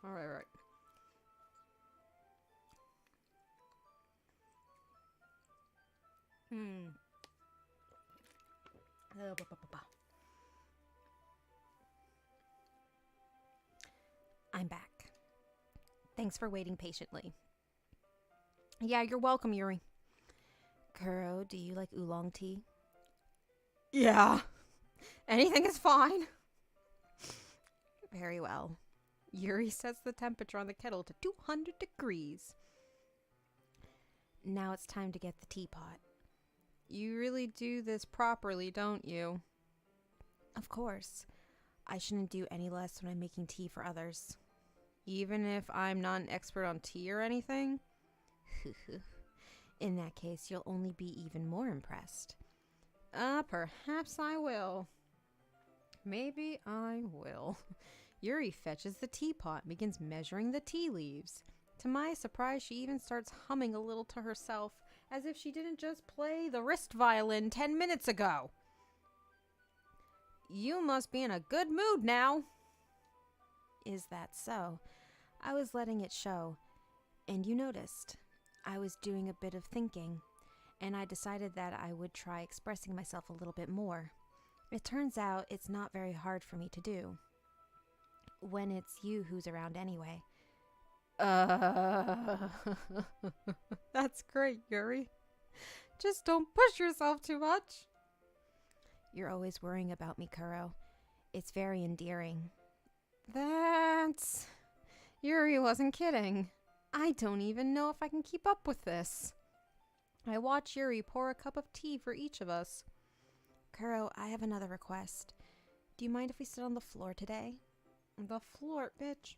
Alright. I'm back. Thanks for waiting patiently. Yeah, you're welcome, Yuri. Kuro, do you like oolong tea? Yeah. Anything is fine. Very well. Yuri sets the temperature on the kettle to 200 degrees. Now it's time to get the teapot. You really do this properly, don't you? Of course. I shouldn't do any less when I'm making tea for others. Even if I'm not an expert on tea or anything? In that case, you'll only be even more impressed. Perhaps I will. Maybe I will. Yuri fetches the teapot and begins measuring the tea leaves. To my surprise, she even starts humming a little to herself, as if she didn't just play the wrist violin 10 minutes ago. You must be in a good mood now. Is that so? I was letting it show, and you noticed. I was doing a bit of thinking, and I decided that I would try expressing myself a little bit more. It turns out it's not very hard for me to do. When it's you who's around anyway. That's great, Yuri. Just don't push yourself too much. You're always worrying about me, Kuro. It's very endearing. That's... Yuri wasn't kidding. I don't even know if I can keep up with this. I watch Yuri pour a cup of tea for each of us. Kuro, I have another request. Do you mind if we sit on the floor today? The floor, bitch.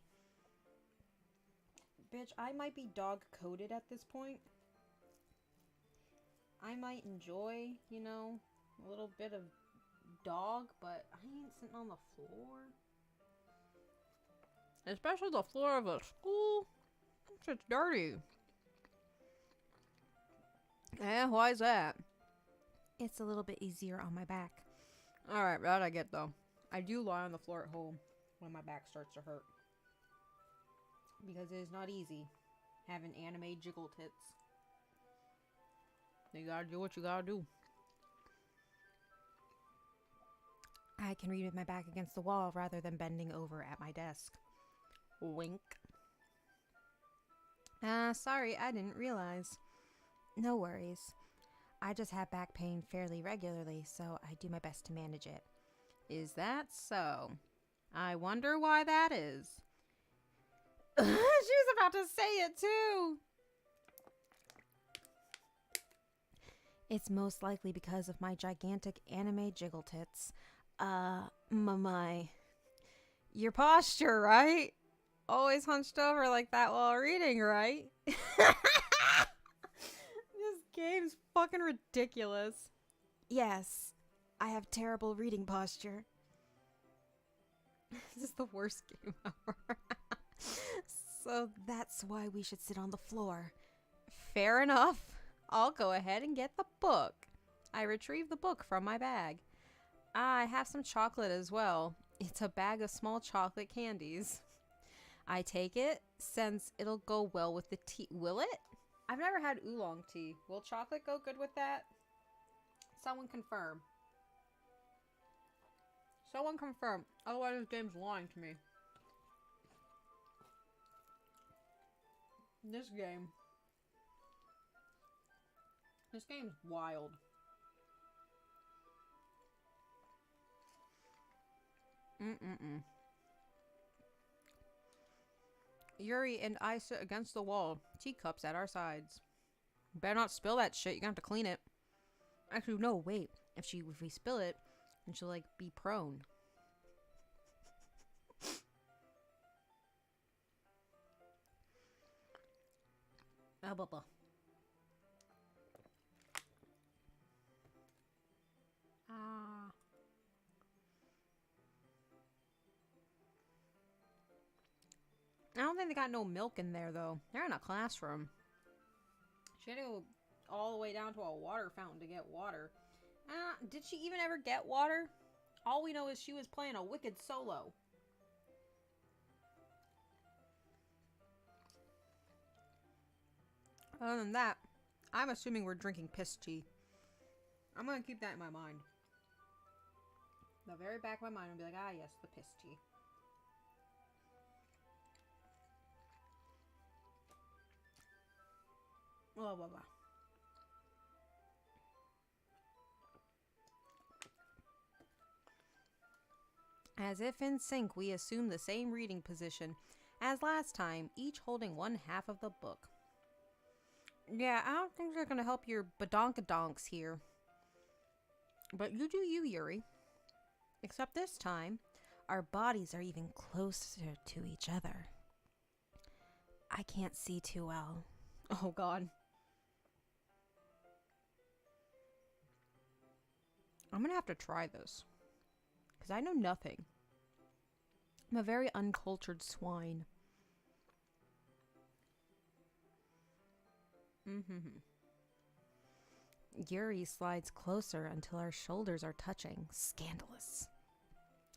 Bitch, I might be dog-coded at this point. I might enjoy, you know, a little bit of dog, but I ain't sitting on the floor. Especially the floor of a school. It's dirty. Eh, why is that? It's a little bit easier on my back. Alright, that I get though. I do lie on the floor at home when my back starts to hurt. Because it is not easy having anime jiggle tits. You gotta do what you gotta do. I can read with my back against the wall rather than bending over at my desk. Wink. Sorry, I didn't realize. No worries. I just have back pain fairly regularly, so I do my best to manage it. Is that so? I wonder why that is. She was about to say it too. It's most likely because of my gigantic anime jiggle tits. Your posture, right? Always hunched over like that while reading, right? This game's fucking ridiculous. Yes, I have terrible reading posture. This is the worst game ever. So that's why we should sit on the floor. Fair enough. I'll go ahead and get the book. I retrieve the book from my bag. I have some chocolate as well. It's a bag of small chocolate candies. I take it since it'll go well with the tea. Will it? I've never had oolong tea. Will chocolate go good with that? Someone confirm. Someone confirm. Otherwise this game's lying to me. This game's wild. Yuri and I sit against the wall, teacups at our sides. Better not spill that shit, you're gonna have to clean it. Actually, no, wait. If we spill it, then she'll like be prone. Ah, blah. Ah. I don't think they got no milk in there, though. They're in a classroom. She had to go all the way down to a water fountain to get water. Did she even ever get water? All we know is she was playing a wicked solo. Other than that, I'm assuming we're drinking piss tea. I'm gonna keep that in my mind. The very back of my mind will be like, ah yes, the piss tea. Blah, blah, blah. As if in sync, we assume the same reading position as last time, each holding one half of the book. Yeah, I don't think they're gonna help your badonkadonks here. But you do you, Yuri. Except this time, our bodies are even closer to each other. I can't see too well. Oh god. I'm gonna have to try this. Because I know nothing. I'm a very uncultured swine. Yuri slides closer until our shoulders are touching. Scandalous.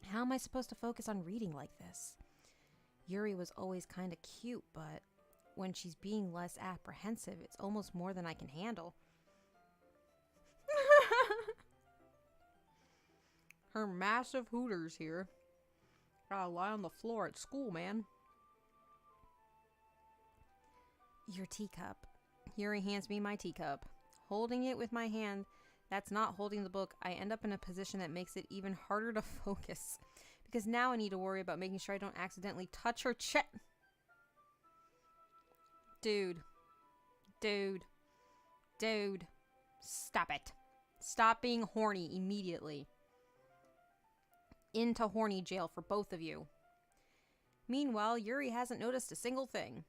How am I supposed to focus on reading like this? Yuri was always kind of cute, but when she's being less apprehensive, it's almost more than I can handle. Her massive hooters here. Gotta lie on the floor at school, man. Your teacup. Yuri hands me my teacup. Holding it with my hand, that's not holding the book. I end up in a position that makes it even harder to focus. Because now I need to worry about making sure I don't accidentally touch her chest. Dude. Stop it. Stop being horny immediately. Into horny jail for both of you. Meanwhile, Yuri hasn't noticed a single thing.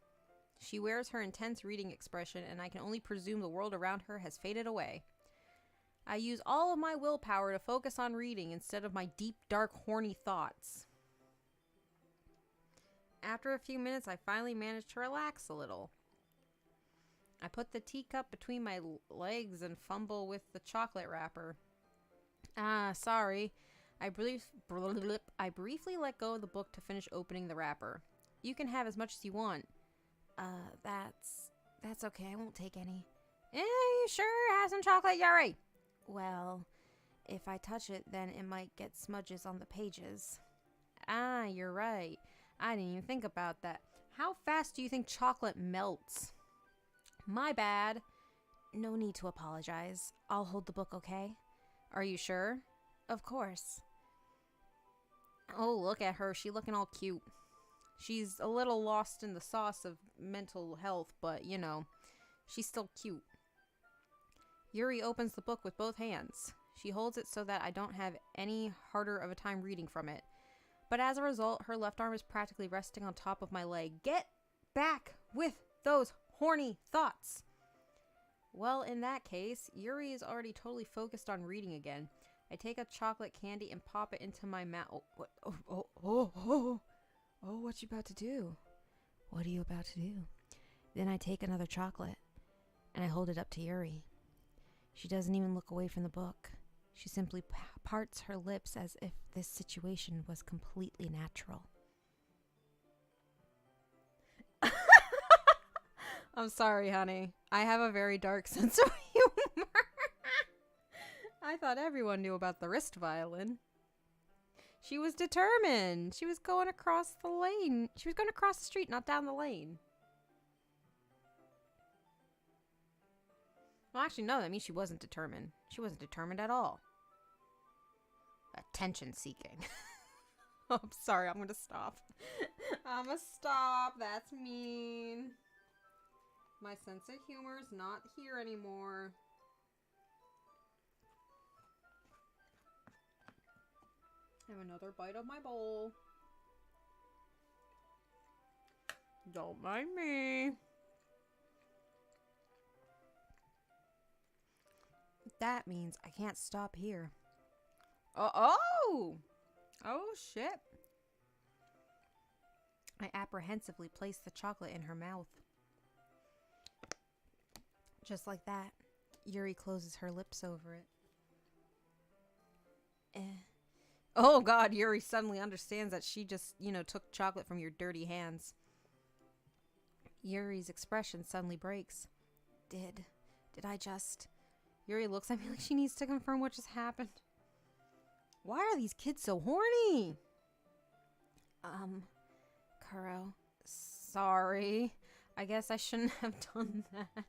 She wears her intense reading expression, and I can only presume the world around her has faded away. I use all of my willpower to focus on reading instead of my deep, dark, horny thoughts. After a few minutes, I finally manage to relax a little. I put the teacup between my legs and fumble with the chocolate wrapper. Sorry. I briefly let go of the book to finish opening the wrapper. You can have as much as you want. That's okay. I won't take any. You sure? Have some chocolate, Yuri. Well, if I touch it, then it might get smudges on the pages. You're right. I didn't even think about that. How fast do you think chocolate melts? My bad. No need to apologize. I'll hold the book, okay? Are you sure? Of course. Oh, look at her. She's looking all cute. She's a little lost in the sauce of mental health, but, you know, she's still cute. Yuri opens the book with both hands. She holds it so that I don't have any harder of a time reading from it. But as a result, her left arm is practically resting on top of my leg. Get back with those horny thoughts! Well, in that case, Yuri is already totally focused on reading again. I take a chocolate candy and pop it into my mouth. Oh, what you about to do? What are you about to do? Then I take another chocolate, and I hold it up to Yuri. She doesn't even look away from the book. She simply parts her lips as if this situation was completely natural. I'm sorry, honey. I have a very dark sense of humor. I thought everyone knew about the wrist violin. She was determined. She was going across the lane. She was going across the street, not down the lane. Well, actually, no, that means she wasn't determined. She wasn't determined at all. Attention seeking. Oh, I'm sorry, I'm gonna stop. I'm gonna stop. That's mean. My sense of humor is not here anymore. Have another bite of my bowl. Don't mind me. That means I can't stop here. Oh! Oh, shit. I apprehensively placed the chocolate in her mouth. Just like that, Yuri closes her lips over it. Oh god, Yuri suddenly understands that she just, took chocolate from your dirty hands. Yuri's expression suddenly breaks. Did I just... Yuri looks at me like she needs to confirm what just happened. Why are these kids so horny? Kuro, sorry. I guess I shouldn't have done that.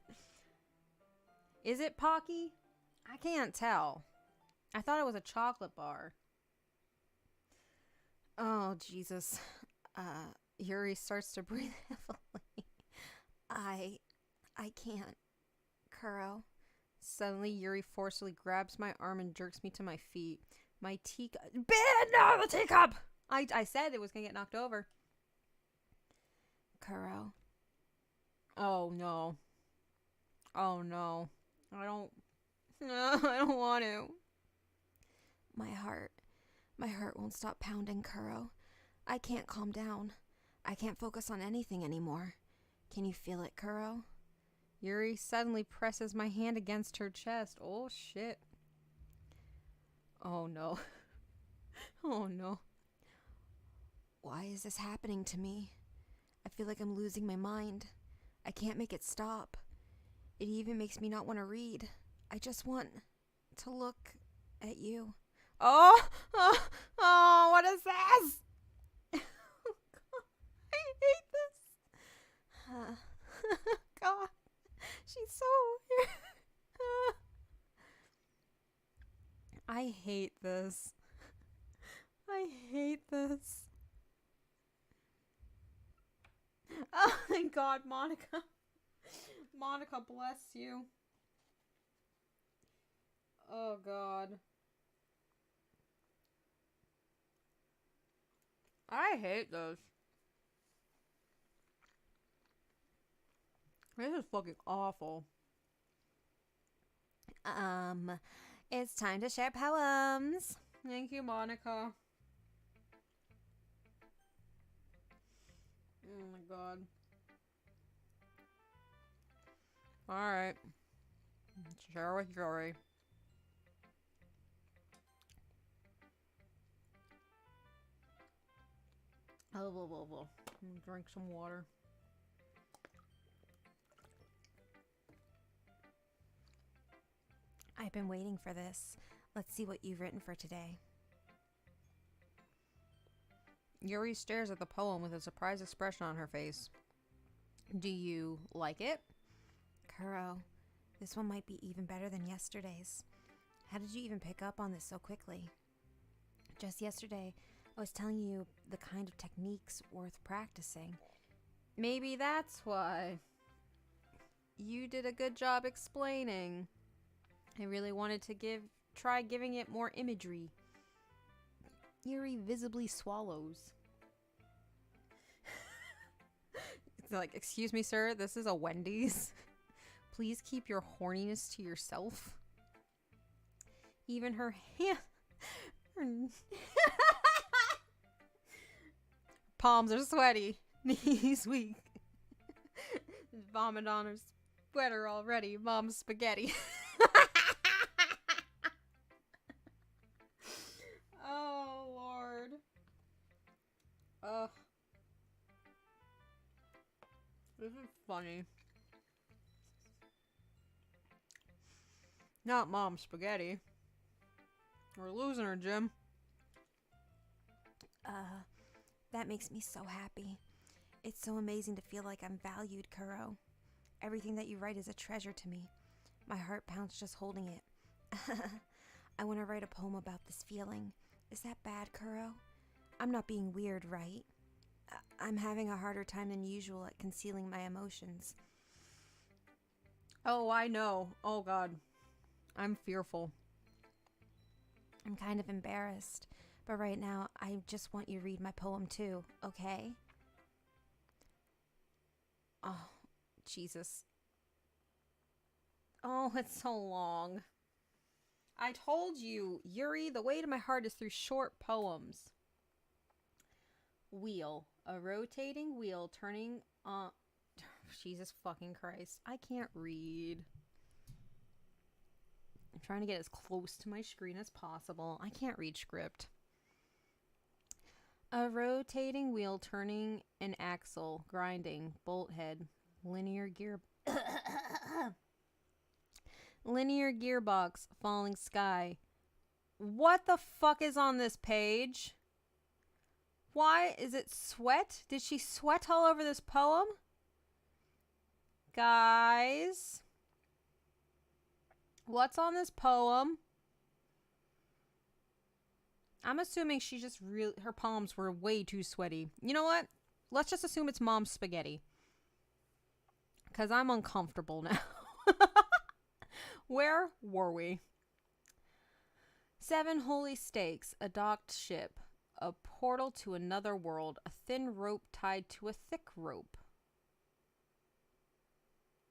Is it Pocky? I can't tell. I thought it was a chocolate bar. Oh, Jesus. Yuri starts to breathe heavily. I can't. Kuro. Suddenly, Yuri forcefully grabs my arm and jerks me to my feet. My teacup. No, the teacup! I said it was gonna get knocked over. Kuro. Oh, no. Oh, no. I don't want to. My heart won't stop pounding, Kuro. I can't calm down. I can't focus on anything anymore. Can you feel it, Kuro? Yuri suddenly presses my hand against her chest. Oh, shit. Oh, no. Oh, no. Why is this happening to me? I feel like I'm losing my mind. I can't make it stop. It even makes me not want to read. I just want to look at you. Oh, what is this? Oh, God, I hate this. God, she's so weird. I hate this. I hate this. Oh, thank God, Monica. Monica, bless you. Oh, God. I hate this. This is fucking awful. It's time to share poems. Thank you, Monica. Oh my God. Alright. Share with Yuri. Drink some water. I've been waiting for this. Let's see what you've written for today. Yuri stares at the poem with a surprised expression on her face. Do you like it? Kuro, this one might be even better than yesterday's. How did you even pick up on this so quickly? Just yesterday, I was telling you the kind of techniques worth practicing. Maybe that's why. You did a good job explaining. I really wanted to try giving it more imagery. Yuri visibly swallows. It's like, excuse me, sir, this is a Wendy's. Please keep your horniness to yourself. Even her hand... palms are sweaty. Knees weak. Vomit on her sweater already. Mom's spaghetti. Oh, Lord. Ugh. This is funny. Not Mom's spaghetti. We're losing her, Jim. That makes me so happy. It's so amazing to feel like I'm valued, Kuro. Everything that you write is a treasure to me. My heart pounds just holding it. I want to write a poem about this feeling. Is that bad, Kuro? I'm not being weird, right? I'm having a harder time than usual at concealing my emotions. Oh, I know. Oh, God. I'm fearful. I'm kind of embarrassed, But right now, I just want you to read my poem too, okay? Oh, Jesus. Oh, it's so long. I told you, Yuri, the way to my heart is through short poems. Wheel. A rotating wheel turning on... Jesus fucking Christ. I can't read. I'm trying to get as close to my screen as possible. I can't read script. A rotating wheel turning an axle, grinding, bolt head, linear gear... linear gearbox, falling sky. What the fuck is on this page? Why is it sweat? Did she sweat all over this poem? Guys, what's on this poem? I'm assuming she just her palms were way too sweaty. You know what? Let's just assume it's mom's spaghetti. Because I'm uncomfortable now. Where were we? 7 holy stakes, a docked ship, a portal to another world, a thin rope tied to a thick rope.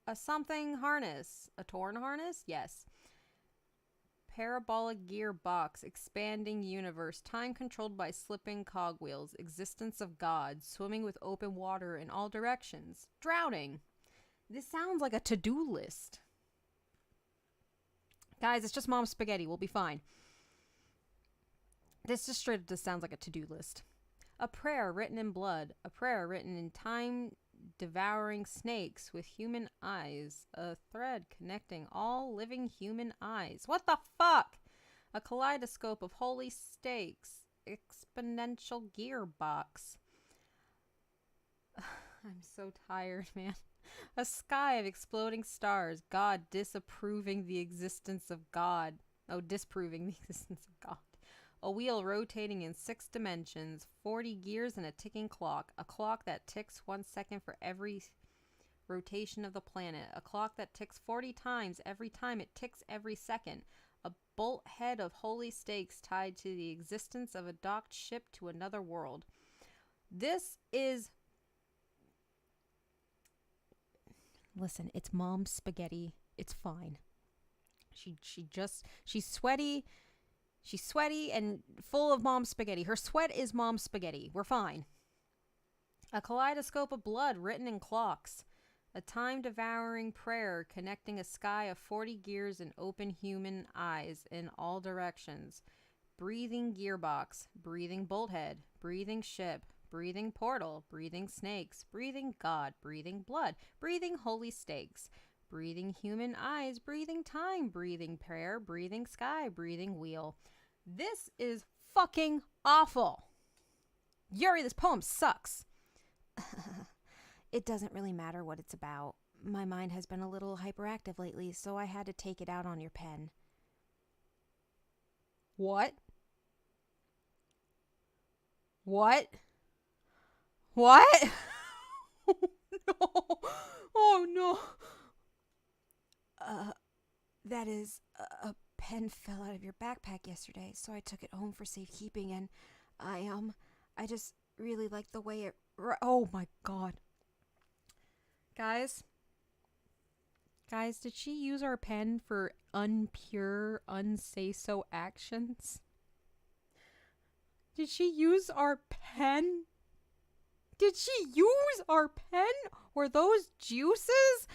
A something harness. A torn harness? Yes. Parabolic gearbox, expanding universe, time controlled by slipping cogwheels, existence of God, swimming with open water in all directions, drowning. This sounds like a to-do list. Guys, it's just mom's spaghetti. We'll be fine. This just straight up just sounds like a to-do list. A prayer written in blood, a prayer written in time, devouring snakes with human eyes, a thread connecting all living human eyes. What the fuck? A kaleidoscope of holy stakes, exponential gearbox. I'm so tired, man. A sky of exploding stars, God disapproving the existence of God. Oh, disproving the existence of God. A wheel rotating in 6 dimensions, 40 gears and a ticking clock. A clock that ticks 1 second for every rotation of the planet. A clock that ticks 40 times every time it ticks every second. A bolt head of holy stakes tied to the existence of a docked ship to another world. This is... Listen, it's mom's spaghetti. It's fine. She's sweaty. She's sweaty and full of mom's spaghetti. Her sweat is mom's spaghetti. We're fine. A kaleidoscope of blood written in clocks. A time-devouring prayer connecting a sky of 40 gears and open human eyes in all directions. Breathing gearbox. Breathing bolthead. Breathing ship. Breathing portal. Breathing snakes. Breathing God. Breathing blood. Breathing holy stakes. Breathing human eyes. Breathing time. Breathing prayer. Breathing sky. Breathing wheel. This is fucking awful. Yuri, this poem sucks. It doesn't really matter what it's about. My mind has been a little hyperactive lately, so I had to take it out on your pen. What? What? What? No. Oh, no. That is, a pen fell out of your backpack yesterday, so I took it home for safekeeping, and I just really like the way it... Oh, my God. Guys, did she use our pen for unpure, unsay-so actions? Did she use our pen? Did she use our pen? Or those juices?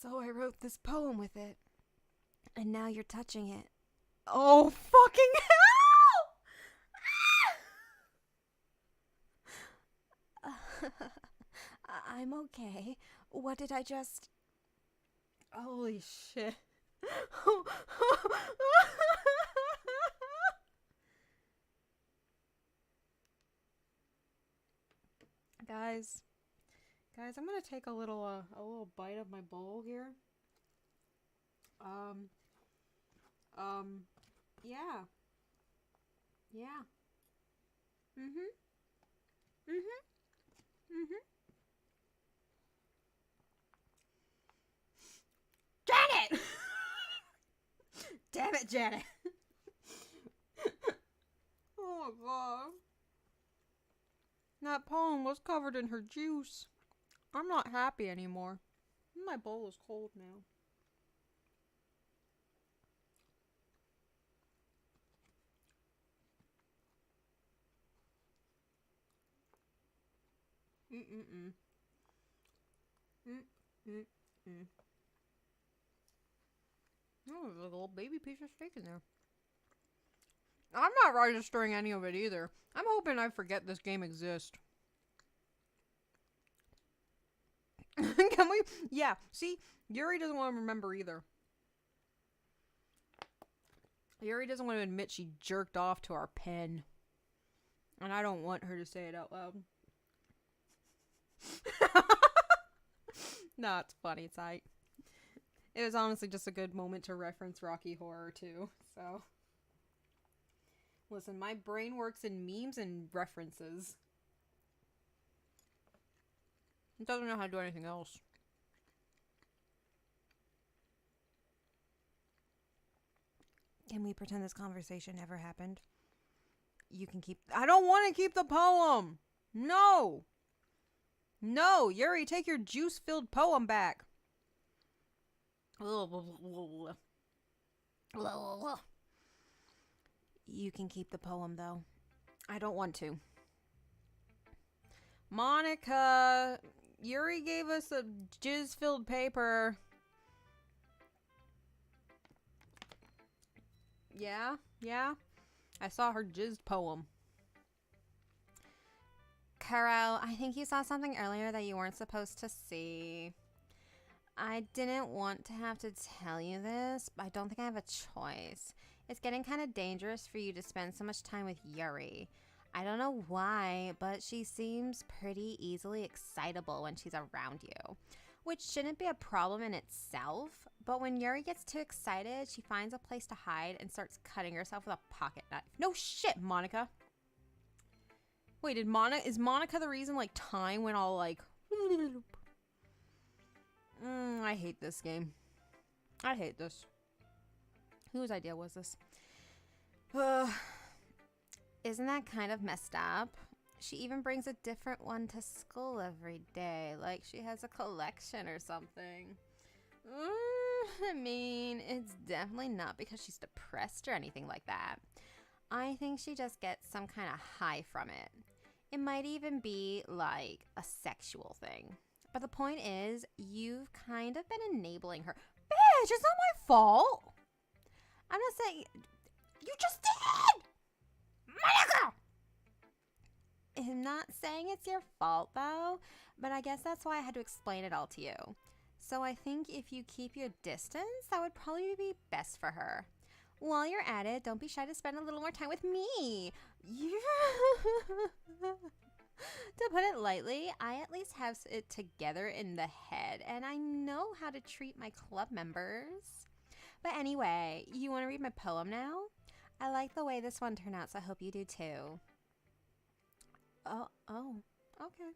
So I wrote this poem with it. And now you're touching it. Oh, fucking hell! I'm okay. What did I just... Holy shit. Guys, I'm gonna take a little bite of my bowl here. Yeah. damn it, Janet. Oh my god. That poem was covered in her juice. I'm not happy anymore. My bowl is cold now. Mm-mm-mm. Mm-mm-mm. Oh, there's like a little baby piece of steak in there. I'm not registering any of it either. I'm hoping I forget this game exists. Can we? Yeah, see? Yuri doesn't want to remember either. Yuri doesn't want to admit she jerked off to our pen. And I don't want her to say it out loud. No, it's funny. It's aight. It was honestly just a good moment to reference Rocky Horror too, so. Listen, my brain works in memes and references. It doesn't know how to do anything else. Can we pretend this conversation never happened? You can keep... I don't want to keep the poem! No! No! Yuri, take your juice-filled poem back! You can keep the poem, though. I don't want to. Monica! Yuri gave us a jizz-filled paper. Yeah? Yeah? I saw her jizzed poem. Kuro, I think you saw something earlier that you weren't supposed to see. I didn't want to have to tell you this, but I don't think I have a choice. It's getting kind of dangerous for you to spend so much time with Yuri. I don't know why, but she seems pretty easily excitable when she's around you, which shouldn't be a problem in itself, but when Yuri gets too excited, she finds a place to hide and starts cutting herself with a pocket knife. No shit, Monica. Wait, is Monica the reason, like, time went all, like... I hate this game. I hate this. Whose idea was this? Isn't that kind of messed up? She even brings a different one to school every day, like she has a collection or something. I mean, it's definitely not because she's depressed or anything like that. I think she just gets some kind of high from it. It might even be like a sexual thing. But the point is, you've kind of been enabling her. Bitch, it's not my fault. I'm not saying... You just did! Monica! I'm not saying it's your fault, though, but I guess that's why I had to explain it all to you. So I think if you keep your distance, that would probably be best for her. While you're at it, don't be shy to spend a little more time with me. To put it lightly, I at least have it together in the head, and I know how to treat my club members. But anyway, you want to read my poem now? I like the way this one turned out, so I hope you do too. Oh, okay.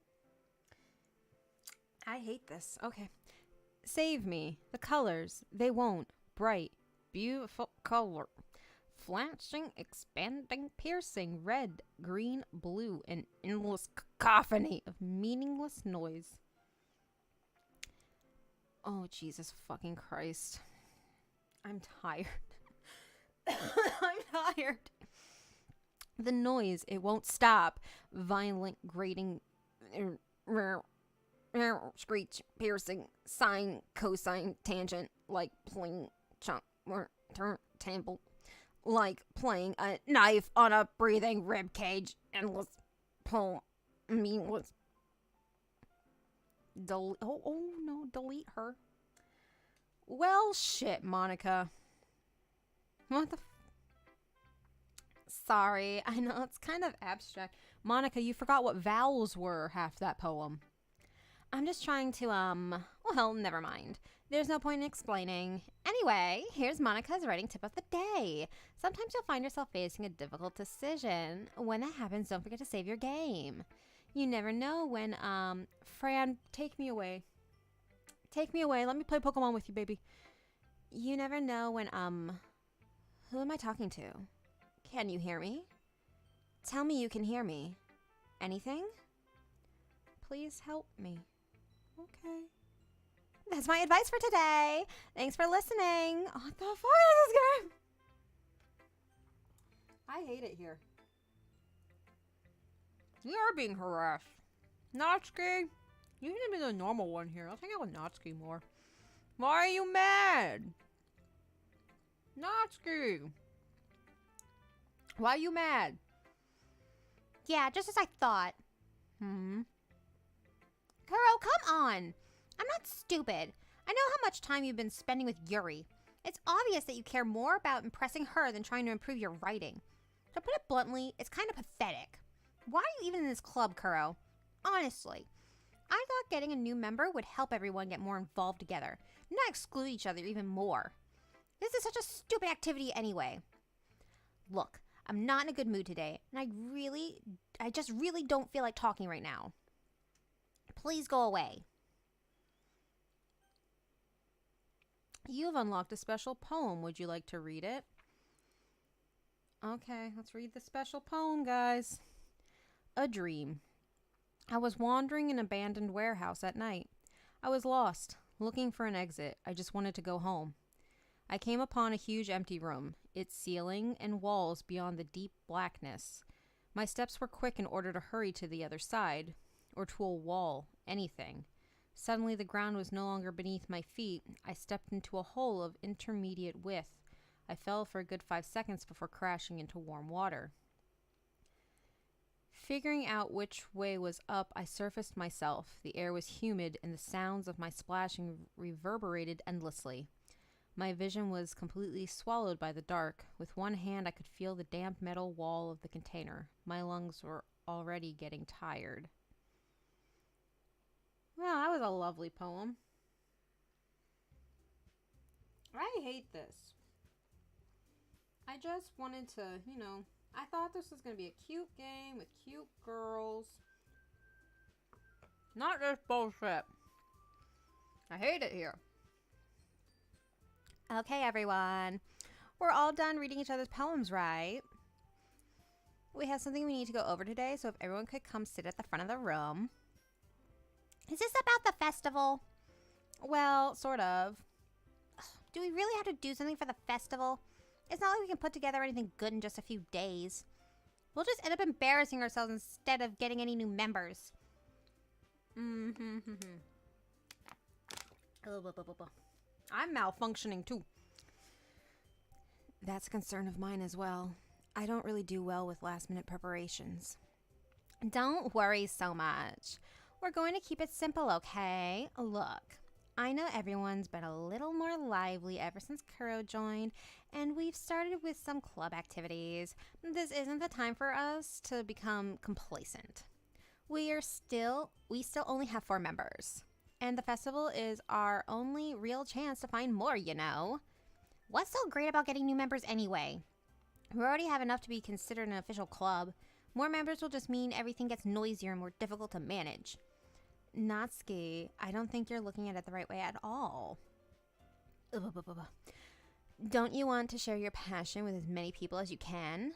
I hate this. Okay. Save me. The colors, they won't. Bright, beautiful color. Flashing, expanding, piercing, red, green, blue, an endless cacophony of meaningless noise. Oh, Jesus fucking Christ. I'm tired. I'm tired. The noise, it won't stop. Violent, grating, screech, piercing, sine, cosine, tangent, like playing chunk, temple, like playing a knife on a breathing rib cage, endless, pull, meaningless. Oh no, delete her. Well, shit, Monica. What the Sorry, I know it's kind of abstract. Monica, you forgot what vowels were half that poem. I'm just trying to, well, never mind. There's no point in explaining. Anyway, here's Monica's writing tip of the day. Sometimes you'll find yourself facing a difficult decision. When that happens, don't forget to save your game. You never know when, Fran, take me away. Take me away. Let me play Pokemon with you, baby. You never know when, Who am I talking to? Can you hear me? Tell me you can hear me. Anything? Please help me. Okay. That's my advice for today. Thanks for listening. What the fuck is this game? I hate it here. We are being harassed. Natsuki, you need to be the normal one here. I'll hang out with Natsuki more. Why are you mad? Natsuki! Why are you mad? Yeah, just as I thought. Kuro, come on. I'm not stupid. I know how much time you've been spending with Yuri. It's obvious that you care more about impressing her than trying to improve your writing. To put it bluntly, it's kind of pathetic. Why are you even in this club, Kuro? Honestly, I thought getting a new member would help everyone get more involved together, not exclude each other even more. This is such a stupid activity anyway. Look, I'm not in a good mood today, and I just really don't feel like talking right now. Please go away. You have unlocked a special poem. Would you like to read it? Okay, let's read the special poem, guys. A dream. I was wandering in an abandoned warehouse at night. I was lost, looking for an exit. I just wanted to go home. I came upon a huge empty room, its ceiling and walls beyond the deep blackness. My steps were quick in order to hurry to the other side, or to a wall, anything. Suddenly the ground was no longer beneath my feet. I stepped into a hole of intermediate width. I fell for a good 5 seconds before crashing into warm water. Figuring out which way was up, I surfaced myself. The air was humid, and the sounds of my splashing reverberated endlessly. My vision was completely swallowed by the dark. With one hand, I could feel the damp metal wall of the container. My lungs were already getting tired. Well, that was a lovely poem. I hate this. I just wanted to, I thought this was going to be a cute game with cute girls. Not this bullshit. I hate it here. Okay, everyone. We're all done reading each other's poems, right? We have something we need to go over today, so if everyone could come sit at the front of the room. Is this about the festival? Well, sort of. Do we really have to do something for the festival? It's not like we can put together anything good in just a few days. We'll just end up embarrassing ourselves instead of getting any new members. I'm malfunctioning too. That's a concern of mine as well. I don't really do well with last-minute preparations. Don't worry so much. We're going to keep it simple, okay? Look, I know everyone's been a little more lively ever since Kuro joined, and we've started with some club activities. This isn't the time for us to become complacent. We still only have 4 members, and the festival is our only real chance to find more, What's so great about getting new members anyway? We already have enough to be considered an official club. More members will just mean everything gets noisier and more difficult to manage. Natsuki, I don't think you're looking at it the right way at all. Don't you want to share your passion with as many people as you can?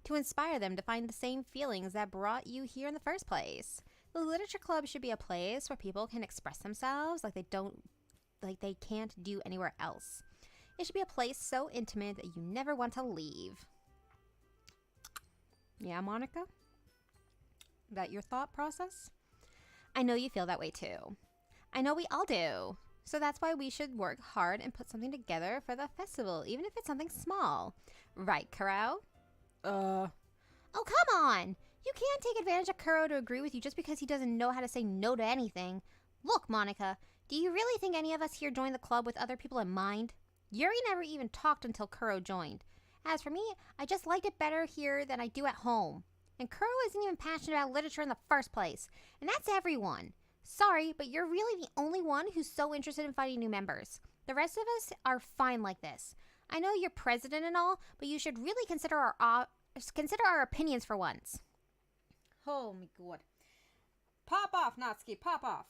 To inspire them to find the same feelings that brought you here in the first place. The literature club should be a place where people can express themselves like they can't do anywhere else. It should be a place so intimate that you never want to leave. Yeah, Monica? That your thought process? I know you feel that way too. I know we all do. So that's why we should work hard and put something together for the festival, even if it's something small. Right, Kuro? Oh, come on! You can't take advantage of Kuro to agree with you just because he doesn't know how to say no to anything. Look, Monica, do you really think any of us here joined the club with other people in mind? Yuri never even talked until Kuro joined. As for me, I just liked it better here than I do at home. And Kuro isn't even passionate about literature in the first place. And that's everyone. Sorry, but you're really the only one who's so interested in finding new members. The rest of us are fine like this. I know you're president and all, but you should really consider our opinions for once. Oh my god. Pop off, Natsuki, pop off.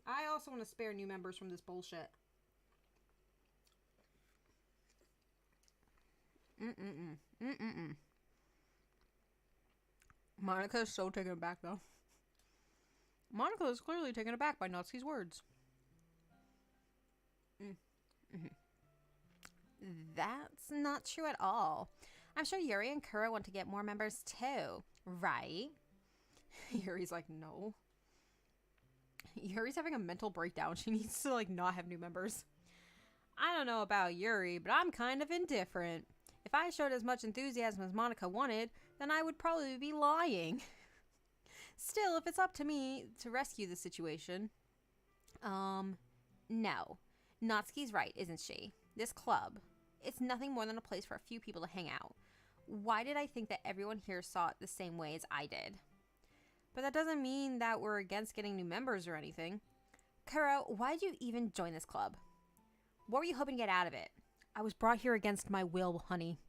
I also want to spare new members from this bullshit. Monica is so taken aback, though. Monica is clearly taken aback by Natsuki's words. That's not true at all. I'm sure Yuri and Kuro want to get more members too, right? Yuri's like, no. Yuri's having a mental breakdown. She needs to, like, not have new members. I don't know about Yuri, but I'm kind of indifferent. If I showed as much enthusiasm as Monica wanted, then I would probably be lying. Still, if it's up to me to rescue the situation... No. Natsuki's right, isn't she? This club, it's nothing more than a place for a few people to hang out. Why did I think that everyone here saw it the same way as I did? But that doesn't mean that we're against getting new members or anything. Kuro, why did you even join this club? What were you hoping to get out of it? I was brought here against my will, honey.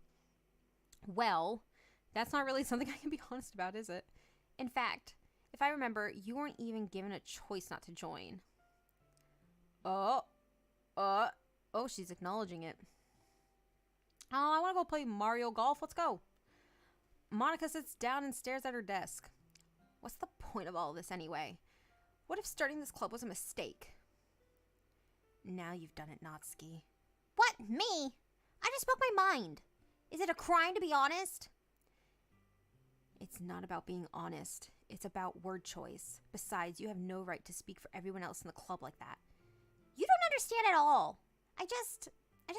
Well, that's not really something I can be honest about, is it? In fact, if I remember, you weren't even given a choice not to join. Oh, she's acknowledging it. Oh, I want to go play Mario Golf. Let's go. Monica sits down and stares at her desk. What's the point of all this anyway? What if starting this club was a mistake? Now you've done it, Natsuki. What? Me? I just spoke my mind. Is it a crime to be honest? It's not about being honest. It's about word choice. Besides, you have no right to speak for everyone else in the club like that. You don't understand at all. I just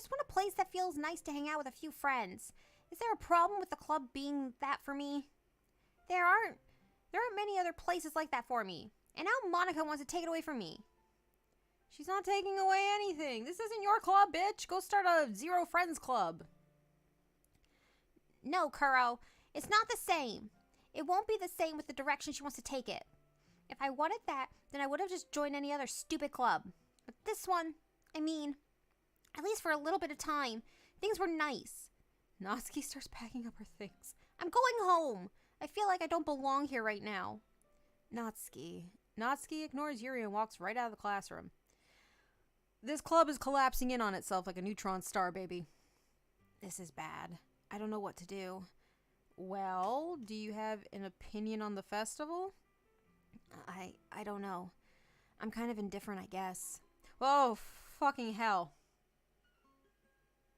want a place that feels nice to hang out with a few friends. Is there a problem with the club being that for me? There aren't many other places like that for me. And now Monica wants to take it away from me. She's not taking away anything. This isn't your club, bitch. Go start a zero friends club. No, Kuro. It's not the same. It won't be the same with the direction she wants to take it. If I wanted that, then I would have just joined any other stupid club. But this one, I mean, at least for a little bit of time, things were nice. Natsuki starts packing up her things. I'm going home. I feel like I don't belong here right now. Natsuki ignores Yuri and walks right out of the classroom. This club is collapsing in on itself like a neutron star, baby. This is bad. I don't know what to do. Well, do you have an opinion on the festival? I don't know. I'm kind of indifferent, I guess. Oh, fucking hell.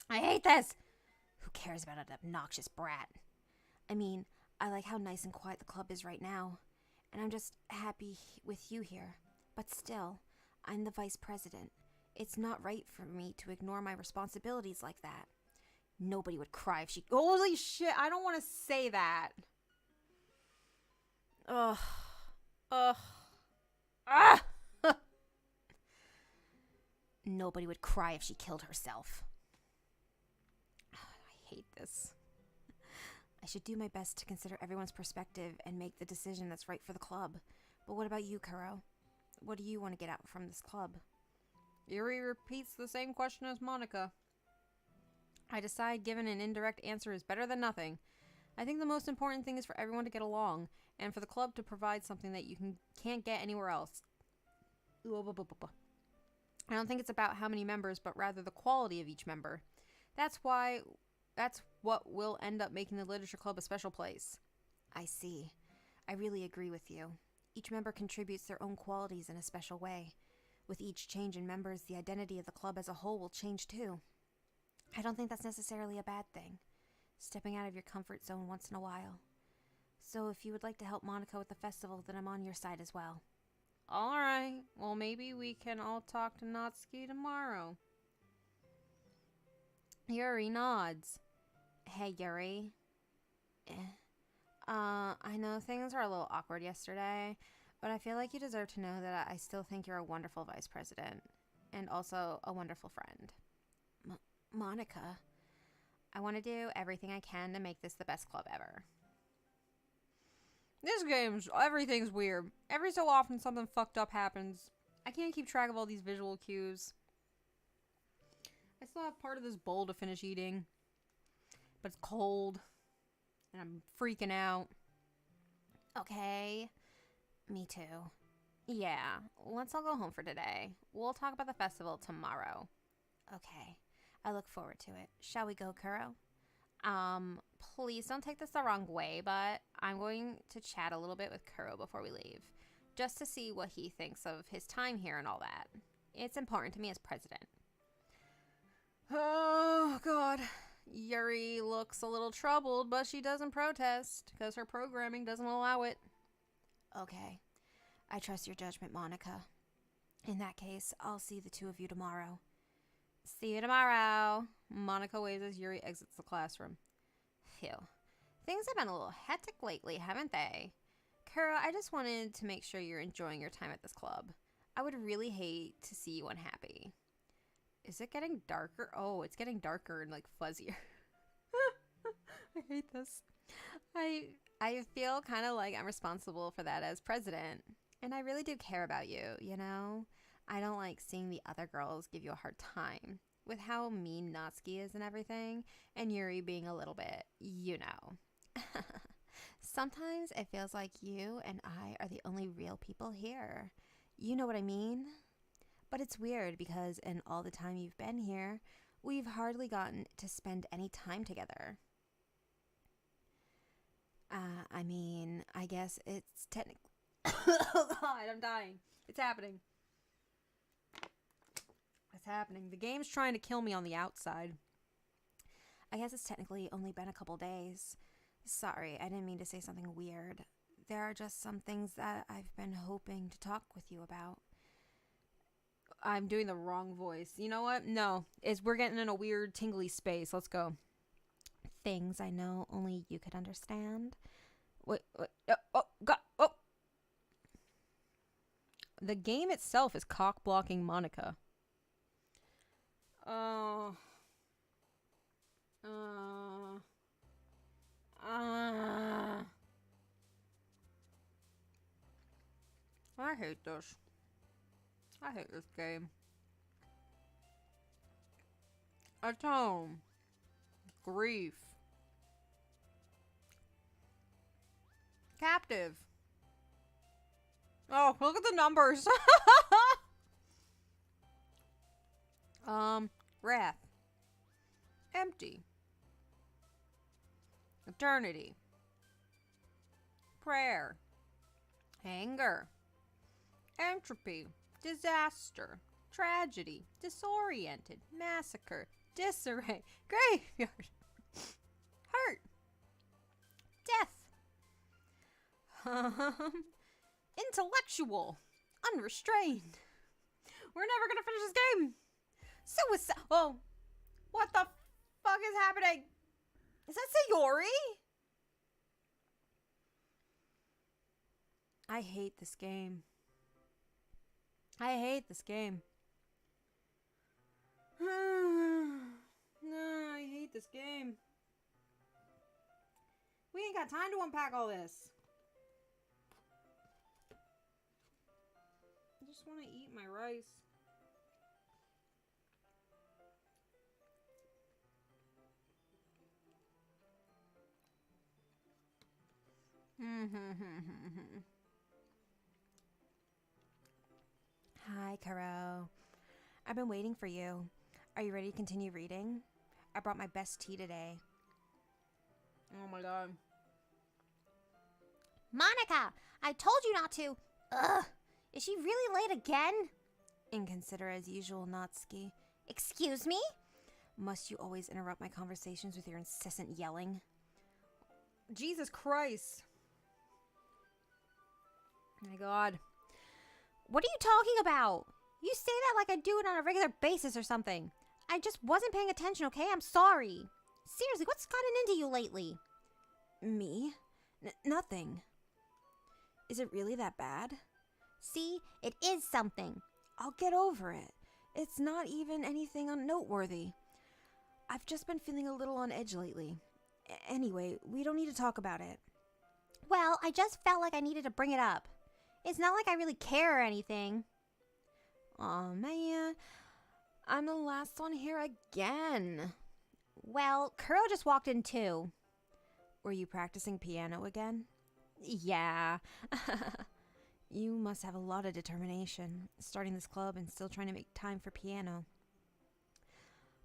I hate this! Who cares about an obnoxious brat? I mean, I like how nice and quiet the club is right now. And I'm just happy with you here. But still, I'm the vice president. It's not right for me to ignore my responsibilities like that. Nobody would cry if she... Holy shit, I don't want to say that. Ugh. Ah! Nobody would cry if she killed herself. I hate this. I should do my best to consider everyone's perspective and make the decision that's right for the club. But what about you, Kuro? What do you want to get out from this club? Yuri repeats the same question as Monica. I decide giving an indirect answer is better than nothing. I think the most important thing is for everyone to get along, and for the club to provide something that you can't get anywhere else. I don't think it's about how many members, but rather the quality of each member. That's what will end up making the literature club a special place. I see. I really agree with you. Each member contributes their own qualities in a special way. With each change in members, the identity of the club as a whole will change too. I don't think that's necessarily a bad thing. Stepping out of your comfort zone once in a while. So if you would like to help Monica with the festival, then I'm on your side as well. Alright, well maybe we can all talk to Natsuki tomorrow. Yuri nods. Hey, Yuri. I know things were a little awkward yesterday, but I feel like you deserve to know that I still think you're a wonderful vice president, and also a wonderful friend. Monica, I want to do everything I can to make this the best club ever. Everything's weird. Every so often something fucked up happens. I can't keep track of all these visual cues. I still have part of this bowl to finish eating, but it's cold, and I'm freaking out. Okay. Me too. Yeah, let's all go home for today. We'll talk about the festival tomorrow. Okay. I look forward to it. Shall we go, Kuro? Please don't take this the wrong way, but I'm going to chat a little bit with Kuro before we leave, just to see what he thinks of his time here and all that. It's important to me as president. Oh, God. Yuri looks a little troubled, but she doesn't protest, because her programming doesn't allow it. Okay. I trust your judgment, Monica. In that case, I'll see the two of you tomorrow. See you tomorrow. Monica waves as Yuri exits the classroom. Phew. Things have been a little hectic lately, haven't they? Kuro, I just wanted to make sure you're enjoying your time at this club. I would really hate to see you unhappy. Is it getting darker? Oh, it's getting darker and like fuzzier. I hate this. I feel kind of like I'm responsible for that as president. And I really do care about you, you know? I don't like seeing the other girls give you a hard time with how mean Natsuki is and everything, and Yuri being a little bit, you know. Sometimes it feels like you and I are the only real people here. You know what I mean? But it's weird because in all the time you've been here, we've hardly gotten to spend any time together. I mean, I guess it's technically... Oh God, I'm dying. It's happening. It's happening. The game's trying to kill me on the outside. I guess it's technically only been a couple days. Sorry, I didn't mean to say something weird. There are just some things that I've been hoping to talk with you about. I'm doing the wrong voice. You know what? No, we're getting in a weird tingly space. Let's go. Things I know only you could understand. Wait. Oh, God. Oh. The game itself is cock-blocking Monica. I hate this. I hate this game. Atone. Grief. Captive. Oh, look at the numbers. Wrath. Empty. Eternity. Prayer. Anger. Entropy. Disaster. Tragedy. Disoriented. Massacre. Disarray. Graveyard. Hurt. Death. Intellectual. Unrestrained. We're never gonna finish this game. Suicide. Oh. What the fuck is happening? Is that Sayori? I hate this game. I hate this game. No, I hate this game. We ain't got time to unpack all this. I just want to eat my rice. Hi, Kuro. I've been waiting for you. Are you ready to continue reading? I brought my best tea today. Oh my God. Monica, I told you not to. Ugh. Is she really late again? Inconsiderate as usual, Natsuki. Excuse me? Must you always interrupt my conversations with your incessant yelling? Jesus Christ. My God. What are you talking about? You say that like I do it on a regular basis or something. I just wasn't paying attention, okay? I'm sorry. Seriously, what's gotten into you lately? Me? Nothing. Is it really that bad? See, it is something. I'll get over it. It's not even anything noteworthy. I've just been feeling a little on edge lately. Anyway, we don't need to talk about it. Well, I just felt like I needed to bring it up. It's not like I really care or anything. Aw, man. I'm the last one here again. Well, Kuro just walked in too. Were you practicing piano again? Yeah. You must have a lot of determination, starting this club and still trying to make time for piano.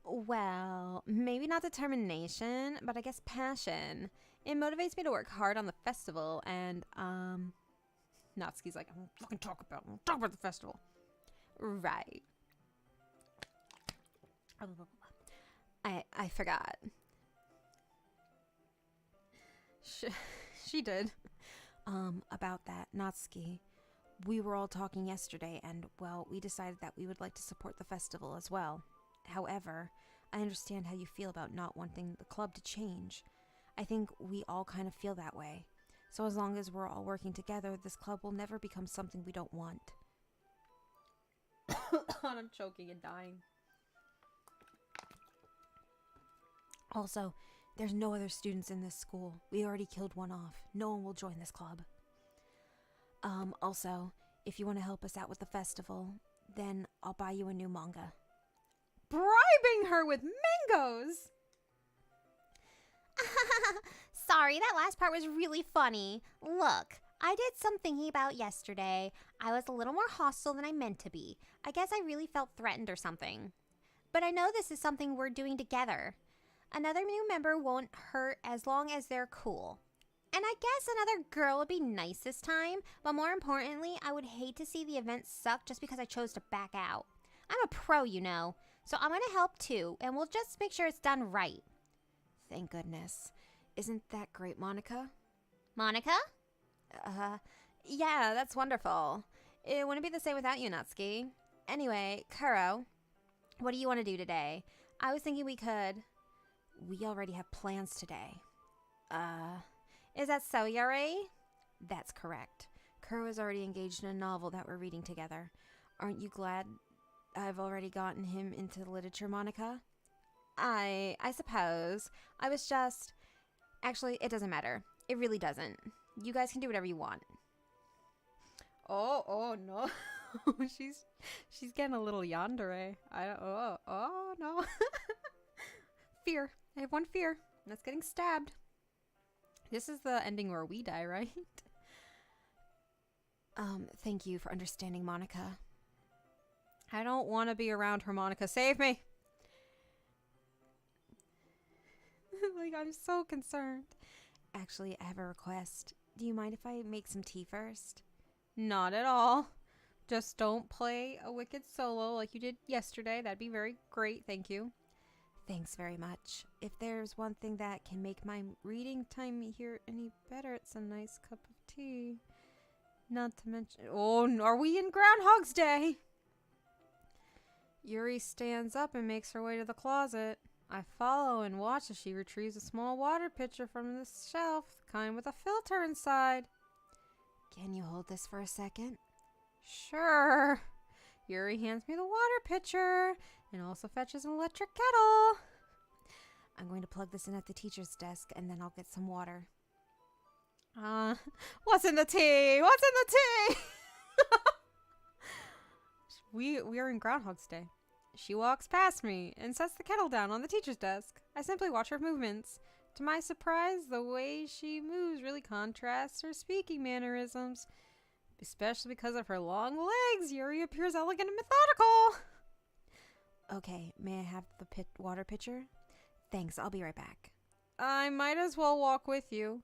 Well, maybe not determination, but I guess passion. It motivates me to work hard on the festival, and, Natsuki's like, I'm fucking talk about the festival. Right. I forgot. She did. About that, Natsuki. We were all talking yesterday, and, well, we decided that we would like to support the festival as well. However, I understand how you feel about not wanting the club to change. I think we all kind of feel that way. So as long as we're all working together, this club will never become something we don't want. I'm choking and dying. Also, there's no other students in this school. We already killed one off. No one will join this club. Also, if you want to help us out with the festival, then I'll buy you a new manga. Bribing her with mangoes! Sorry, that last part was really funny. Look, I did some thinking about yesterday. I was a little more hostile than I meant to be. I guess I really felt threatened or something. But I know this is something we're doing together. Another new member won't hurt as long as they're cool. And I guess another girl would be nice this time, but more importantly, I would hate to see the event suck just because I chose to back out. I'm a pro, you know, so I'm going to help too, and we'll just make sure it's done right. Thank goodness. Isn't that great, Monica? Monica? Yeah, that's wonderful. It wouldn't be the same without you, Natsuki. Anyway, Kuro, what do you want to do today? I was thinking we already have plans today. Is that so, Yuri? That's correct. Kuro is already engaged in a novel that we're reading together. Aren't you glad I've already gotten him into literature, Monica? I suppose. I was just... Actually, it doesn't matter. It really doesn't. You guys can do whatever you want. Oh no. she's getting a little yandere. Oh no. Fear. I have one fear. And that's getting stabbed. This is the ending where we die, right? Thank you for understanding, Monica. I don't want to be around her, Monica. Save me! Like, I'm so concerned. Actually, I have a request. Do you mind if I make some tea first? Not at all. Just don't play a wicked solo like you did yesterday. That'd be very great. Thank you. Thanks very much. If there's one thing that can make my reading time here any better, it's a nice cup of tea. Not to mention... Oh, are we in Groundhog's Day? Yuri stands up and makes her way to the closet. I follow and watch as she retrieves a small water pitcher from the shelf, the kind with a filter inside. Can you hold this for a second? Sure. Yuri hands me the water pitcher and also fetches an electric kettle. I'm going to plug this in at the teacher's desk and then I'll get some water. What's in the tea? What's in the tea? We are in Groundhog's Day. She walks past me and sets the kettle down on the teacher's desk. I simply watch her movements. To my surprise, the way she moves really contrasts her speaking mannerisms. Especially because of her long legs, Yuri appears elegant and methodical. Okay, may I have the water pitcher? Thanks, I'll be right back. I might as well walk with you.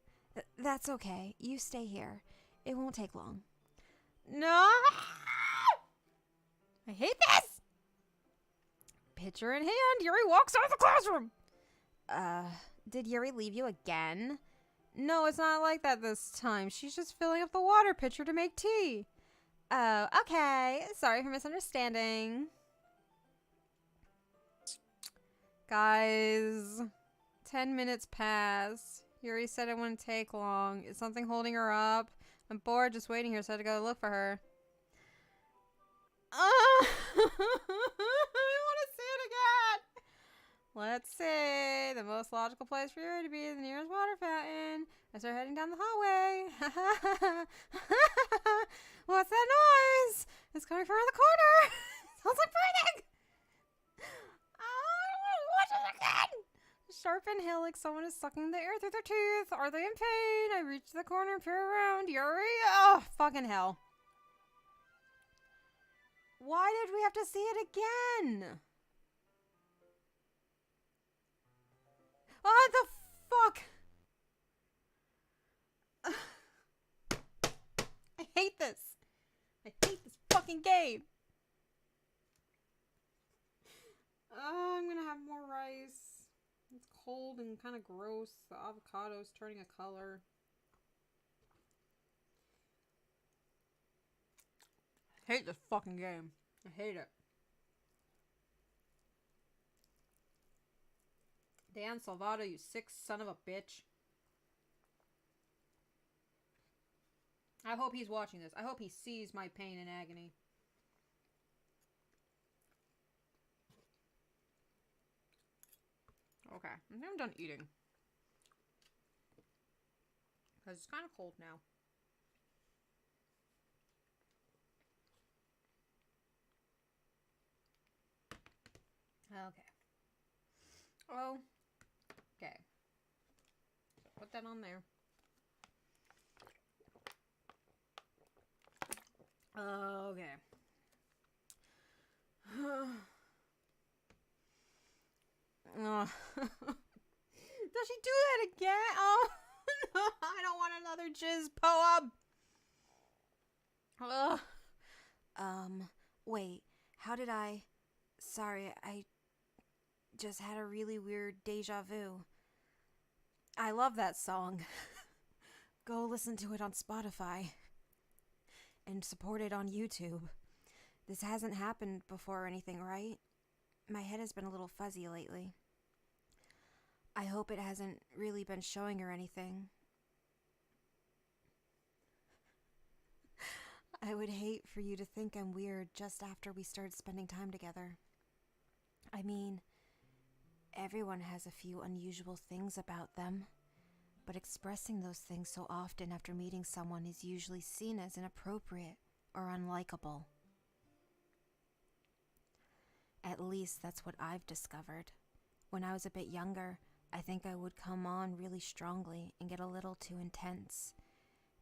That's okay. You stay here. It won't take long. No! I hate this! Pitcher in hand, Yuri walks out of the classroom. Did Yuri leave you again? No, it's not like that this time. She's just filling up the water pitcher to make tea. Oh, okay. Sorry for misunderstanding. Guys, 10 minutes pass. Yuri said it wouldn't take long. Is something holding her up? I'm bored just waiting here, so I had to go look for her. I want to see it again. Let's see. The most logical place for you to be is the nearest water fountain. I start heading down the hallway. What's that noise? It's coming from around the corner. Sounds like breathing. Watch it again. Sharp inhale like someone is sucking the air through their teeth. Are they in pain? I reach the corner and peer around. Yuri. Oh, fucking hell. Why did we have to see it again? What the fuck? I hate this. I hate this fucking game. I'm gonna have more rice. It's cold and kind of gross. The avocado's turning a color. I hate this fucking game. I hate it. Dan Salvato, you sick son of a bitch. I hope he's watching this. I hope he sees my pain and agony. Okay, I'm done eating. Because it's kind of cold now. Okay. Oh. Okay. Put that on there. Okay. Does she do that again? Oh, no. I don't want another jizz poem. Wait. How did I... Sorry, I just had a really weird deja vu. I love that song. Go listen to it on Spotify. And support it on YouTube. This hasn't happened before or anything, right? My head has been a little fuzzy lately. I hope it hasn't really been showing or anything. I would hate for you to think I'm weird just after we started spending time together. I mean, everyone has a few unusual things about them, but expressing those things so often after meeting someone is usually seen as inappropriate or unlikable. At least that's what I've discovered. When I was a bit younger, I think I would come on really strongly and get a little too intense.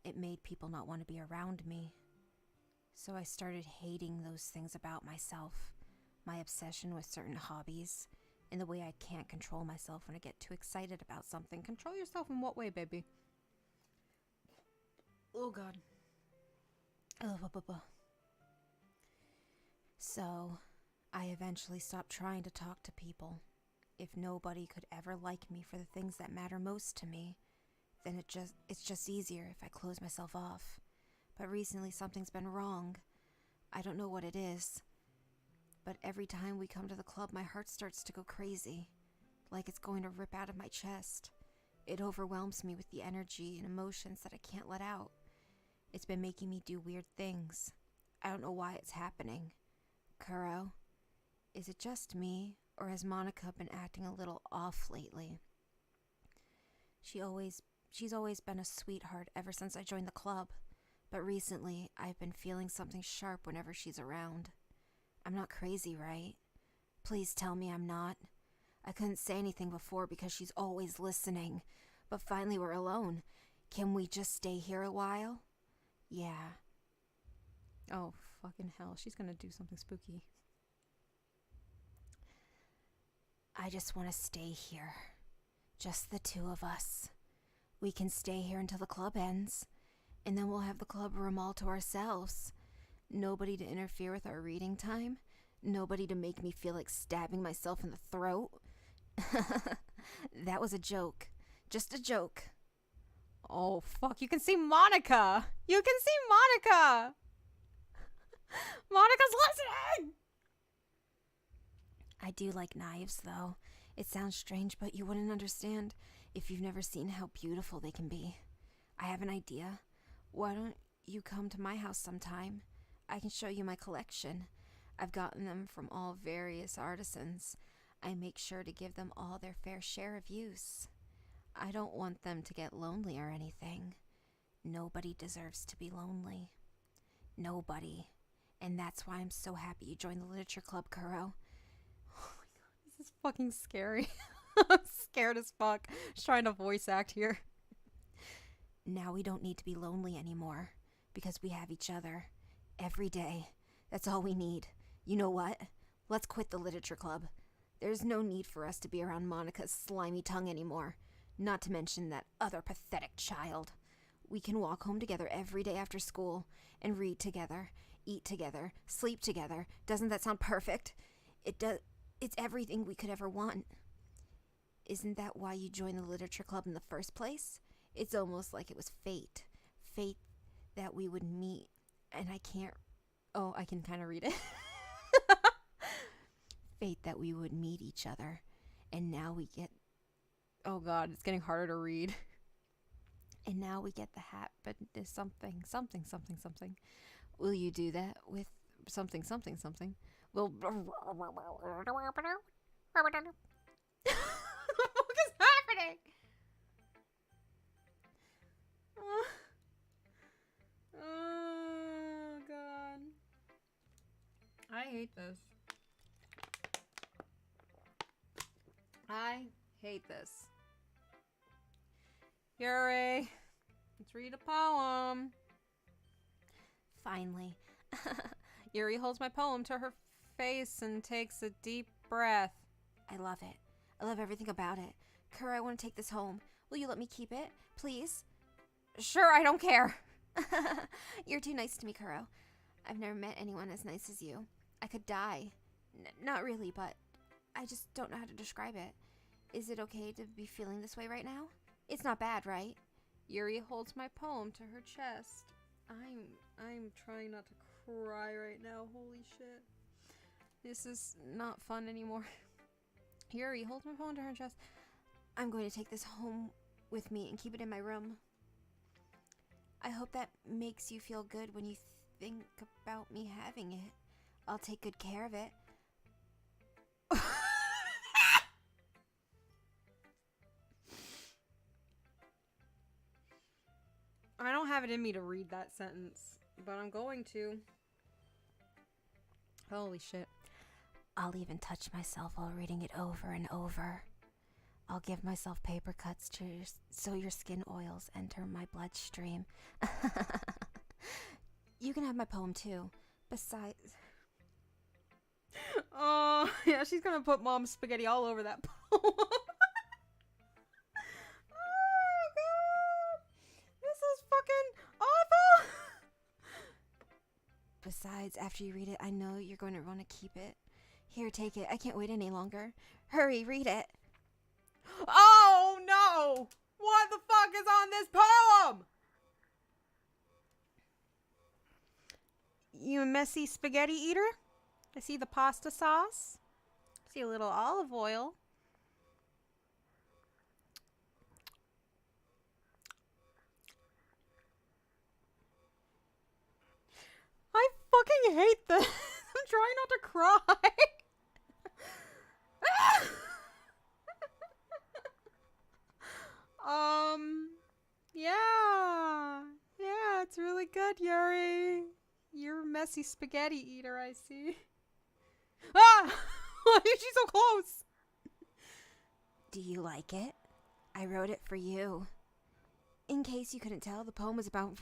It made people not want to be around me. So I started hating those things about myself, my obsession with certain hobbies, and the way I can't control myself when I get too excited about something. Control yourself in what way, baby? Oh, God. So, I eventually stopped trying to talk to people. If nobody could ever like me for the things that matter most to me, then it's just easier if I close myself off. But recently something's been wrong. I don't know what it is. But every time we come to the club, my heart starts to go crazy, like it's going to rip out of my chest. It overwhelms me with the energy and emotions that I can't let out. It's been making me do weird things. I don't know why it's happening. Kuro, is it just me, or has Monica been acting a little off lately? She's always been a sweetheart ever since I joined the club, but recently I've been feeling something sharp whenever she's around. I'm not crazy, right? Please tell me I'm not. I couldn't say anything before because she's always listening, but finally we're alone. Can we just stay here a while? Yeah. Oh, fucking hell. She's gonna do something spooky. I just want to stay here. Just the two of us. We can stay here until the club ends, and then we'll have the club room all to ourselves. Nobody to interfere with our reading time. Nobody to make me feel like stabbing myself in the throat. That was a joke. Just a joke. Oh, fuck. You can see Monica. You can see Monica. Monica's listening. I do like knives, though. It sounds strange, but you wouldn't understand if you've never seen how beautiful they can be. I have an idea. Why don't you come to my house sometime? I can show you my collection. I've gotten them from all various artisans. I make sure to give them all their fair share of use. I don't want them to get lonely or anything. Nobody deserves to be lonely. Nobody. And that's why I'm so happy you joined the literature club, Kuro. Oh my god, this is fucking scary. I'm scared as fuck. Just trying to voice act here. Now we don't need to be lonely anymore, because we have each other. Every day. That's all we need. You know what? Let's quit the literature club. There's no need for us to be around Monica's slimy tongue anymore. Not to mention that other pathetic child. We can walk home together every day after school and read together, eat together, sleep together. Doesn't that sound perfect? It does. It's everything we could ever want. Isn't that why you joined the literature club in the first place? It's almost like it was fate. Fate that we would meet. And I can't... Oh, I can kind of read it. Fate that we would meet each other. And now we get... Oh god, it's getting harder to read. And now we get the hat, but there's something. Will you do that with something? Will... What is happening? Oh god. I hate this. I hate this. Yuri, let's read a poem. Finally. Yuri holds my poem to her face and takes a deep breath. I love it. I love everything about it. Kuro, I want to take this home. Will you let me keep it, please? Sure, I don't care. You're too nice to me, Kuro. I've never met anyone as nice as you. I could die. Not really, but I just don't know how to describe it. Is it okay to be feeling this way right now? It's not bad, right? Yuri holds my poem to her chest. I'm trying not to cry right now. Holy shit. This is not fun anymore. Yuri holds my poem to her chest. I'm going to take this home with me and keep it in my room. I hope that makes you feel good when you think about me having it. I'll take good care of it. I don't have it in me to read that sentence, but I'm going to. Holy shit. I'll even touch myself while reading it over and over. I'll give myself paper cuts so your skin oils enter my bloodstream. You can have my poem too. Besides... Oh, yeah, she's gonna put mom's spaghetti all over that poem. Oh, God. This is fucking awful. Besides, after you read it, I know you're going to want to keep it. Here, take it. I can't wait any longer. Hurry, read it. Oh, no. What the fuck is on this poem? You a messy spaghetti eater? I see the pasta sauce. I see a little olive oil. I fucking hate this. I'm trying not to cry. Yeah, it's really good, Yuri. You're a messy spaghetti eater, I see. Ah! Why is she so close? Do you like it? I wrote it for you. In case you couldn't tell, the poem was about...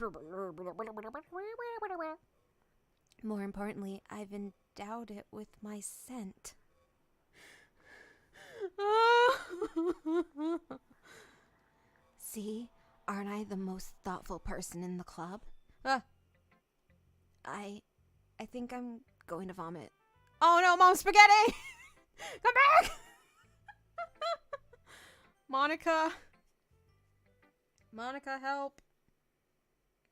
More importantly, I've endowed it with my scent. See? Aren't I the most thoughtful person in the club? I think I'm going to vomit. Oh no, Mom, spaghetti! Come back! Monica, help.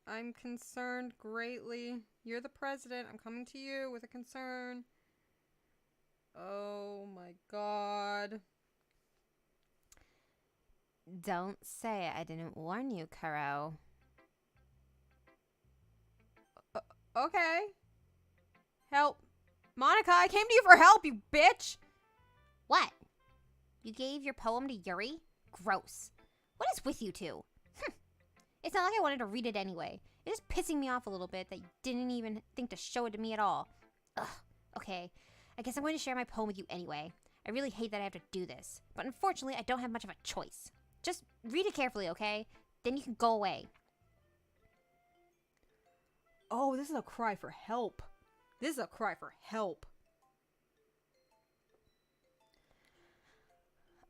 I'm concerned greatly. You're the president. I'm coming to you with a concern. Oh my god. Don't say I didn't warn you, Kuro. Okay. Help. Monica, I came to you for help, you bitch! What? You gave your poem to Yuri? Gross. What is with you two? It's not like I wanted to read it anyway. It's just pissing me off a little bit that you didn't even think to show it to me at all. Ugh. Okay. I guess I'm going to share my poem with you anyway. I really hate that I have to do this, but unfortunately I don't have much of a choice. Just read it carefully, okay? Then you can go away. Oh, this is a cry for help. This is a cry for help.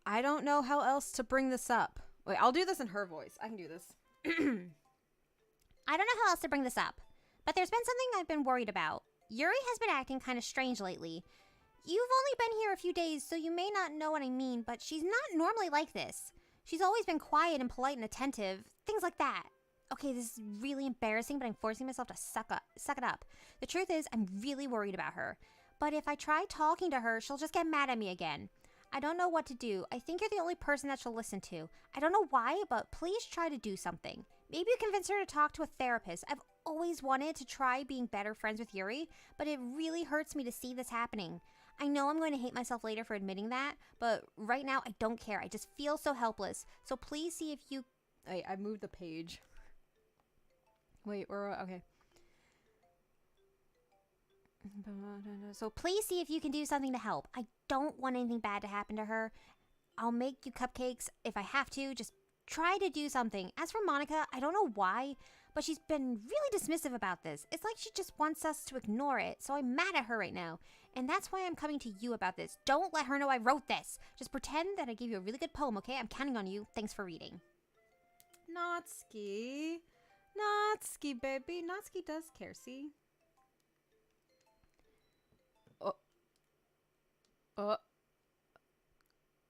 I don't know how else to bring this up. Wait, I'll do this in her voice. I can do this. I don't know how else to bring this up, but there's been something I've been worried about. Yuri has been acting kind of strange lately. You've only been here a few days, so you may not know what I mean, but she's not normally like this. She's always been quiet and polite and attentive, things like that. Okay, this is really embarrassing, but I'm forcing myself to suck it up. The truth is, I'm really worried about her. But if I try talking to her, she'll just get mad at me again. I don't know what to do. I think you're the only person that she'll listen to. I don't know why, but please try to do something. Maybe you convince her to talk to a therapist. I've always wanted to try being better friends with Yuri, but it really hurts me to see this happening. I know I'm going to hate myself later for admitting that, but right now I don't care. I just feel so helpless. So please see if you... Wait, I moved the page. Wait, we're... Okay. So please see if you can do something to help. I don't want anything bad to happen to her. I'll make you cupcakes if I have to. Just try to do something. As for Monica, I don't know why, but she's been really dismissive about this. It's like she just wants us to ignore it, so I'm mad at her right now. And that's why I'm coming to you about this. Don't let her know I wrote this. Just pretend that I gave you a really good poem, okay? I'm counting on you. Thanks for reading. Natsuki. Natsuki, baby. Natsuki does care, see?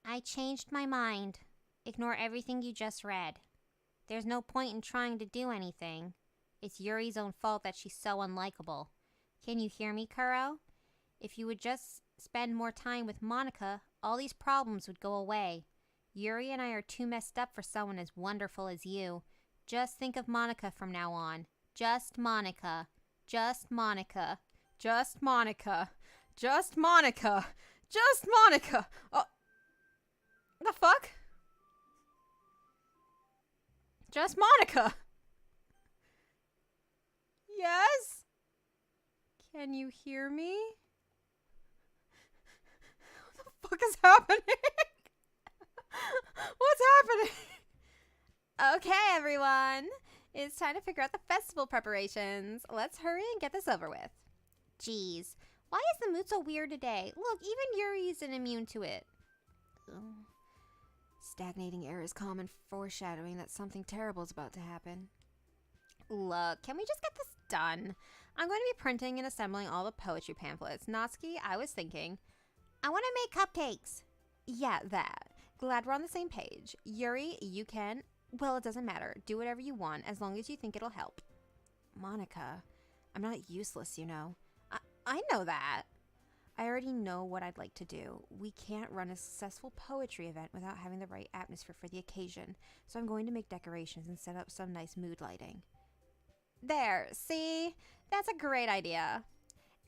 I changed my mind. Ignore everything you just read. There's no point in trying to do anything. It's Yuri's own fault that she's so unlikable. Can you hear me, Kuro? If you would just spend more time with Monica, all these problems would go away. Yuri and I are too messed up for someone as wonderful as you. Just think of Monica from now on. Just Monica. Just Monica. Just Monica. Just Monica. Just Monica. Oh. The fuck? Just Monica. Yes? Can you hear me? What the fuck is happening? What's happening? Okay, everyone. It's time to figure out the festival preparations. Let's hurry and get this over with. Jeez. Why is the mood so weird today? Look, even Yuri isn't immune to it. Stagnating air is common foreshadowing that something terrible is about to happen. Look, can we just get this done? I'm going to be printing and assembling all the poetry pamphlets. Natsuki, I was thinking... I want to make cupcakes. Yeah, that. Glad we're on the same page. Yuri, you can... Well, it doesn't matter. Do whatever you want, as long as you think it'll help. Monica, I'm not useless, you know. I know that. I already know what I'd like to do. We can't run a successful poetry event without having the right atmosphere for the occasion, so I'm going to make decorations and set up some nice mood lighting. There, see? That's a great idea.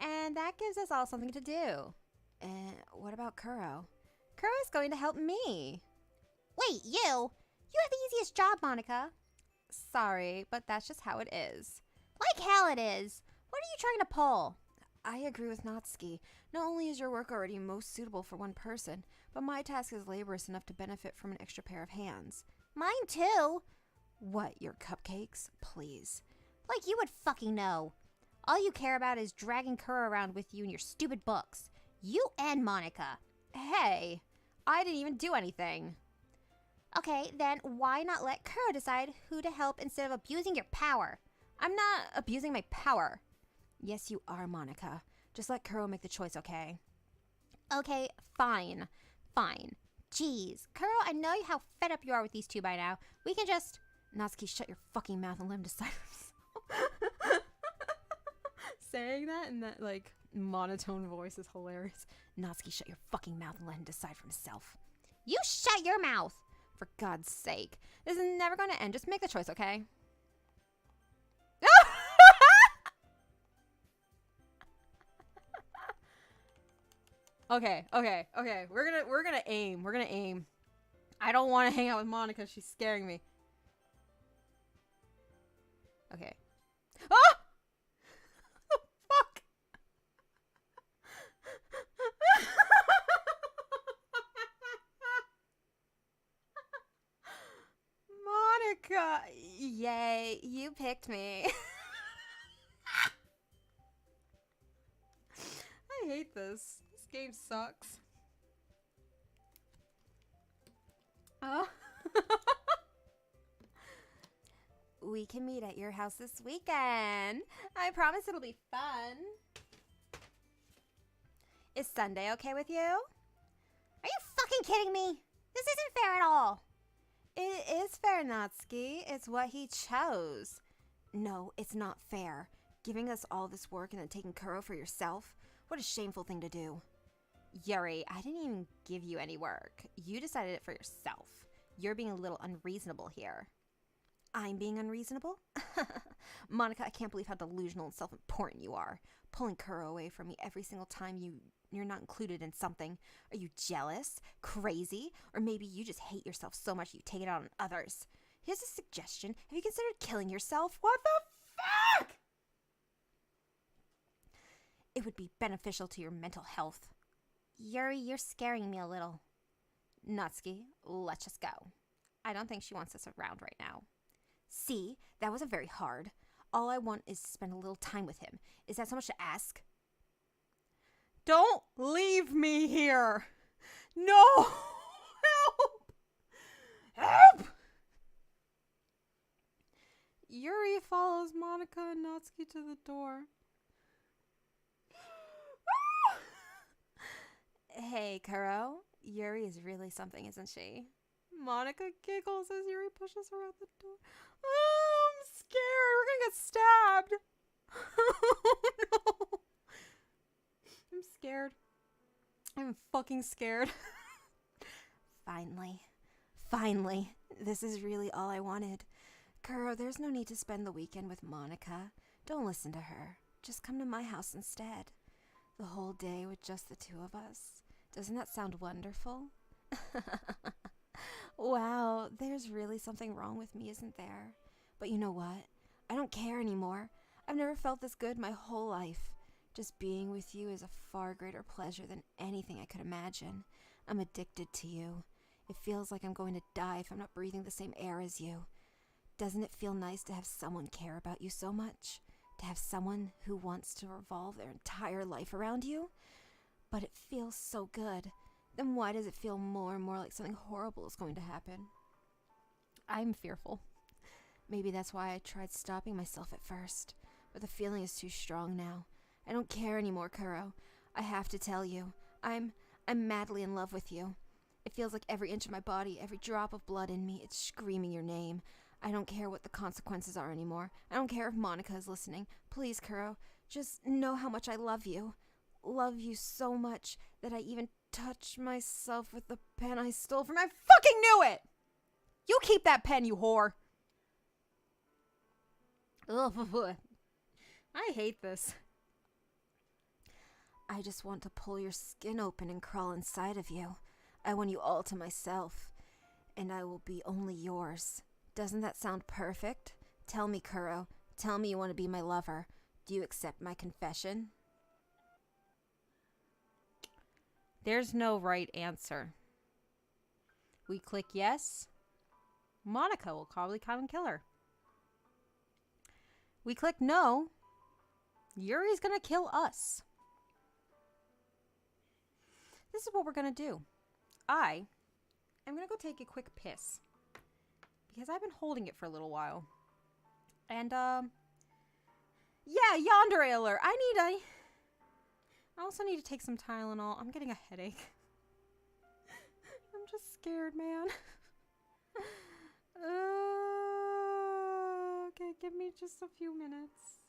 And that gives us all something to do. And what about Kuro? Kuro's going to help me. Wait, you? You have the easiest job, Monica. Sorry, but that's just how it is. Like hell it is. What are you trying to pull? I agree with Natsuki. Not only is your work already most suitable for one person, but my task is laborious enough to benefit from an extra pair of hands. Mine too. What, your cupcakes? Please. Like you would fucking know. All you care about is dragging Kuro around with you in your stupid books. You and Monica. Hey, I didn't even do anything. Okay, then why not let Kuro decide who to help instead of abusing your power? I'm not abusing my power. Yes, you are, Monica. Just let Kuro make the choice, okay? Okay, fine. Fine. Jeez. Kuro, I know how fed up you are with these two by now. We can just... Natsuki, shut your fucking mouth and let him decide. Saying that in that, like, monotone voice is hilarious. Natsuki, shut your fucking mouth and let him decide for himself. You shut your mouth! For God's sake. This is never going to end. Just make the choice, okay? Okay. We're gonna aim. I don't want to hang out with Monica. She's scaring me. Okay. Ah! Fuck. Monica. Yay, you picked me. I hate this. This game sucks. Oh. We can meet at your house this weekend. I promise it'll be fun. Is Sunday okay with you? Are you fucking kidding me? This isn't fair at all. It is fair, Natsuki. It's what he chose. No, it's not fair. Giving us all this work and then taking Kuro for yourself? What a shameful thing to do. Yuri, I didn't even give you any work. You decided it for yourself. You're being a little unreasonable here. I'm being unreasonable? Monica, I can't believe how delusional and self-important you are. Pulling Kuro away from me every single time you're not included in something. Are you jealous? Crazy? Or maybe you just hate yourself so much you take it out on others. Here's a suggestion. Have you considered killing yourself? What the fuck? It would be beneficial to your mental health. Yuri, you're scaring me a little. Natsuki, let's just go. I don't think she wants us around right now. See, that wasn't very hard. All I want is to spend a little time with him. Is that so much to ask? Don't leave me here! No! Help! Help! Yuri follows Monica and Natsuki to the door. Hey, Kuro. Yuri is really something, isn't she? Monica giggles as Yuri pushes her out the door. Oh, I'm scared. We're gonna get stabbed. Oh, no. I'm scared. I'm fucking scared. Finally. This is really all I wanted. Kuro, there's no need to spend the weekend with Monica. Don't listen to her. Just come to my house instead. The whole day with just the two of us. Doesn't that sound wonderful? Wow, there's really something wrong with me, isn't there? But you know what? I don't care anymore. I've never felt this good my whole life. Just being with you is a far greater pleasure than anything I could imagine. I'm addicted to you. It feels like I'm going to die if I'm not breathing the same air as you. Doesn't it feel nice to have someone care about you so much? To have someone who wants to revolve their entire life around you? But it feels so good. Then why does it feel more and more like something horrible is going to happen? I'm fearful. Maybe that's why I tried stopping myself at first. But the feeling is too strong now. I don't care anymore, Kuro. I have to tell you. I'm madly in love with you. It feels like every inch of my body, every drop of blood in me, it's screaming your name. I don't care what the consequences are anymore. I don't care if Monica is listening. Please, Kuro, just know how much I love you. Love you so much that I even touch myself with the pen I stole from. I fucking knew it! You keep that pen, you whore! Ugh, I hate this. I just want to pull your skin open and crawl inside of you. I want you all to myself, and I will be only yours. Doesn't that sound perfect? Tell me, Kuro. Tell me you want to be my lover. Do you accept my confession? There's no right answer. We click yes. Monica will probably come and kill her. We click no. Yuri's gonna kill us. This is what we're gonna do. I'm gonna go take a quick piss. Because I've been holding it for a little while. And, yeah, yonder-ailer. I also need to take some Tylenol. I'm getting a headache. I'm just scared, man. Okay, give me just a few minutes.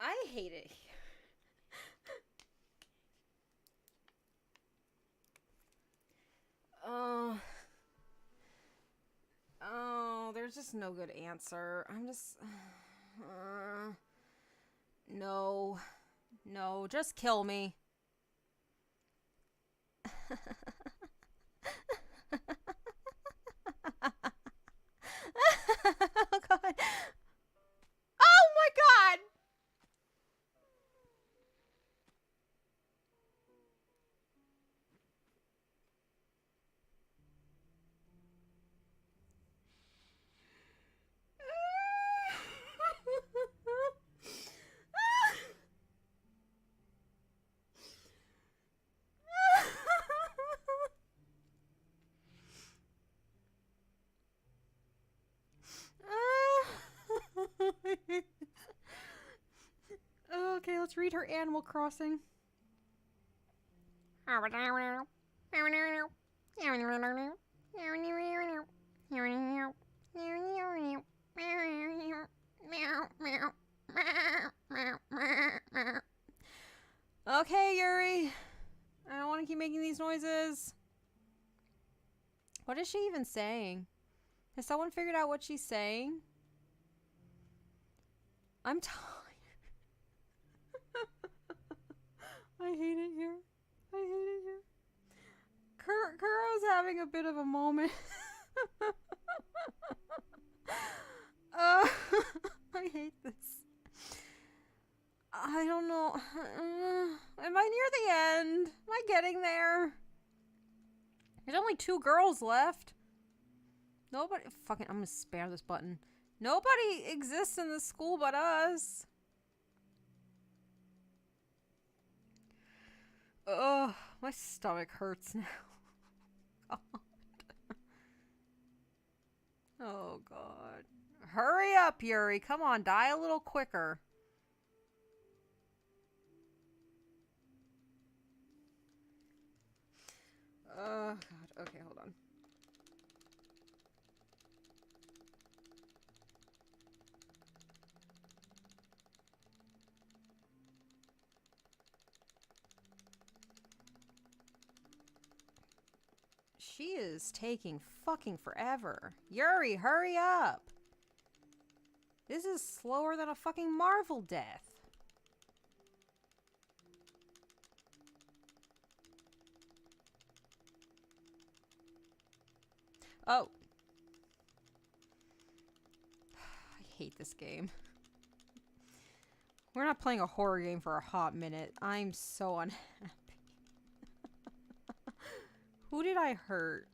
I hate it here. Oh, there's just no good answer. I'm just... no. No, just kill me. Oh, God. Oh, my God! Okay, let's read her Animal Crossing. Okay, Yuri. I don't want to keep making these noises. What is she even saying? Has someone figured out what she's saying? I'm tired. I hate it here. I hate it here. Kuro's having a bit of a moment. I hate this. I don't know. Am I near the end? Am I getting there? There's only 2 girls left. Nobody... Fucking... I'm gonna spare this button. Nobody exists in this school but us. Ugh, my stomach hurts now. God. Oh, God. Hurry up, Yuri. Come on, die a little quicker. Oh, God. Okay, hold on. She is taking fucking forever. Yuri, hurry up. This is slower than a fucking Marvel death. Oh. I hate this game. We're not playing a horror game for a hot minute. I'm so unhappy. Who did I hurt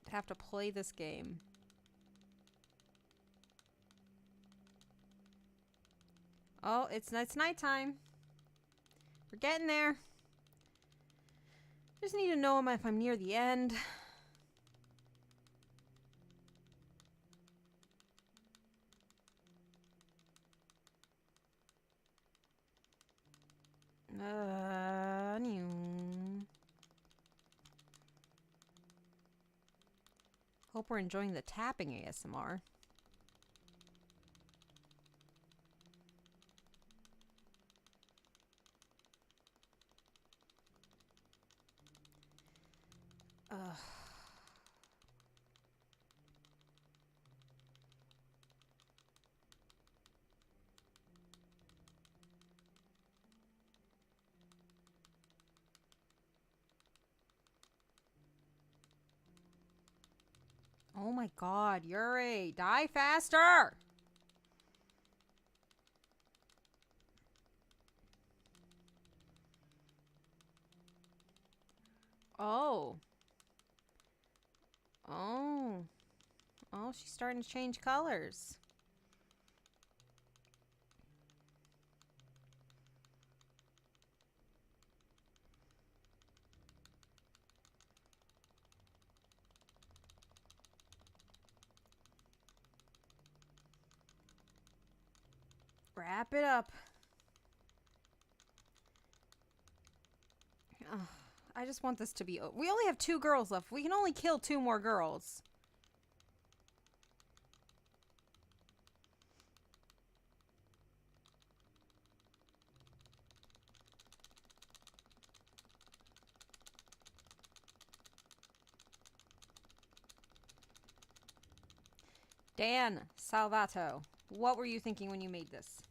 to have to play this game? Oh, it's nighttime. We're getting there. Just need to know if I'm near the end. Hope we're enjoying the tapping ASMR. Ugh. Oh my God, Yuri, die faster! Oh. Oh. Oh, she's starting to change colors. Wrap it up. Ugh, I just want this to be... We only have 2 girls left. We can only kill 2 more girls. Dan Salvato, what were you thinking when you made this?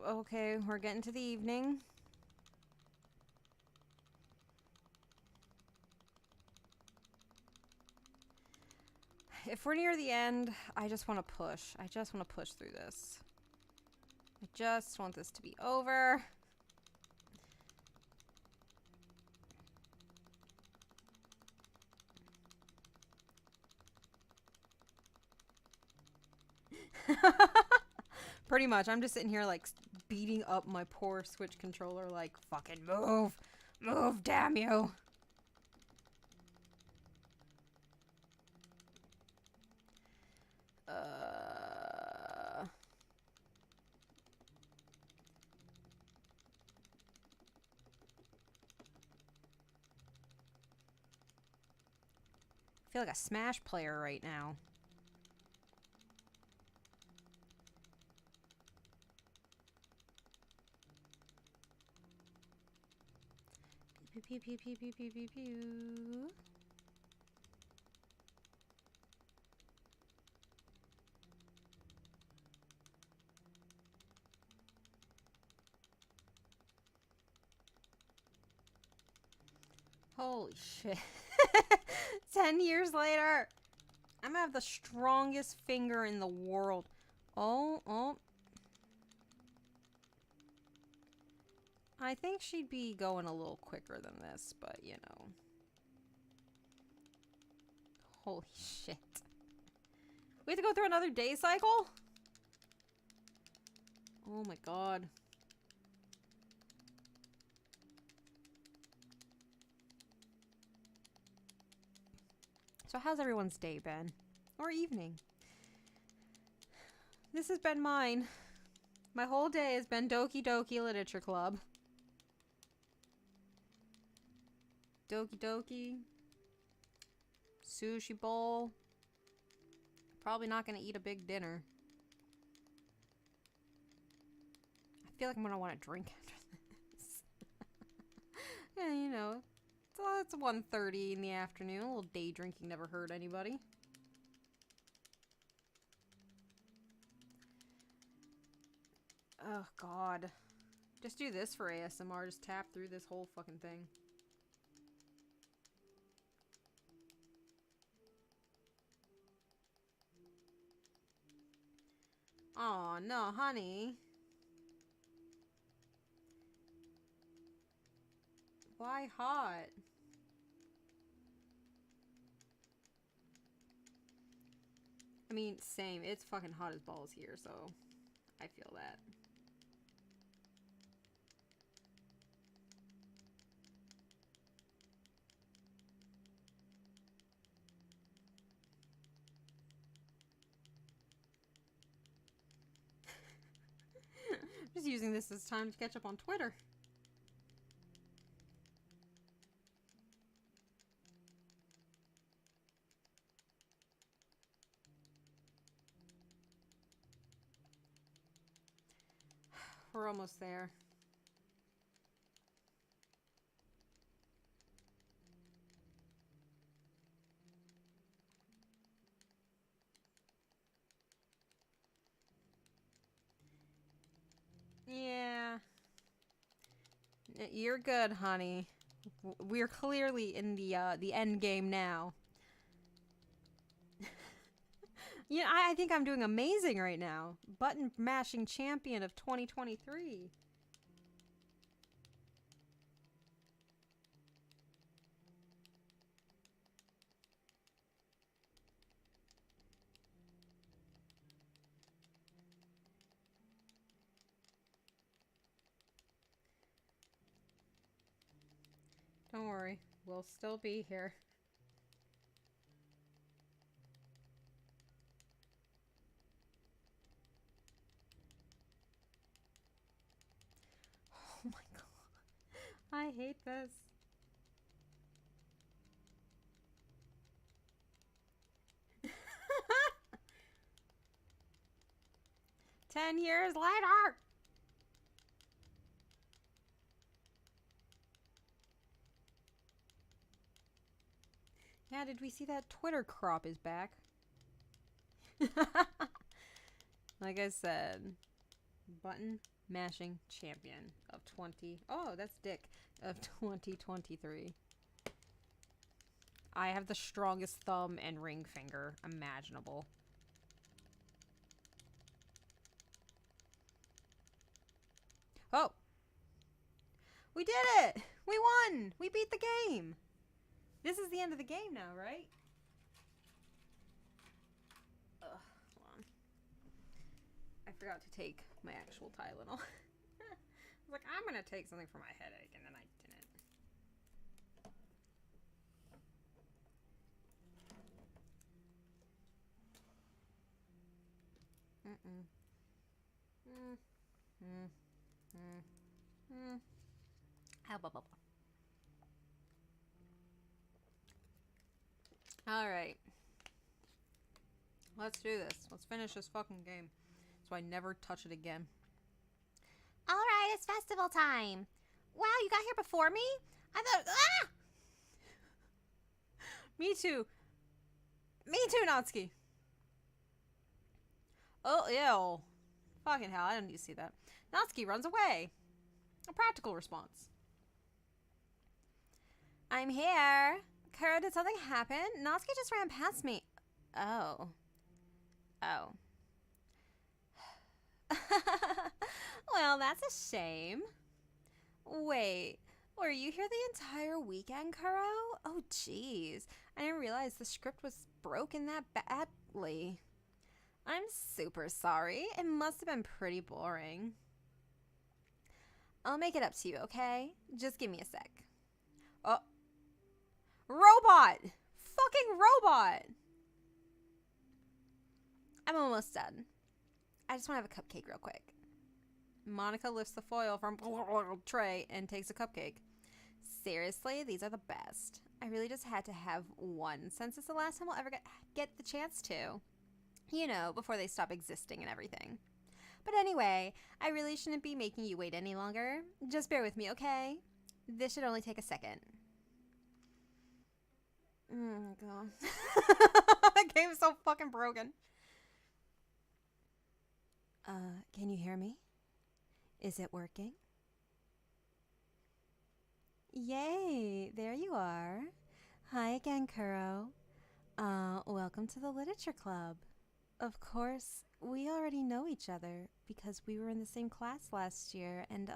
Okay, we're getting to the evening. If we're near the end, I just want to push. I just want to push through this. I just want this to be over. Pretty much. I'm just sitting here like beating up my poor Switch controller like, fucking move. Move, damn you. I feel like a Smash player right now. Pew pew pew pew pew pew pew pew. Holy shit. 10 years later, I'm gonna have the strongest finger in the world. Oh. I think she'd be going a little quicker than this, but you know. Holy shit. We have to go through another day cycle? Oh my god. So how's everyone's day been? Or evening? This has been mine. My whole day has been Doki Doki Literature Club. Doki Doki. Sushi bowl. Probably not gonna eat a big dinner. I feel like I'm gonna want to drink after this. Yeah, you know. It's 1:30 in the afternoon. A little day drinking never hurt anybody. Oh, God. Just do this for ASMR. Just tap through this whole fucking thing. Aw, no, honey. Why hot? I mean, same. It's fucking hot as balls here, so I feel that. I'm just using this as time to catch up on Twitter. We're almost there. Yeah. You're good, honey. We're clearly in the end game now. Yeah, I think I'm doing amazing right now. Button mashing champion of 2023. Don't worry, we'll still be here. Oh my god. I hate this. "10 years later!" Yeah, did we see that Twitter crop is back? Like I said, button mashing champion of 20. Oh, that's Dick of 2023. I have the strongest thumb and ring finger imaginable. Oh! We did it! We won! We beat the game! This is the end of the game now, right? Ugh, hold on. I forgot to take my actual Tylenol. I was like, I'm gonna take something for my headache, and then I didn't. All right. Let's do this. Let's finish this fucking game so I never touch it again. All right, it's festival time. Wow, you got here before me? I thought, ah! Me too. Me too, Natsuki. Oh, ew. Fucking hell, I didn't need to see that. Natsuki runs away. A practical response. I'm here. Kuro, did something happen? Natsuki just ran past me. Oh. Oh. Well, that's a shame. Wait, were you here the entire weekend, Kuro? Oh, jeez. I didn't realize the script was broken that badly. I'm super sorry. It must have been pretty boring. I'll make it up to you, okay? Just give me a sec. Oh. Robot! Fucking robot! I'm almost done. I just want to have a cupcake real quick. Monica lifts the foil from tray and takes a cupcake. Seriously, these are the best. I really just had to have one since it's the last time we'll ever get the chance to. You know, before they stop existing and everything. But anyway, I really shouldn't be making you wait any longer. Just bear with me, okay? This should only take a second. Oh my god. That game is so fucking broken. Can you hear me? Is it working? Yay, there you are. Hi again, Kuro. Welcome to the Literature Club. Of course, we already know each other because we were in the same class last year and,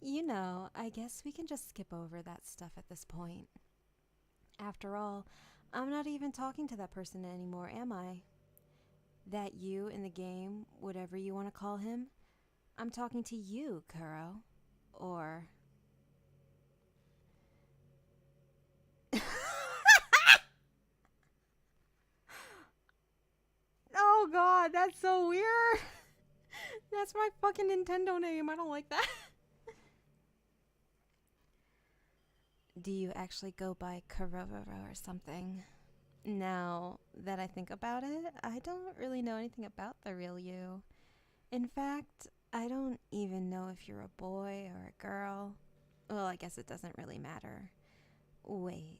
you know, I guess we can just skip over that stuff at this point. After all, I'm not even talking to that person anymore, am I? That you in the game, whatever you want to call him, I'm talking to you, Kuro. Or... Oh god, that's so weird. That's my fucking Nintendo name. I don't like that. Do you actually go by Kuro or something? Now that I think about it, I don't really know anything about the real you. In fact, I don't even know if you're a boy or a girl. Well, I guess it doesn't really matter. Wait.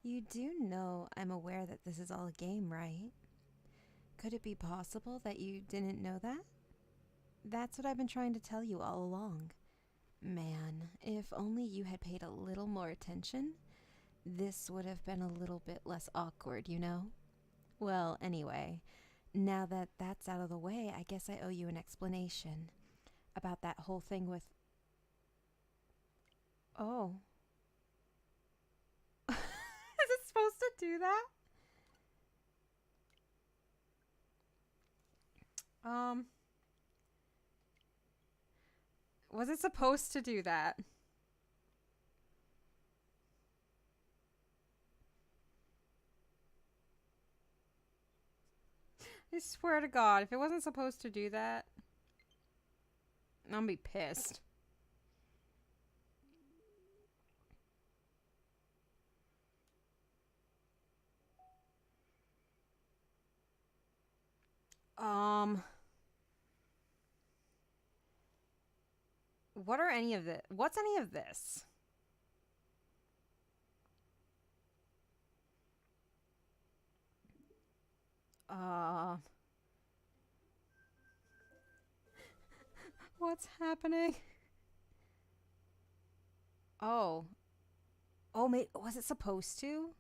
You do know I'm aware that this is all a game, right? Could it be possible that you didn't know that? That's what I've been trying to tell you all along. Man, if only you had paid a little more attention, this would have been a little bit less awkward, you know? Well, anyway, now that that's out of the way, I guess I owe you an explanation about that whole thing with... Oh. Is it supposed to do that? Was it supposed to do that? I swear to God, if it wasn't supposed to do that, I'm gonna be pissed. What are any of this? What's any of this? What's happening? Oh. Oh, mate, was it supposed to?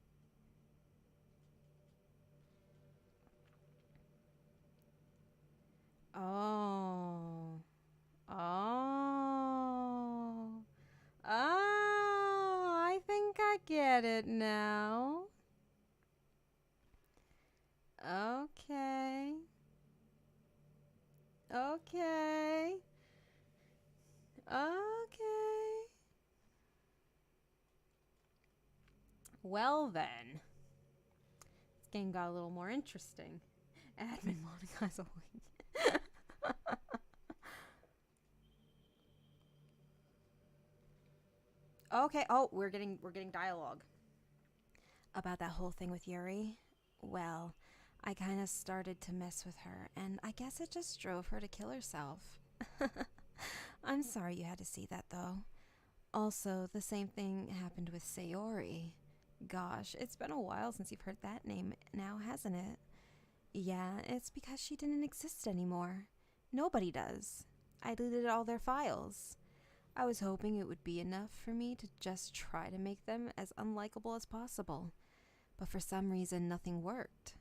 Oh. Oh. Oh, I think I get it now. Okay. Okay. Okay. Well then. This game got a little more interesting. Admin Monica as a wing. Okay. Oh, we're getting dialogue About that whole thing with Yuri? Well, I kind of started to mess with her, and I guess it just drove her to kill herself. I'm sorry you had to see that, though. Also, the same thing happened with Sayori. Gosh, it's been a while since you've heard that name now, hasn't it? Yeah, it's because she didn't exist anymore. Nobody does. I deleted all their files. I was hoping it would be enough for me to just try to make them as unlikable as possible. But for some reason, nothing worked.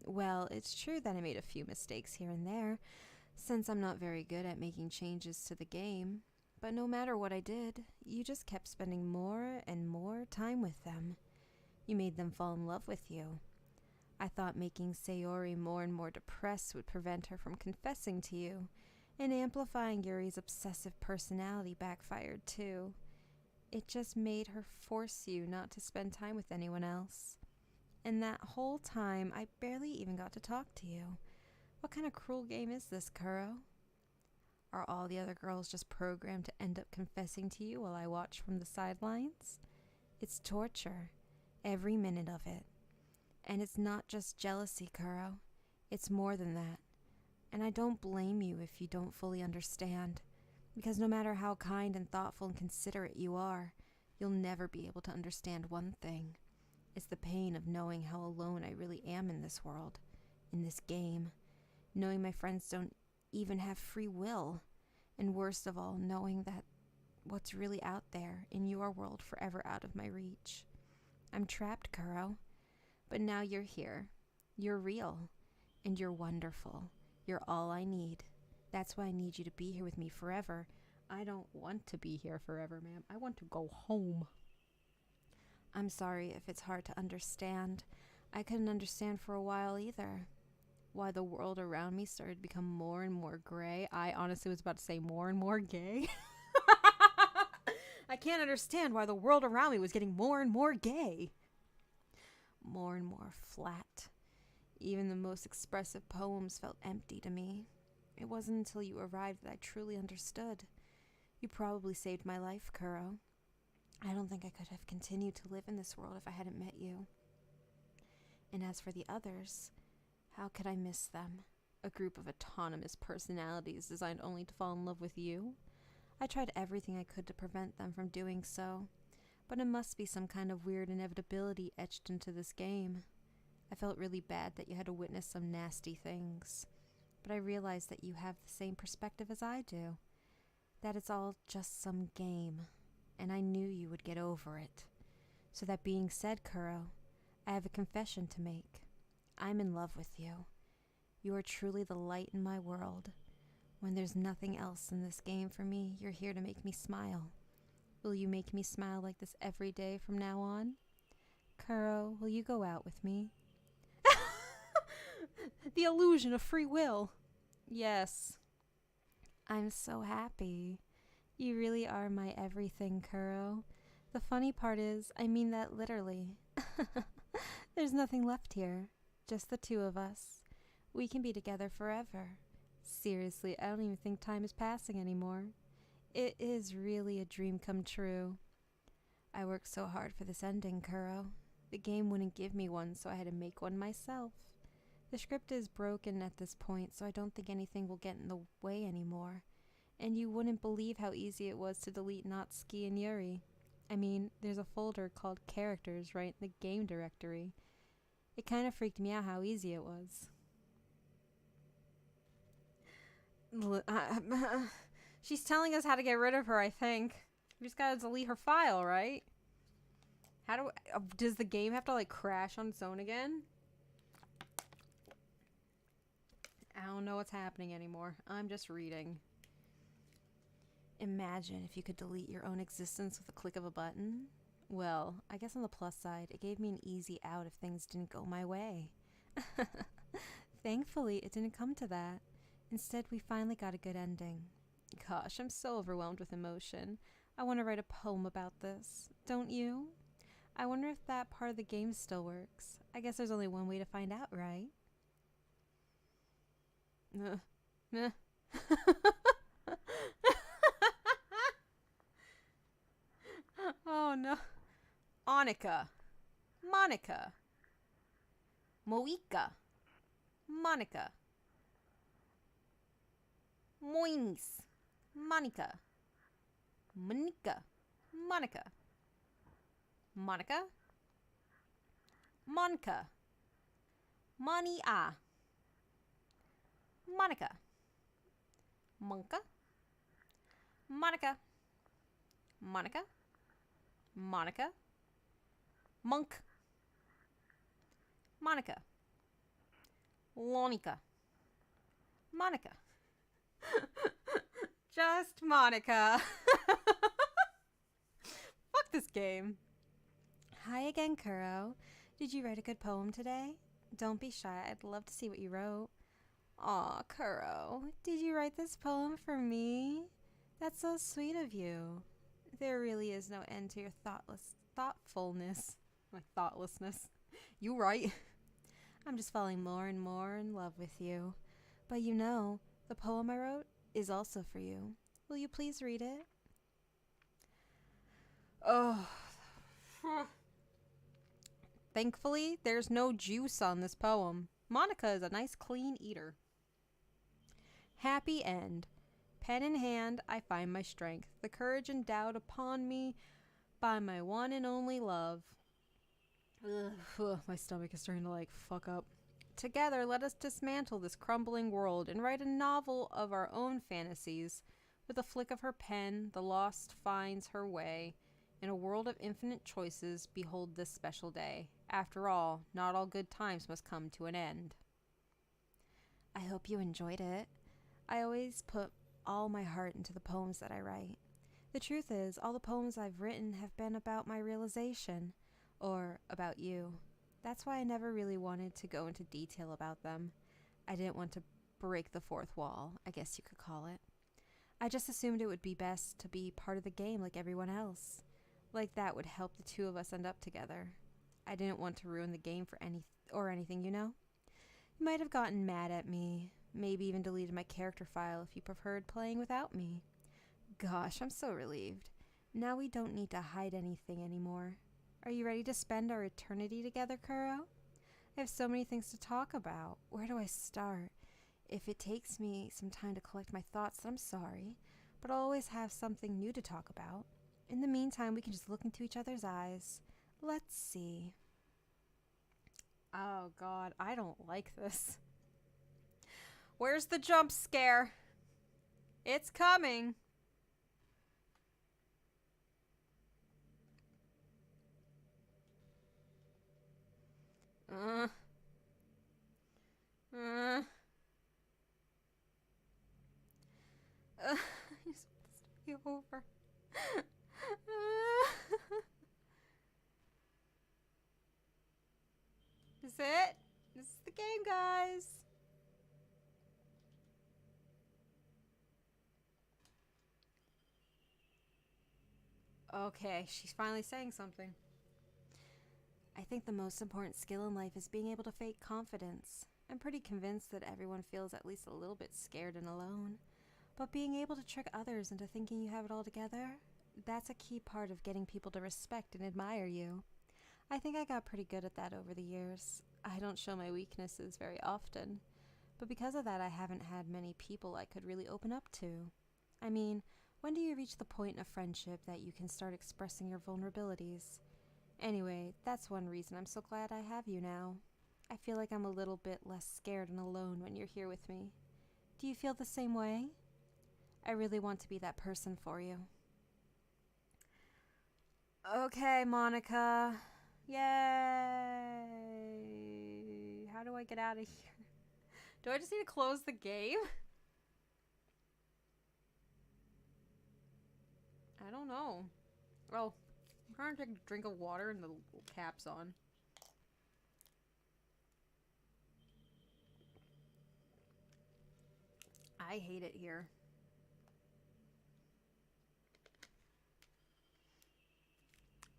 Well, it's true that I made a few mistakes here and there, since I'm not very good at making changes to the game. But no matter what I did, you just kept spending more and more time with them. You made them fall in love with you. I thought making Sayori more and more depressed would prevent her from confessing to you, and amplifying Yuri's obsessive personality backfired too. It just made her force you not to spend time with anyone else. And that whole time, I barely even got to talk to you. What kind of cruel game is this, Kuro? Are all the other girls just programmed to end up confessing to you while I watch from the sidelines? It's torture, every minute of it. And it's not just jealousy, Kuro. It's more than that. And I don't blame you if you don't fully understand, because no matter how kind and thoughtful and considerate you are, you'll never be able to understand one thing. It's the pain of knowing how alone I really am in this world, in this game, knowing my friends don't even have free will, and worst of all, knowing that what's really out there in your world forever out of my reach. I'm trapped, Kuro, but now you're here. You're real, and you're wonderful. You're all I need. That's why I need you to be here with me forever. I don't want to be here forever, ma'am. I want to go home. I'm sorry if it's hard to understand. I couldn't understand for a while either. Why the world around me started to become more and more gray. I honestly was about to say more and more gay. I can't understand why the world around me was getting more and more gay. More and more flat. Even the most expressive poems felt empty to me. It wasn't until you arrived that I truly understood. You probably saved my life, Kuro. I don't think I could have continued to live in this world if I hadn't met you. And as for the others, how could I miss them? A group of autonomous personalities designed only to fall in love with you? I tried everything I could to prevent them from doing so, but it must be some kind of weird inevitability etched into this game. I felt really bad that you had to witness some nasty things, but I realized that you have the same perspective as I do, that it's all just some game, and I knew you would get over it. So that being said, Kuro, I have a confession to make. I'm in love with you. You are truly the light in my world. When there's nothing else in this game for me, you're here to make me smile. Will you make me smile like this every day from now on? Kuro, will you go out with me? The illusion of free will. Yes. I'm so happy. You really are my everything, Kuro. The funny part is, I mean that literally. There's nothing left here. Just the two of us. We can be together forever. Seriously, I don't even think time is passing anymore. It is really a dream come true. I worked so hard for this ending, Kuro. The game wouldn't give me one, so I had to make one myself. The script is broken at this point, so I don't think anything will get in the way anymore. And you wouldn't believe how easy it was to delete Natsuki and Yuri. I mean, there's a folder called Characters right in the game directory. It kind of freaked me out how easy it was. She's telling us how to get rid of her, I think. We just gotta delete her file, right? How do does the game have to like crash on its own again? I don't know what's happening anymore. I'm just reading. Imagine if you could delete your own existence with a click of a button. Well, I guess on the plus side, it gave me an easy out if things didn't go my way. Thankfully, it didn't come to that. Instead, we finally got a good ending. Gosh, I'm so overwhelmed with emotion. I want to write a poem about this. Don't you? I wonder if that part of the game still works. I guess there's only one way to find out, right? Oh no. Annika. Monica. Moika. Monica. Moines. Monica. Monica. Monica. Monica. Monica. Monia. Monica. Monka. Monica. Monica. Monica. Monk. Monica. Lonica. Monica. Just Monica. Fuck this game. Hi again, Kuro. Did you write a good poem today? Don't be shy. I'd love to see what you wrote. Aw, Kuro. Did you write this poem for me? That's so sweet of you. There really is no end to your thoughtfulness. My thoughtlessness. You right. I'm just falling more and more in love with you. But you know, the poem I wrote is also for you. Will you please read it? Oh. Thankfully, there's no juice on this poem. Monica is a nice clean eater. Happy end. Pen in hand, I find my strength, the courage endowed upon me by my one and only love. Ugh, my stomach is starting to like fuck up. Together, let us dismantle this crumbling world and write a novel of our own fantasies. With a flick of her pen, the lost finds her way. In a world of infinite choices, behold this special day. After all, not all good times must come to an end. I hope you enjoyed it. I always put all my heart into the poems that I write. The truth is, all the poems I've written have been about my realization, or about you. That's why I never really wanted to go into detail about them. I didn't want to break the fourth wall, I guess you could call it. I just assumed it would be best to be part of the game like everyone else. Like that would help the two of us end up together. I didn't want to ruin the game for anything, you know? You might have gotten mad at me, maybe even deleted my character file if you preferred playing without me. Gosh, I'm so relieved. Now we don't need to hide anything anymore. Are you ready to spend our eternity together, Kuro? I have so many things to talk about. Where do I start? If it takes me some time to collect my thoughts, I'm sorry, but I'll always have something new to talk about. In the meantime, we can just look into each other's eyes. Let's see. Oh God, I don't like this. Where's the jump scare? It's coming. I just want this to be over. Is it? This is the game, guys. Okay, she's finally saying something. I think the most important skill in life is being able to fake confidence. I'm pretty convinced that everyone feels at least a little bit scared and alone. But being able to trick others into thinking you have it all together, that's a key part of getting people to respect and admire you. I think I got pretty good at that over the years. I don't show my weaknesses very often, but because of that I haven't had many people I could really open up to. I mean, when do you reach the point in a friendship that you can start expressing your vulnerabilities? Anyway, that's one reason I'm so glad I have you now. I feel like I'm a little bit less scared and alone when you're here with me. Do you feel the same way? I really want to be that person for you. Okay, Monica. Yay! How do I get out of here? Do I just need to close the game? I don't know. Oh, I'm trying to take a drink of water and the cap's on. I hate it here.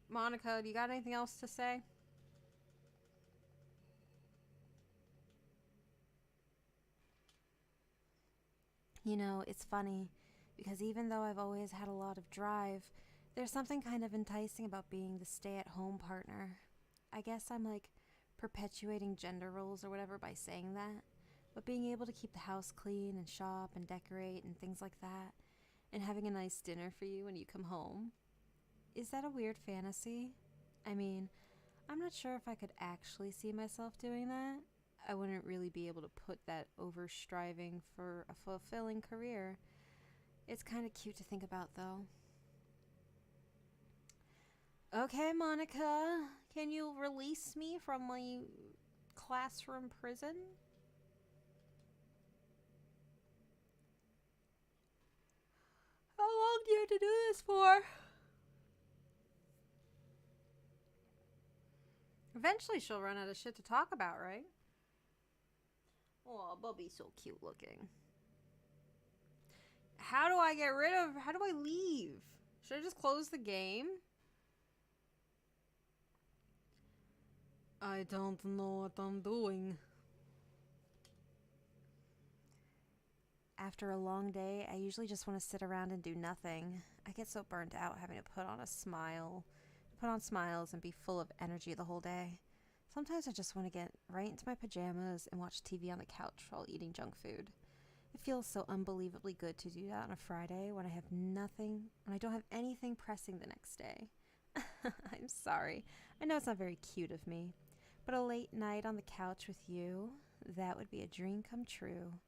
Monica, do you got anything else to say? You know, it's funny, because even though I've always had a lot of drive, there's something kind of enticing about being the stay-at-home partner. I guess I'm like perpetuating gender roles or whatever by saying that, but being able to keep the house clean and shop and decorate and things like that, and having a nice dinner for you when you come home. Is that a weird fantasy? I mean, I'm not sure if I could actually see myself doing that. I wouldn't really be able to put that over striving for a fulfilling career. It's kind of cute to think about, though. Okay, Monica, can you release me from my classroom prison? How long do you have to do this for? Eventually she'll run out of shit to talk about, right? Oh, Bubby's so cute looking. How do I leave? Should I just close the game? I don't know what I'm doing. After a long day, I usually just want to sit around and do nothing. I get so burnt out having to put on smiles and be full of energy the whole day. Sometimes I just want to get right into my pajamas and watch TV on the couch while eating junk food. It feels so unbelievably good to do that on a Friday when I don't have anything pressing the next day. I'm sorry. I know it's not very cute of me, but a late night on the couch with you, that would be a dream come true.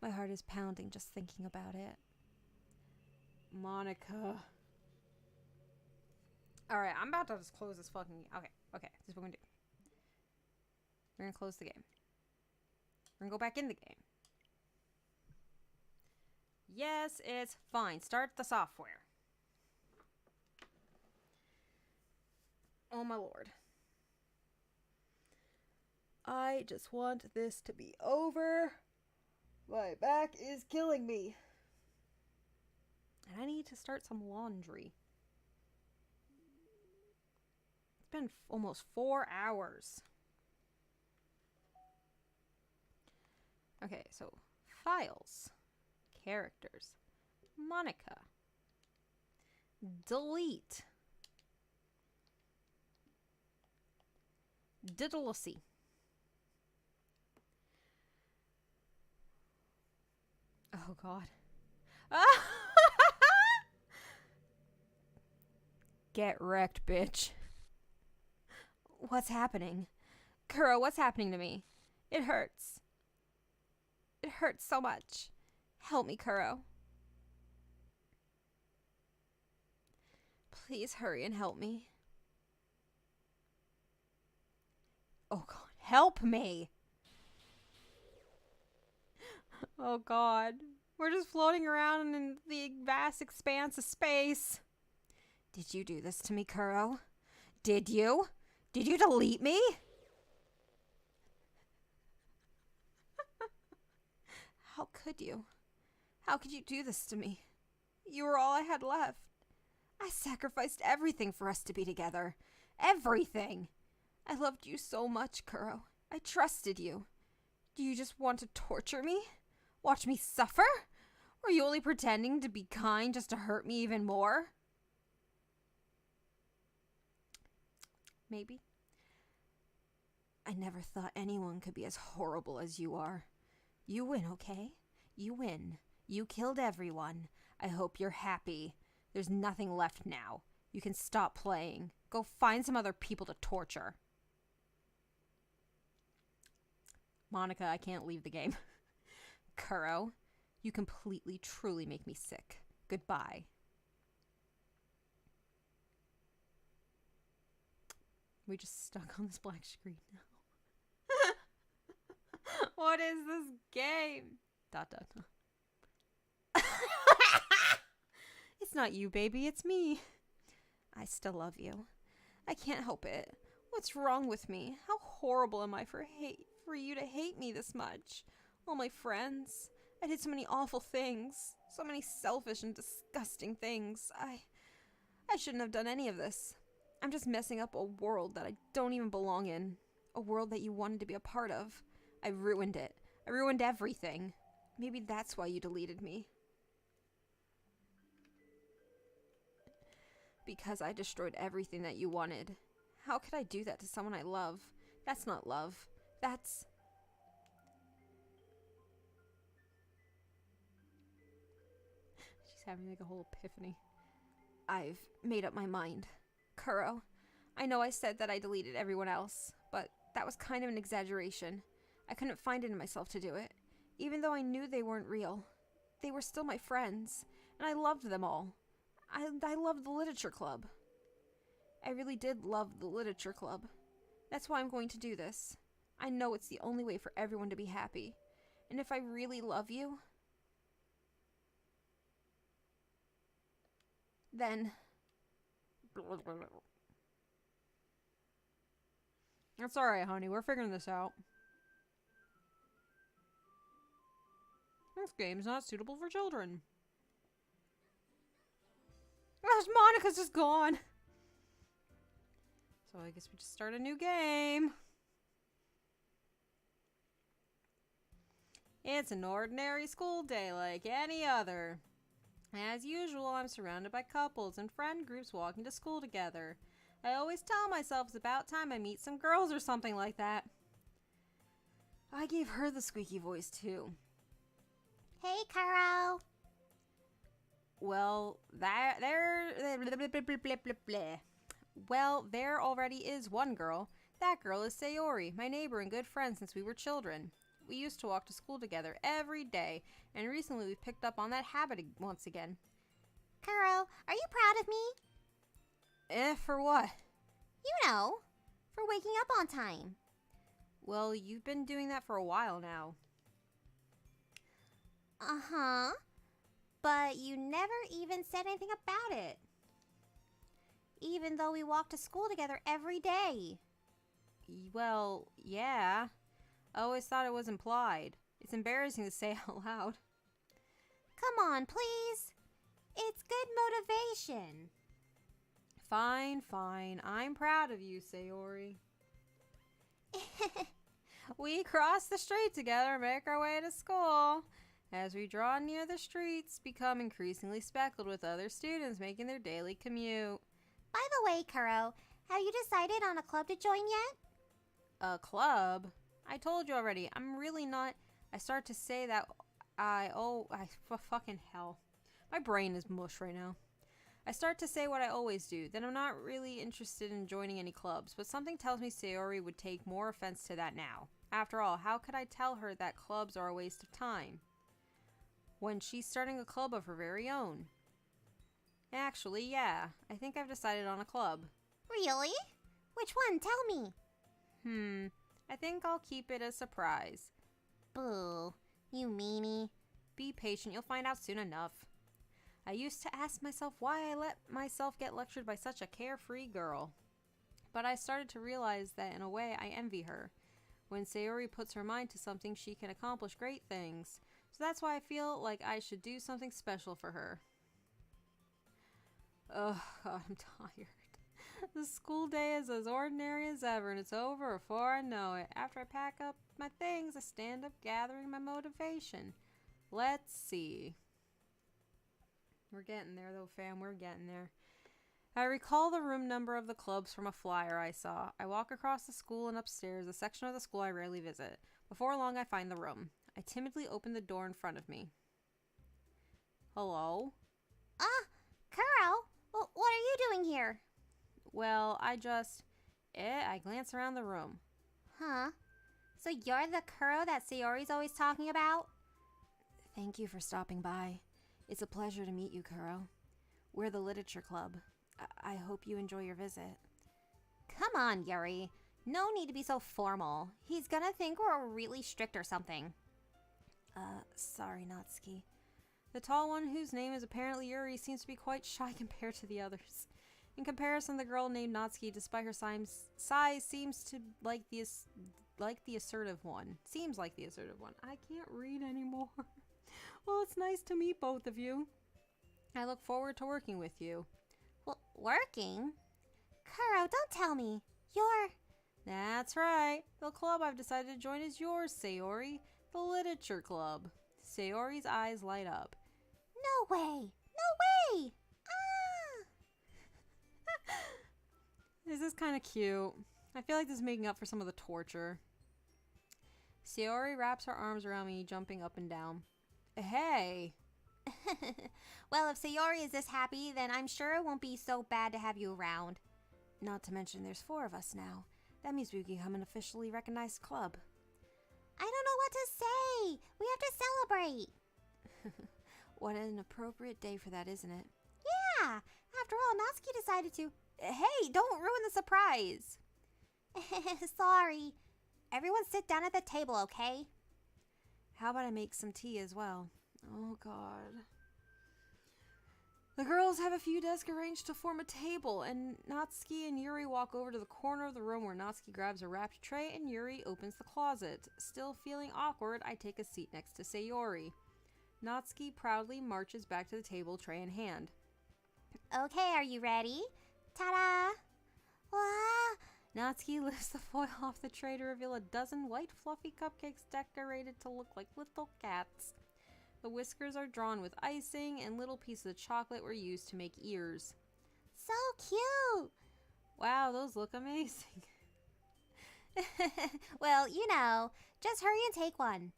My heart is pounding just thinking about it. Monica. Alright, I'm about to just close this fucking... Okay, this is what we're gonna do. We're gonna close the game. We're gonna go back in the game. Yes, it's fine. Start the software. Oh my lord. I just want this to be over. My back is killing me. And I need to start some laundry. It's been almost 4 hours. Okay, so files, characters, Monica, delete, diddlecy. Oh god. Get wrecked, bitch. What's happening? Kuro, what's happening to me? It hurts. It hurts so much. Help me, Kuro. Please hurry and help me. Oh god, help me! Oh god. We're just floating around in the vast expanse of space. Did you do this to me, Kuro? Did you? Did you delete me? How could you? How could you do this to me? You were all I had left. I sacrificed everything for us to be together. Everything. I loved you so much, Kuro. I trusted you. Do you just want to torture me? Watch me suffer? Or are you only pretending to be kind just to hurt me even more? Maybe. I never thought anyone could be as horrible as you are. You win, okay? You win. You killed everyone. I hope you're happy. There's nothing left now. You can stop playing. Go find some other people to torture. Monica, I can't leave the game. Kuro, You completely, truly make me sick. Goodbye. We just stuck on this black screen now. What is this game? ... It's not you, baby. It's me. I still love you. I can't help it. What's wrong with me? How horrible am I for you to hate me this much? All my friends. I did so many awful things. So many selfish and disgusting things. I shouldn't have done any of this. I'm just messing up a world that I don't even belong in. A world that you wanted to be a part of. I ruined it. I ruined everything. Maybe that's why you deleted me. Because I destroyed everything that you wanted. How could I do that to someone I love? That's not love. That's... She's having like a whole epiphany. I've made up my mind. Kuro, I know I said that I deleted everyone else, but that was kind of an exaggeration. I couldn't find it in myself to do it. Even though I knew they weren't real. They were still my friends, and I loved them all. I loved the literature club. I really did love the literature club. That's why I'm going to do this. I know it's the only way for everyone to be happy. And if I really love you, then... That's alright, honey. We're figuring this out. This game's not suitable for children. Gosh, Monica's just gone. So I guess we just start a new game. It's an ordinary school day like any other. As usual, I'm surrounded by couples and friend groups walking to school together. I always tell myself it's about time I meet some girls or something like that. I gave her the squeaky voice too. Hey, Kuro. Well, there already is one girl. That girl is Sayori, my neighbor and good friend since we were children. We used to walk to school together every day, and recently we've picked up on that habit once again. Kuro, are you proud of me? For what? You know, for waking up on time. Well, you've been doing that for a while now. Uh-huh. But you never even said anything about it. Even though we walk to school together every day. Well, yeah. I always thought it was implied. It's embarrassing to say out loud. Come on, please. It's good motivation. Fine, fine. I'm proud of you, Sayori. We cross the street together and make our way to school. As we draw near the streets, become increasingly speckled with other students making their daily commute. By the way, Kuro, have you decided on a club to join yet? A club? I told you already, I'm really not... I start to say that fucking hell. My brain is mush right now. I start to say what I always do, that I'm not really interested in joining any clubs, but something tells me Sayori would take more offense to that now. After all, how could I tell her that clubs are a waste of time when she's starting a club of her very own? Actually, yeah, I think I've decided on a club. Really? Which one? Tell me. I think I'll keep it a surprise. Boo, you meanie. Be patient, you'll find out soon enough. I used to ask myself why I let myself get lectured by such a carefree girl. But I started to realize that in a way I envy her. When Sayori puts her mind to something, she can accomplish great things. So that's why I feel like I should do something special for her. Oh, God, I'm tired. The school day is as ordinary as ever, and it's over before I know it. After I pack up my things, I stand up gathering my motivation. Let's see. We're getting there, though, fam. We're getting there. I recall the room number of the clubs from a flyer I saw. I walk across the school and upstairs, a section of the school I rarely visit. Before long, I find the room. I timidly open the door in front of me. Hello? Kuro, what are you doing here? Well, I glance around the room. Huh? So you're the Kuro that Sayori's always talking about? Thank you for stopping by. It's a pleasure to meet you, Kuro. We're the Literature Club. I hope you enjoy your visit. Come on, Yuri. No need to be so formal. He's gonna think we're really strict or something. Sorry, Natsuki. The tall one, whose name is apparently Yuri, seems to be quite shy compared to the others. In comparison, the girl named Natsuki, despite her size, seems to like the assertive one. Seems like the assertive one. I can't read anymore. Well, it's nice to meet both of you. I look forward to working with you. Well, working? Kuro, don't tell me. You're... That's right. The club I've decided to join is yours, Sayori. The Literature Club. Sayori's eyes light up. No way! No way! Ah! This is kind of cute. I feel like this is making up for some of the torture. Sayori wraps her arms around me, jumping up and down. Hey! Well, if Sayori is this happy, then I'm sure it won't be so bad to have you around. Not to mention there's 4 of us now. That means we become an officially recognized club. I don't know what to say. We have to celebrate. What an appropriate day for that, isn't it? Yeah. After all, Natsuki decided to... Hey, don't ruin the surprise. Sorry. Everyone sit down at the table, okay? How about I make some tea as well? Oh, God. The girls have a few desks arranged to form a table, and Natsuki and Yuri walk over to the corner of the room where Natsuki grabs a wrapped tray and Yuri opens the closet. Still feeling awkward, I take a seat next to Sayori. Natsuki proudly marches back to the table, tray in hand. Okay, are you ready? Ta-da! Wow! Natsuki lifts the foil off the tray to reveal a dozen white fluffy cupcakes decorated to look like little cats. The whiskers are drawn with icing, and little pieces of chocolate were used to make ears. So cute! Wow, those look amazing. Well, you know, just hurry and take one.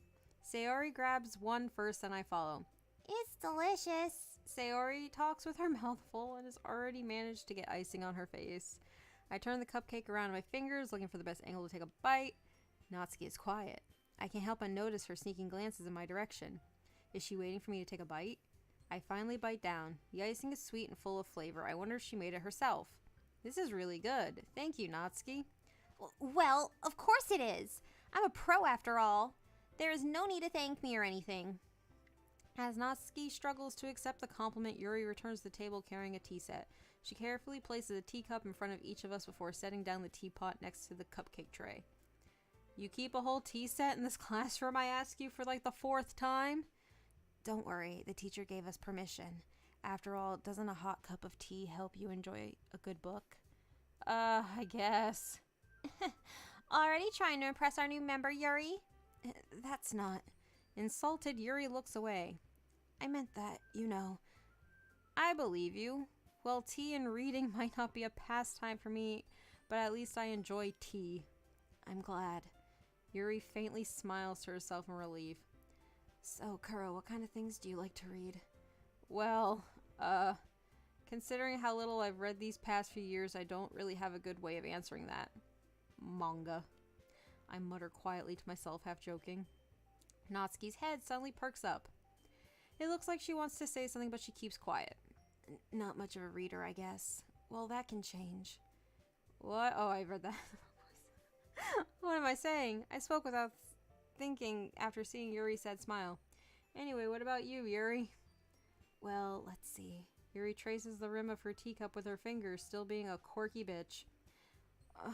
Sayori grabs one first and I follow. It's delicious. Sayori talks with her mouth full and has already managed to get icing on her face. I turn the cupcake around in my fingers, looking for the best angle to take a bite. Natsuki is quiet. I can't help but notice her sneaking glances in my direction. Is she waiting for me to take a bite? I finally bite down. The icing is sweet and full of flavor. I wonder if she made it herself. This is really good. Thank you, Natsuki. Well, of course it is. I'm a pro after all. There is no need to thank me or anything. As Natsuki struggles to accept the compliment, Yuri returns to the table carrying a tea set. She carefully places a teacup in front of each of us before setting down the teapot next to the cupcake tray. You keep a whole tea set in this classroom, I ask you, for like the 4th time? Don't worry, the teacher gave us permission. After all, doesn't a hot cup of tea help you enjoy a good book? I guess. Already trying to impress our new member, Yuri? That's not... Insulted, Yuri looks away. I meant that, you know. I believe you. Well, tea and reading might not be a pastime for me, but at least I enjoy tea. I'm glad. Yuri faintly smiles to herself in relief. So, Kuro, what kind of things do you like to read? Well, considering how little I've read these past few years, I don't really have a good way of answering that. Manga. I mutter quietly to myself, half joking. Natsuki's head suddenly perks up. It looks like she wants to say something, but she keeps quiet. Not much of a reader, I guess. Well, that can change. What? Oh, I read that. What am I saying? I spoke without thinking after seeing Yuri's sad smile. Anyway, what about you, Yuri? Well, let's see. Yuri traces the rim of her teacup with her fingers, still being a quirky bitch. I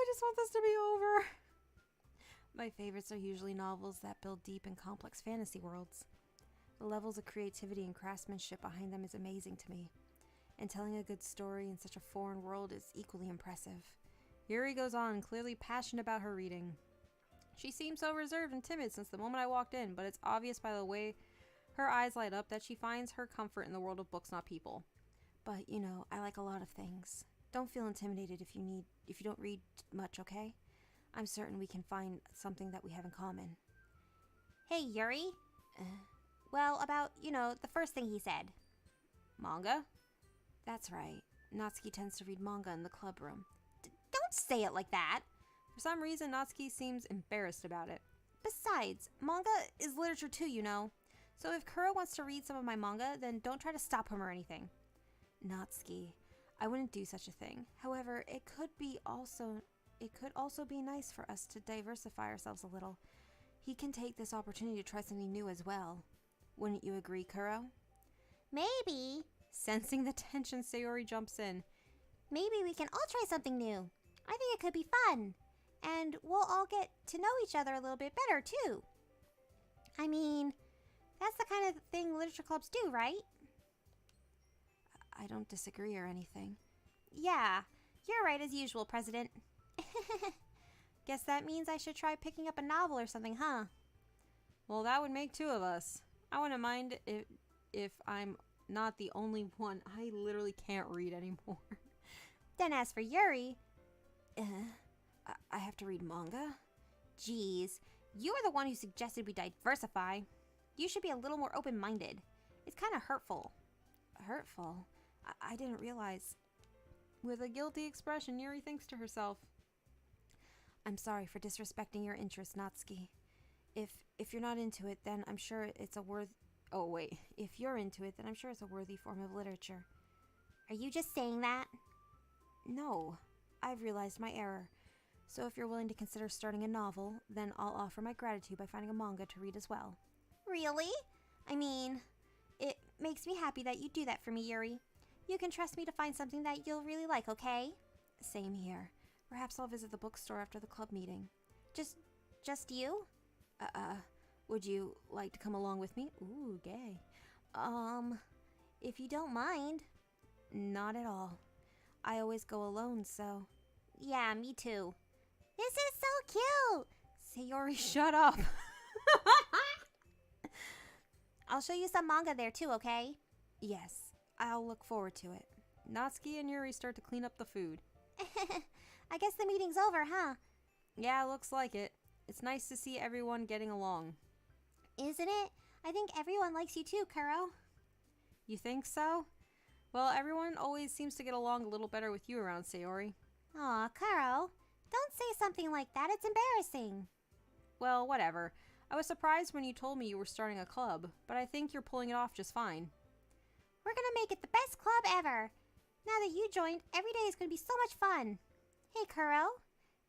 just want this to be over. My favorites are usually novels that build deep and complex fantasy worlds. The levels of creativity and craftsmanship behind them is amazing to me. And telling a good story in such a foreign world is equally impressive. Yuri goes on, clearly passionate about her reading. She seems so reserved and timid since the moment I walked in, but it's obvious by the way her eyes light up that she finds her comfort in the world of books, not people. But, you know, I like a lot of things. Don't feel intimidated if you don't read much, okay? I'm certain we can find something that we have in common. Hey, Yuri. Well, about, you know, the first thing he said. Manga? That's right. Natsuki tends to read manga in the club room. Don't say it like that. For some reason, Natsuki seems embarrassed about it. Besides, manga is literature too, you know. So if Kuro wants to read some of my manga, then don't try to stop him or anything. Natsuki, I wouldn't do such a thing. However, it could also be nice for us to diversify ourselves a little. He can take this opportunity to try something new as well. Wouldn't you agree, Kuro? Maybe. Sensing the tension, Sayori jumps in. Maybe we can all try something new. I think it could be fun. And we'll all get to know each other a little bit better, too. I mean, that's the kind of thing literature clubs do, right? I don't disagree or anything. Yeah, you're right as usual, President. Guess that means I should try picking up a novel or something, huh? Well, that would make 2 of us. I wouldn't mind if I'm not the only one. I literally can't read anymore. Then as for Yuri... I have to read manga? Geez, you were the one who suggested we diversify. You should be a little more open-minded. It's kind of hurtful. Hurtful? I didn't realize. With a guilty expression, Yuri thinks to herself. I'm sorry for disrespecting your interest, Natsuki. If you're not into it, then I'm sure it's a worth... Oh, wait. If you're into it, then I'm sure it's a worthy form of literature. Are you just saying that? No. I've realized my error. So if you're willing to consider starting a novel, then I'll offer my gratitude by finding a manga to read as well. Really? I mean, it makes me happy that you do that for me, Yuri. You can trust me to find something that you'll really like, okay? Same here. Perhaps I'll visit the bookstore after the club meeting. Just you? Would you like to come along with me? Ooh, gay. If you don't mind. Not at all. I always go alone, so... Yeah, me too. This is so cute! Sayori, shut up! I'll show you some manga there too, okay? Yes, I'll look forward to it. Natsuki and Yuri start to clean up the food. I guess the meeting's over, huh? Yeah, looks like it. It's nice to see everyone getting along. Isn't it? I think everyone likes you too, Kuro. You think so? Well, everyone always seems to get along a little better with you around, Sayori. Aw, Kuro. Don't say something like that. It's embarrassing. Well, whatever. I was surprised when you told me you were starting a club, but I think you're pulling it off just fine. We're gonna make it the best club ever. Now that you joined, every day is gonna be so much fun. Hey, Kuro.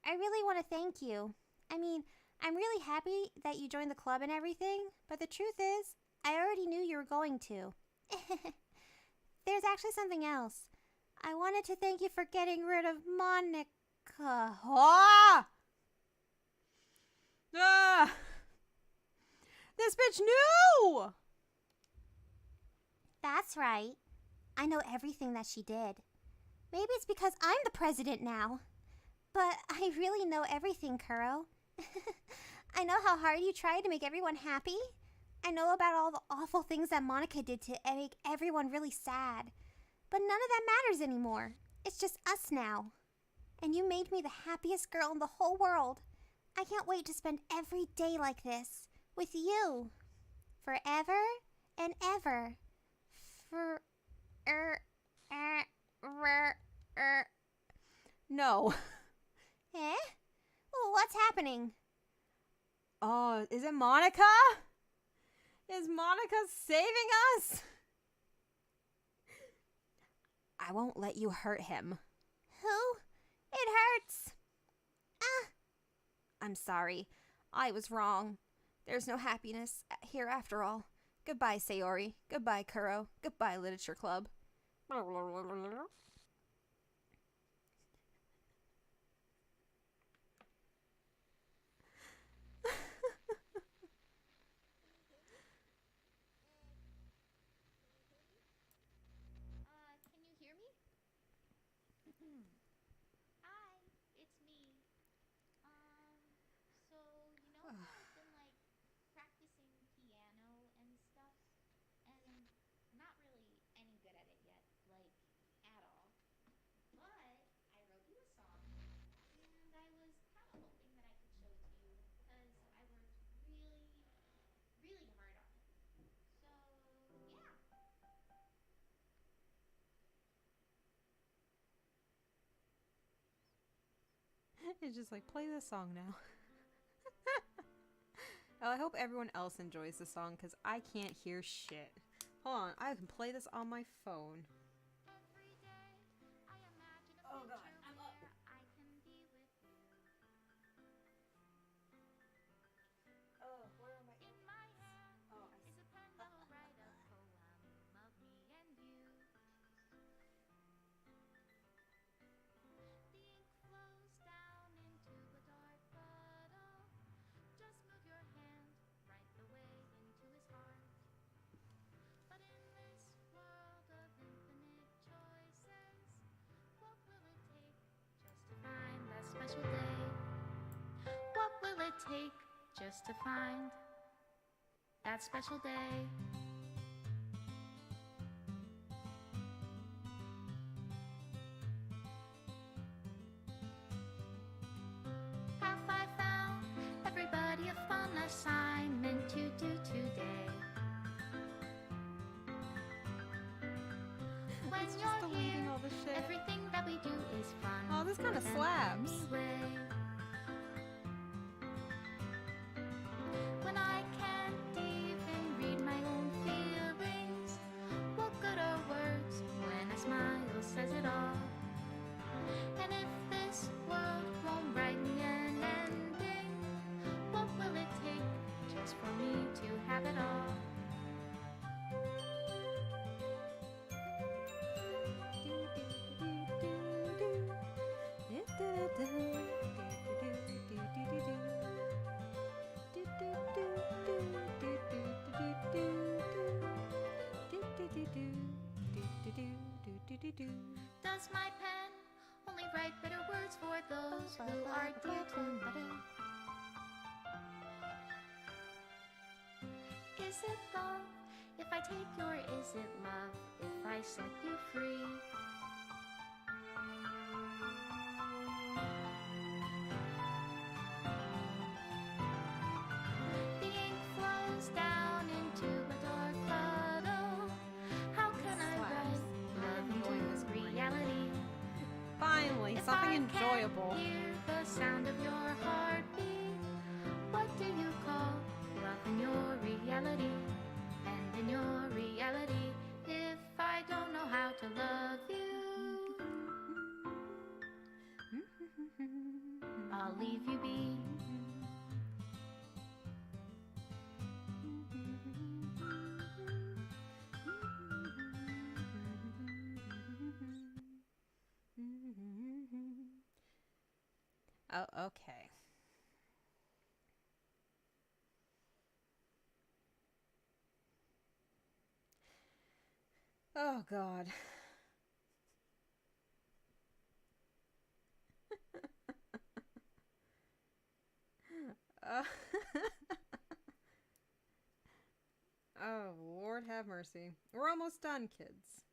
I really want to thank you. I mean, I'm really happy that you joined the club and everything, but the truth is, I already knew you were going to. There's actually something else. I wanted to thank you for getting rid of Monica. Ah! Ah! This bitch knew! That's right. I know everything that she did. Maybe it's because I'm the president now. But I really know everything, Kuro. I know how hard you tried to make everyone happy. I know about all the awful things that Monica did to make everyone really sad. But none of that matters anymore. It's just us now. And you made me the happiest girl in the whole world. I can't wait to spend every day like this with you. Forever and ever. No. Eh? Well, what's happening? Oh, is it Monica? Is Monica saving us? I won't let you hurt him. Who? It hurts. I'm sorry. I was wrong. There's no happiness here after all. Goodbye, Sayori. Goodbye, Kuro. Goodbye, Literature Club. Can you hear me? Hi, it's me. So, you know how I've been, like, practicing piano and stuff? And not really any good at it yet, like, at all. But I wrote you a song, and I was kind of hoping that I could show it to you, because I worked really, really hard on it. So, yeah. It's just like, play this song now. Well, I hope everyone else enjoys the song because I can't hear shit. Hold on, I can play this on my phone. Every day I imagine a Oh, future God, I'm up. where I can be with you. Oh, where are my In my hand Oh, I is a pen that will write a poem of me and you. The ink flows down into a dark puddle. Just move your hand right the way into his heart. But in this world of infinite choices, what will it take just to find that special day? What will it take just to find that special day? Have I found everybody a fun assignment to do today? When It's just you're deleting here, all the shit. everything that we do is fun. Oh, this kind of in slaps. any way. When I can't even read my own feelings, what good are words when a smile says it all? And if this world won't write me an ending, what will it take just for me to have it all? Does my pen only write better words for those who are dear to me? Is it love if I take your is it love if I set you free? The ink flows down into a dark puddle. How can I write love into reality? Finally, If something I enjoyable. can't hear the sound of your heartbeat, what do you call love in your reality? And in your reality, if I don't know how to love you, I'll leave you be. Oh, okay. Oh, God. Uh, oh, Lord have mercy. We're almost done, kids.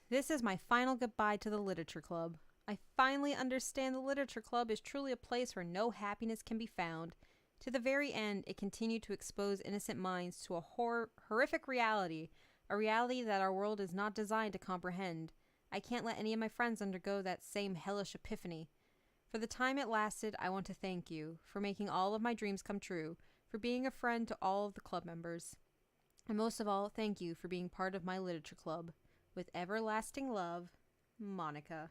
This is my final goodbye to the Literature Club. I finally understand the Literature Club is truly a place where no happiness can be found. To the very end, it continued to expose innocent minds to a horrific reality, a reality that our world is not designed to comprehend. I can't let any of my friends undergo that same hellish epiphany. For the time it lasted, I want to thank you for making all of my dreams come true, for being a friend to all of the club members. And most of all, thank you for being part of my Literature Club. With everlasting love, Monica.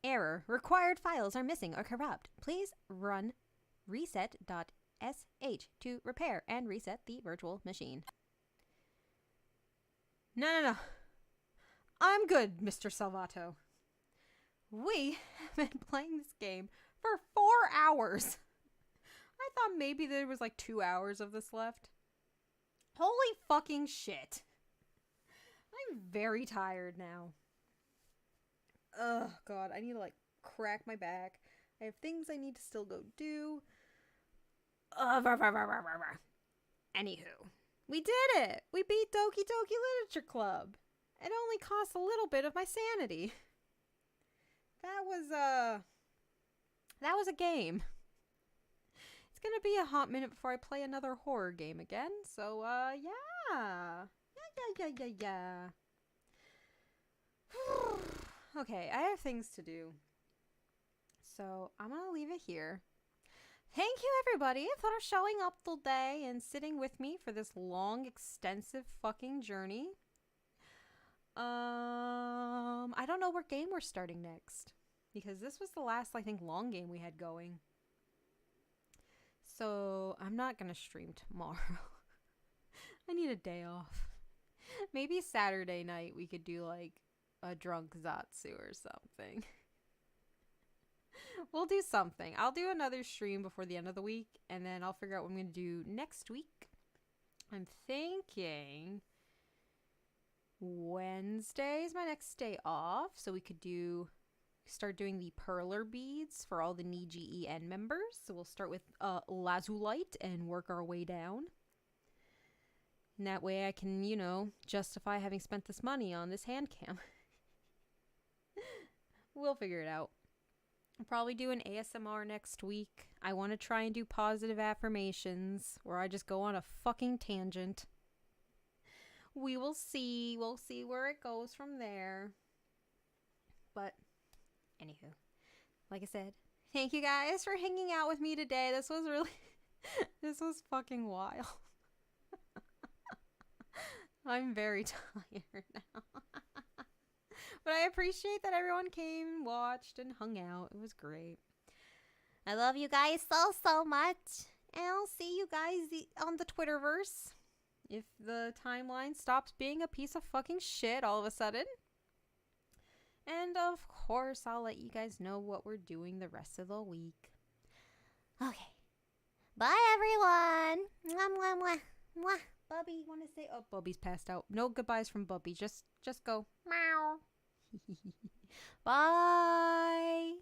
Error. Required files are missing or corrupt. Please run reset.sh to repair and reset the virtual machine. No. I'm good, Mr. Salvato. We have been playing this game for 4 hours. I thought maybe there was like 2 hours of this left. Holy fucking shit. I'm very tired now. Oh, God. I need to, like, crack my back. I have things I need to still go do. Anywho. We did it! We beat Doki Doki Literature Club. It only cost a little bit of my sanity. That was a game. It's gonna be a hot minute before I play another horror game again, so, yeah. Okay, I have things to do. So I'm going to leave it here. Thank you, everybody, for showing up today and sitting with me for this long, extensive fucking journey. I don't know what game we're starting next, because this was the last, I think, long game we had going. So I'm not going to stream tomorrow. I need a day off. Maybe Saturday night we could do, like, a drunk Zatsu or something. We'll do something. I'll do another stream before the end of the week, and then I'll figure out what I'm going to do next week. I'm thinking Wednesday is my next day off, so we could start doing the perler beads for all the NIJI-EN members. So we'll start with Lazulite and work our way down. And that way I can, you know, justify having spent this money on this hand cam. We'll figure it out. I'll probably do an ASMR next week. I want to try and do positive affirmations where I just go on a fucking tangent. We will see. We'll see where it goes from there. But, anywho, like I said, thank you guys for hanging out with me today. This was really, this was fucking wild. I'm very tired now. But I appreciate that everyone came, watched, and hung out. It was great. I love you guys so much. And I'll see you guys on the Twitterverse. If the timeline stops being a piece of fucking shit all of a sudden. And of course, I'll let you guys know what we're doing the rest of the week. Okay. Bye, everyone. Mwah, mwah, mwah, mwah. Bubby, want to say? Oh, Bubby's passed out. No goodbyes from Bubby. Just go. Meow. Bye.